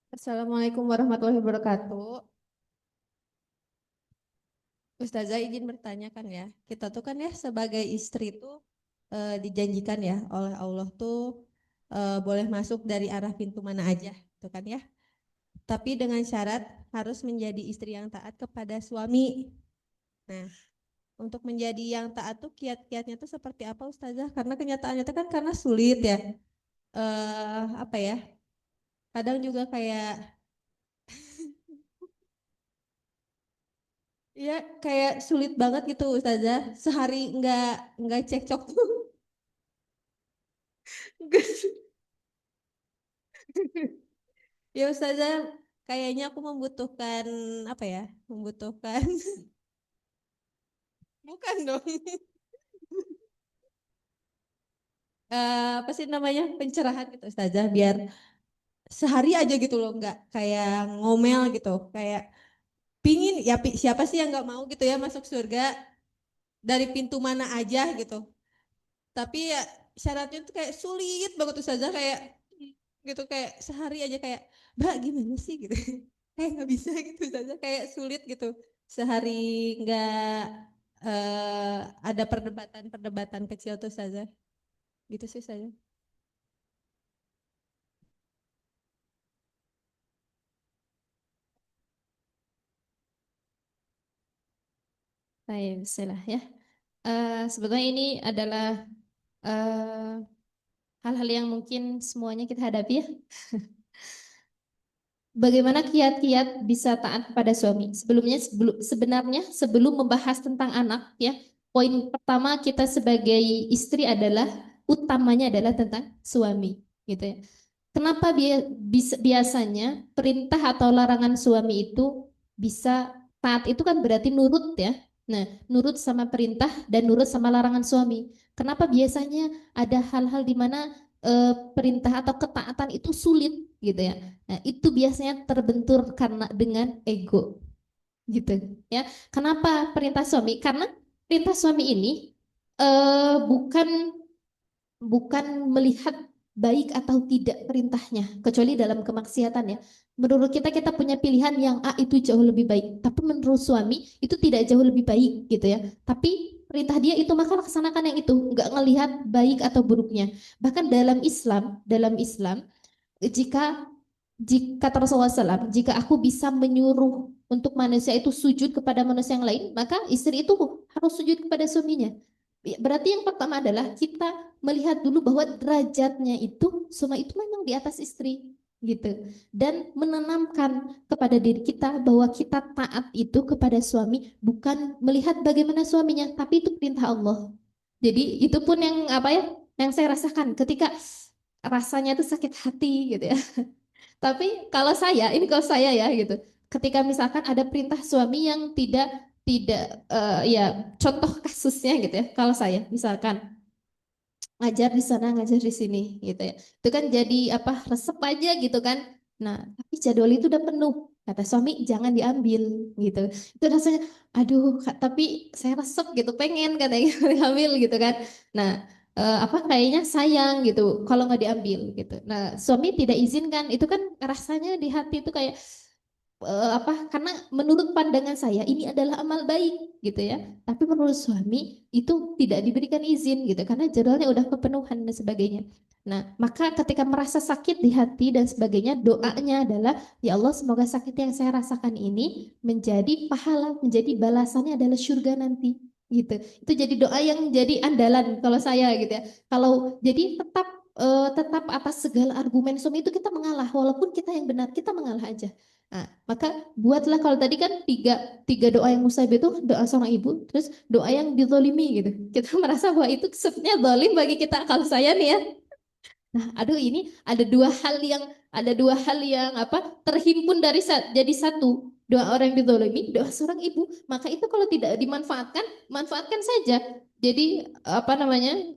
Assalamualaikum warahmatullahi wabarakatuh. Ustazah izin bertanya kan ya, kita tuh kan ya sebagai istri tuh dijanjikan ya oleh Allah tuh boleh masuk dari arah pintu mana aja, tuh kan ya. Tapi dengan syarat harus menjadi istri yang taat kepada suami. Nah, untuk menjadi yang taat tuh kiat-kiatnya tuh seperti apa Ustazah? Karena kenyataannya tuh kan karena sulit ya. Apa ya? Kadang juga kayak ya kayak sulit banget gitu Ustazah. Sehari nggak cekcok tuh. Ya Ustazah, kayaknya aku membutuhkan apa ya? Membutuhkan bukan dong. apa sih namanya, pencerahan gitu Ustazah, biar sehari aja gitu loh, nggak kayak ngomel gitu, kayak pingin ya, siapa sih yang nggak mau gitu ya masuk surga dari pintu mana aja gitu. Tapi ya syaratnya tuh kayak sulit banget Ustazah, kayak gitu, kayak sehari aja kayak Mbak gimana sih gitu. Kayak nggak bisa gitu Ustazah, kayak sulit gitu. Sehari nggak ada perdebatan-perdebatan kecil tuh Ustazah. Gitu sih saya. Baik, bismillah ya. Sebetulnya ini adalah eh, hal-hal yang mungkin semuanya kita hadapi ya. Bagaimana kiat-kiat bisa taat kepada suami? Sebenarnya sebelum membahas tentang anak ya, poin pertama kita sebagai istri adalah utamanya adalah tentang suami, gitu ya. Kenapa biasanya perintah atau larangan suami itu bisa taat itu kan berarti nurut ya. Nah, nurut sama perintah dan nurut sama larangan suami. Kenapa biasanya ada hal-hal di mana perintah atau ketaatan itu sulit gitu ya. Nah, itu biasanya terbentur karena dengan ego gitu ya. Kenapa perintah suami? Karena perintah suami ini bukan bukan melihat baik atau tidak perintahnya, kecuali dalam kemaksiatan ya. Menurut kita kita punya pilihan yang A itu jauh lebih baik, tapi menurut suami itu tidak jauh lebih baik gitu ya. Tapi perintah dia itu maka laksanakan yang itu, nggak ngelihat baik atau buruknya. Bahkan dalam Islam jika jika kata Rasulullah SAW, jika aku bisa menyuruh untuk manusia itu sujud kepada manusia yang lain, maka istri itu harus sujud kepada suaminya. Berarti yang pertama adalah kita melihat dulu bahwa derajatnya itu suami itu memang di atas istri gitu, dan menanamkan kepada diri kita bahwa kita taat itu kepada suami bukan melihat bagaimana suaminya, tapi itu perintah Allah. Jadi itu pun yang apa ya, yang saya rasakan ketika rasanya itu sakit hati gitu ya. Tapi kalau saya ya gitu, ketika misalkan ada perintah suami yang tidak tidak ya contoh kasusnya gitu ya. Kalau saya misalkan ngajar di sana, ngajar di sini gitu ya. Itu kan jadi apa, resep aja gitu kan. Nah, tapi jadwal itu udah penuh. Kata suami jangan diambil gitu. Itu rasanya aduh tapi saya resep gitu, pengen katanya diambil gitu kan. Nah, apa kayaknya sayang gitu kalau nggak diambil gitu. Nah, suami tidak izinkan. Itu kan rasanya di hati itu kayak apa, karena menurut pandangan saya ini adalah amal baik gitu ya, tapi menurut suami itu tidak diberikan izin gitu karena jadwalnya udah kepenuhan dan sebagainya. Nah, maka ketika merasa sakit di hati dan sebagainya, doanya adalah ya Allah, semoga sakit yang saya rasakan ini menjadi pahala, menjadi balasannya adalah surga nanti gitu. Itu jadi doa yang jadi andalan kalau saya gitu ya. Kalau jadi tetap atas segala argumen suami itu kita mengalah, walaupun kita yang benar kita mengalah aja. Nah, maka buatlah, kalau tadi kan tiga, tiga doa yang mustajab itu doa seorang ibu, terus doa yang dizolimi gitu. Kita merasa bahwa itu sebenarnya zalim bagi kita. Kalau saya nih ya, nah, aduh ini ada dua hal yang apa terhimpun dari jadi satu, doa orang yang dizolimi, doa seorang ibu. Maka itu kalau tidak dimanfaatkan, manfaatkan saja. Jadi apa namanya,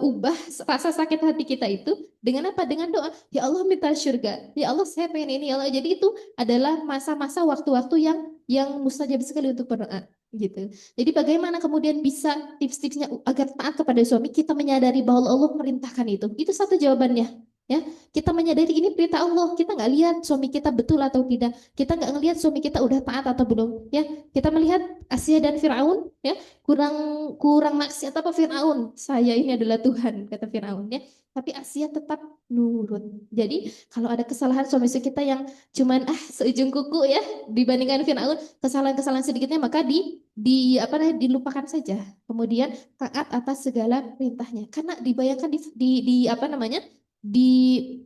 ubah rasa sakit hati kita itu dengan apa? Dengan doa. Ya Allah minta surga. Ya Allah saya pengen ini. Ya Allah. Jadi itu adalah masa-masa waktu-waktu yang mustajab sekali untuk berdoa gitu. Jadi bagaimana kemudian bisa tips-tipsnya agar taat kepada suami, kita menyadari bahwa Allah merintahkan itu. Itu satu jawabannya. Ya, kita menyadari ini perintah Allah. Kita nggak lihat suami kita betul atau tidak. Kita nggak ngelihat suami kita udah taat atau belum. Ya, kita melihat Asia dan Firaun. Ya, kurang kurang maksiat apa Firaun. Saya ini adalah Tuhan kata Firaun. Ya, tapi Asia tetap nurut. Jadi kalau ada kesalahan suami kita yang cuman seujung kuku ya dibandingkan Firaun, kesalahan-kesalahan sedikitnya maka di apa namanya dilupakan saja, kemudian taat atas segala perintahnya, karena dibayangkan di apa namanya di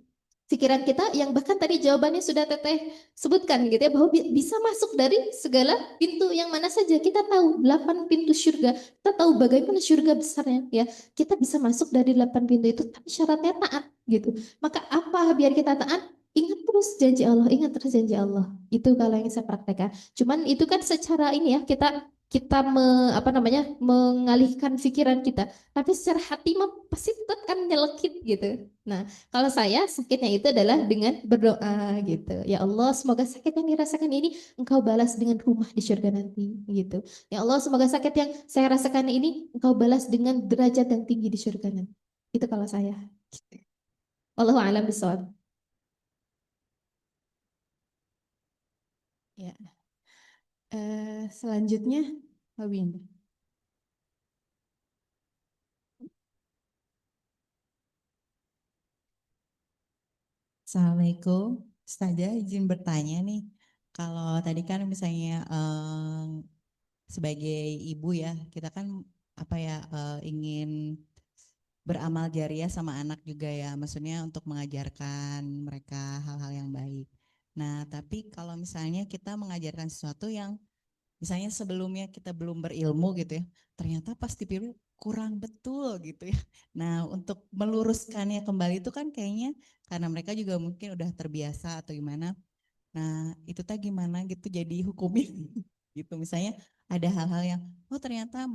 pikiran kita yang bahkan tadi jawabannya sudah teteh sebutkan gitu ya, bahwa bisa masuk dari segala pintu yang mana saja. Kita tahu 8 pintu surga, kita tahu bagaimana surga besarnya ya, kita bisa masuk dari 8 pintu itu, tapi syaratnya taat gitu. Maka apa biar kita taat? Ingat terus janji Allah, ingat terus janji Allah. Itu kalau yang saya praktekkan. Cuman itu kan secara ini ya, kita kita apa namanya mengalihkan pikiran kita, tapi secara hati mah pasti tetap kan nyelekit gitu. Nah, kalau saya sakitnya itu adalah dengan berdoa gitu. Ya Allah, semoga sakit yang dirasakan ini Engkau balas dengan rumah di surga nanti gitu. Ya Allah, semoga sakit yang saya rasakan ini Engkau balas dengan derajat yang tinggi di surga nanti. Itu kalau saya. Wallahu a'lam bishawab. Ya. Selanjutnya, Mbak Winda. Assalamualaikum, Ustazah izin bertanya nih, kalau tadi kan misalnya sebagai ibu ya, kita kan apa ya ingin beramal jariah sama anak juga ya, maksudnya untuk mengajarkan mereka hal-hal yang baik. Nah, tapi kalau misalnya kita mengajarkan sesuatu yang misalnya sebelumnya kita belum berilmu gitu ya, ternyata pas dipilih kurang betul gitu ya. Nah, untuk meluruskannya kembali itu kan kayaknya karena mereka juga mungkin udah terbiasa atau gimana. Nah, itu teh gimana gitu jadi hukumnya gitu. Misalnya ada hal-hal yang oh ternyata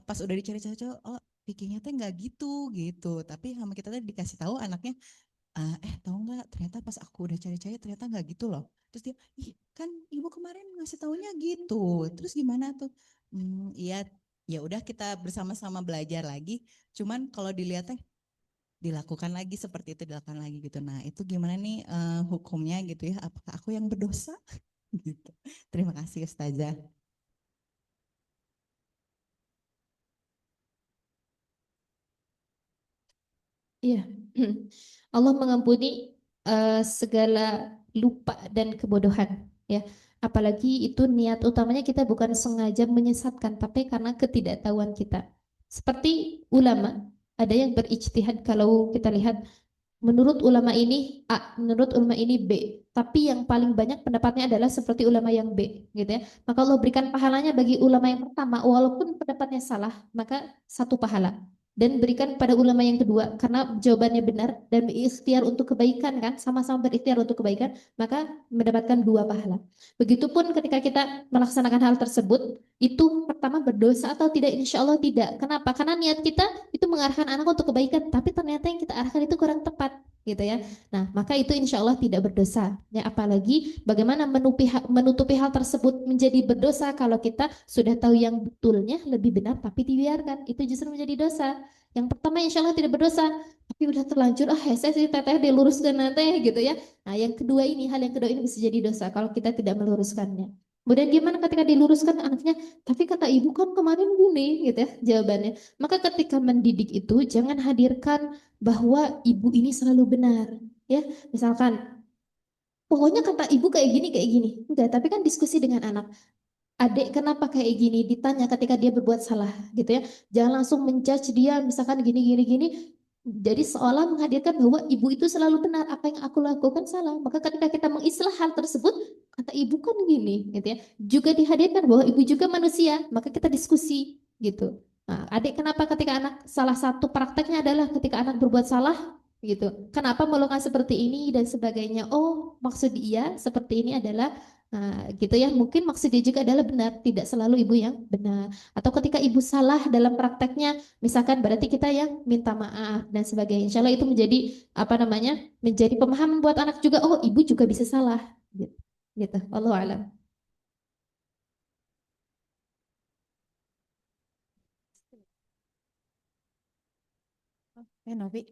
pas udah dicari-cari oh pikirnya teh nggak gitu gitu. Tapi sama kita teh dikasih tahu anaknya tahu nggak ternyata pas aku udah cari-cari ternyata nggak gitu loh. Terus dia, ih kan ibu kemarin ngasih taunya gitu. Terus gimana tuh? Iya, ya udah kita bersama-sama belajar lagi. Cuman kalau dilihat teh dilakukan lagi seperti itu dilakukan lagi gitu. Nah itu gimana nih hukumnya gitu ya? Apakah aku yang berdosa? Gitu. Terima kasih Ustazah. Iya. Allah mengampuni segala lupa dan kebodohan ya. Apalagi itu niat utamanya kita bukan sengaja menyesatkan tapi karena ketidaktahuan kita. Seperti ulama, ada yang berijtihad kalau kita lihat menurut ulama ini A, menurut ulama ini B, tapi yang paling banyak pendapatnya adalah seperti ulama yang B, gitu ya. Maka Allah berikan pahalanya bagi ulama yang pertama, walaupun pendapatnya salah, maka satu pahala. Dan berikan pada ulama yang kedua, karena jawabannya benar dan berikhtiar untuk kebaikan kan, sama-sama berikhtiar untuk kebaikan, maka mendapatkan dua pahala. Begitupun ketika kita melaksanakan hal tersebut, itu pertama berdosa atau tidak, insya Allah tidak. Kenapa? Karena niat kita itu mengarahkan anak untuk kebaikan, tapi ternyata yang kita arahkan itu kurang tepat, gitu ya. Nah, maka itu insya Allah tidak berdosa. Ya, apalagi bagaimana menutupi hal tersebut menjadi berdosa kalau kita sudah tahu yang betulnya lebih benar, tapi dibiarkan, itu justru menjadi dosa. Yang pertama insya Allah tidak berdosa, tapi udah terlanjur hese sih teteh diluruskan nanti gitu ya. Nah, yang kedua ini, hal yang kedua ini bisa jadi dosa kalau kita tidak meluruskannya. Kemudian gimana ketika diluruskan anaknya, tapi kata ibu kan kemarin gini gitu ya jawabannya. Maka ketika mendidik itu jangan hadirkan bahwa ibu ini selalu benar, ya. Misalkan, pokoknya kata ibu kayak gini. Enggak, tapi kan diskusi dengan anak. Adik kenapa kayak gini? Ditanya ketika dia berbuat salah, gitu ya. Jangan langsung menjudge dia, misalkan gini. Jadi seolah menghadirkan bahwa ibu itu selalu benar, apa yang aku lakukan salah. Maka ketika kita mengislah hal tersebut, kata ibu kan gini, gitu ya. Juga dihadirkan bahwa ibu juga manusia, maka kita diskusi, gitu. Nah, adik kenapa ketika anak salah satu prakteknya adalah ketika anak berbuat salah, gitu. Kenapa melakukan seperti ini dan sebagainya? Oh, maksud dia seperti ini adalah gitu ya. Mungkin maksud dia juga adalah benar, tidak selalu ibu yang benar. Atau ketika ibu salah dalam prakteknya, misalkan berarti kita yang minta maaf dan sebagainya. Insya Allah itu menjadi apa namanya, menjadi pemahaman buat anak juga. Oh, ibu juga bisa salah. Gitu. Gitu. Wallahu a'lam. Novi.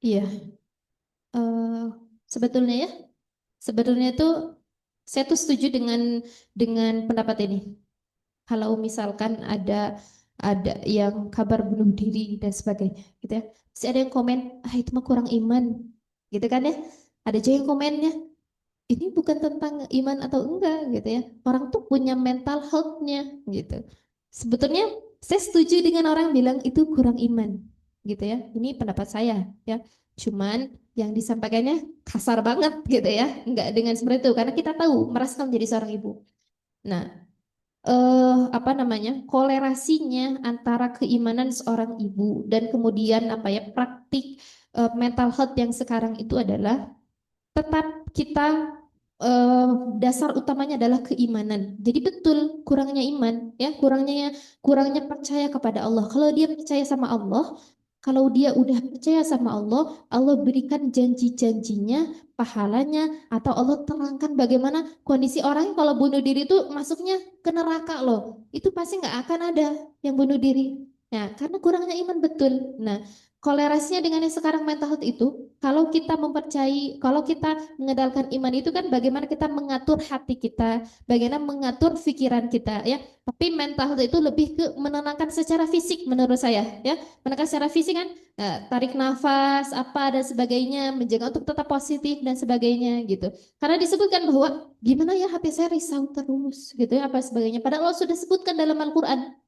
Iya, eh, sebetulnya ya, sebetulnya itu saya tuh setuju dengan pendapat ini. Kalau misalkan ada yang kabar bunuh diri dan sebagainya, gitu ya, pasti ada yang komen, ah itu mah kurang iman, gitu kan ya. Ada juga yang komennya, ini bukan tentang iman atau enggak, gitu ya. Orang tuh punya mental health-nya, gitu. Sebetulnya saya setuju dengan orang bilang itu kurang iman, gitu ya. Ini pendapat saya, ya. Cuman yang disampaikannya kasar banget, gitu ya. Enggak dengan seperti itu, karena kita tahu merasakan menjadi seorang ibu. Nah, apa namanya, kolerasinya antara keimanan seorang ibu dan kemudian apa ya, praktik mental health yang sekarang itu adalah tetap kita, eh, dasar utamanya adalah keimanan. Jadi betul kurangnya iman, ya kurangnya percaya kepada Allah. Kalau dia percaya sama Allah, kalau dia udah percaya sama Allah, Allah berikan janji-janjinya, pahalanya, atau Allah terangkan bagaimana kondisi orang yang kalau bunuh diri itu masuknya ke neraka loh. Itu pasti nggak akan ada yang bunuh diri. Nah, karena kurangnya iman betul. Nah, kolerasinya dengan yang sekarang mental health itu, kalau kita mempercayai, kalau kita mengandalkan iman itu kan bagaimana kita mengatur hati kita, bagaimana mengatur pikiran kita, ya. Tapi mental health itu lebih ke menenangkan secara fisik menurut saya, ya. Menenangkan secara fisik kan, tarik nafas, apa dan sebagainya, menjaga untuk tetap positif dan sebagainya gitu. Karena disebutkan bahwa gimana ya hati saya risau terus gitu ya apa sebagainya. Padahal Allah sudah sebutkan dalam Al-Quran.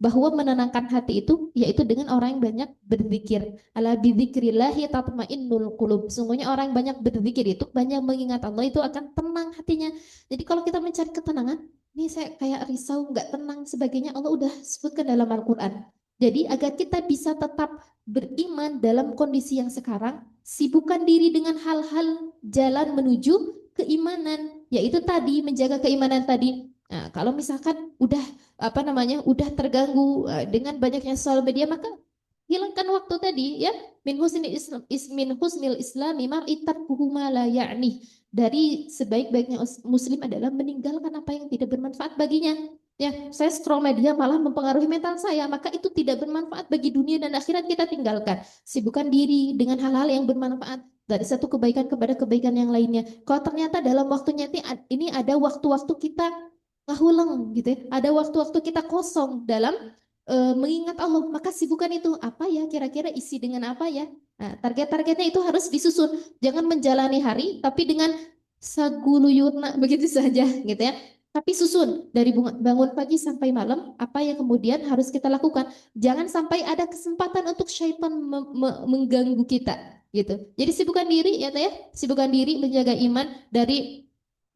Bahwa menenangkan hati itu yaitu dengan orang yang banyak berzikir. Ala bidzikrillahi tatmainnul qulub. Sungguhnya orang yang banyak berzikir itu, banyak mengingat Allah, itu akan tenang hatinya. Jadi kalau kita mencari ketenangan, ini saya kayak risau, nggak tenang sebagainya, Allah udah sebutkan dalam Al-Quran. Jadi agar kita bisa tetap beriman dalam kondisi yang sekarang, sibukkan diri dengan hal-hal jalan menuju keimanan, yaitu tadi menjaga keimanan tadi. Nah, kalau misalkan udah apa namanya udah terganggu dengan banyaknya sosial media, maka hilangkan waktu tadi, ya. Min husnil islami mar'i tarkuhu ma la ya'ni. Dari sebaik-baiknya muslim adalah meninggalkan apa yang tidak bermanfaat baginya. Ya, saya scroll media malah mempengaruhi mental saya, maka itu tidak bermanfaat bagi dunia dan akhirat, kita tinggalkan. Sibukkan diri dengan hal-hal yang bermanfaat dari satu kebaikan kepada kebaikan yang lainnya. Kalau ternyata dalam waktunya ini ada waktu-waktu kita ngahuleng gitu ya. Ada waktu-waktu kita kosong dalam mengingat Allah, maka sibukkan itu. Apa ya kira-kira isi dengan apa ya? Nah, target-targetnya itu harus disusun. Jangan menjalani hari tapi dengan saguluyurna begitu saja gitu ya. Tapi susun dari bangun pagi sampai malam apa yang kemudian harus kita lakukan. Jangan sampai ada kesempatan untuk syaitan mengganggu kita gitu. Jadi sibukkan diri ya teh ya. Sibukkan diri menjaga iman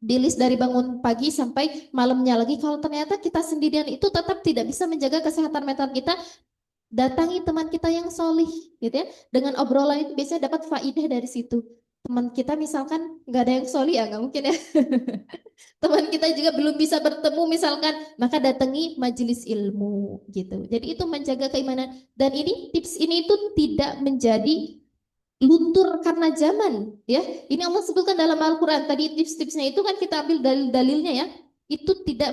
di list dari bangun pagi sampai malamnya lagi. Kalau ternyata kita sendirian itu tetap tidak bisa menjaga kesehatan mental kita, datangi teman kita yang solih gitu ya. Dengan obrolan itu biasanya dapat faidah dari situ. Teman kita misalkan nggak ada yang solih, ya nggak mungkin ya. Teman kita juga belum bisa bertemu misalkan, maka datangi majelis ilmu gitu. Jadi itu menjaga keimanan. Dan ini tips ini itu tidak menjadi luntur karena zaman, ya. Ini Allah sebutkan dalam Al-Quran. Tadi tips-tipsnya itu kan kita ambil dalil-dalilnya, ya. Itu tidak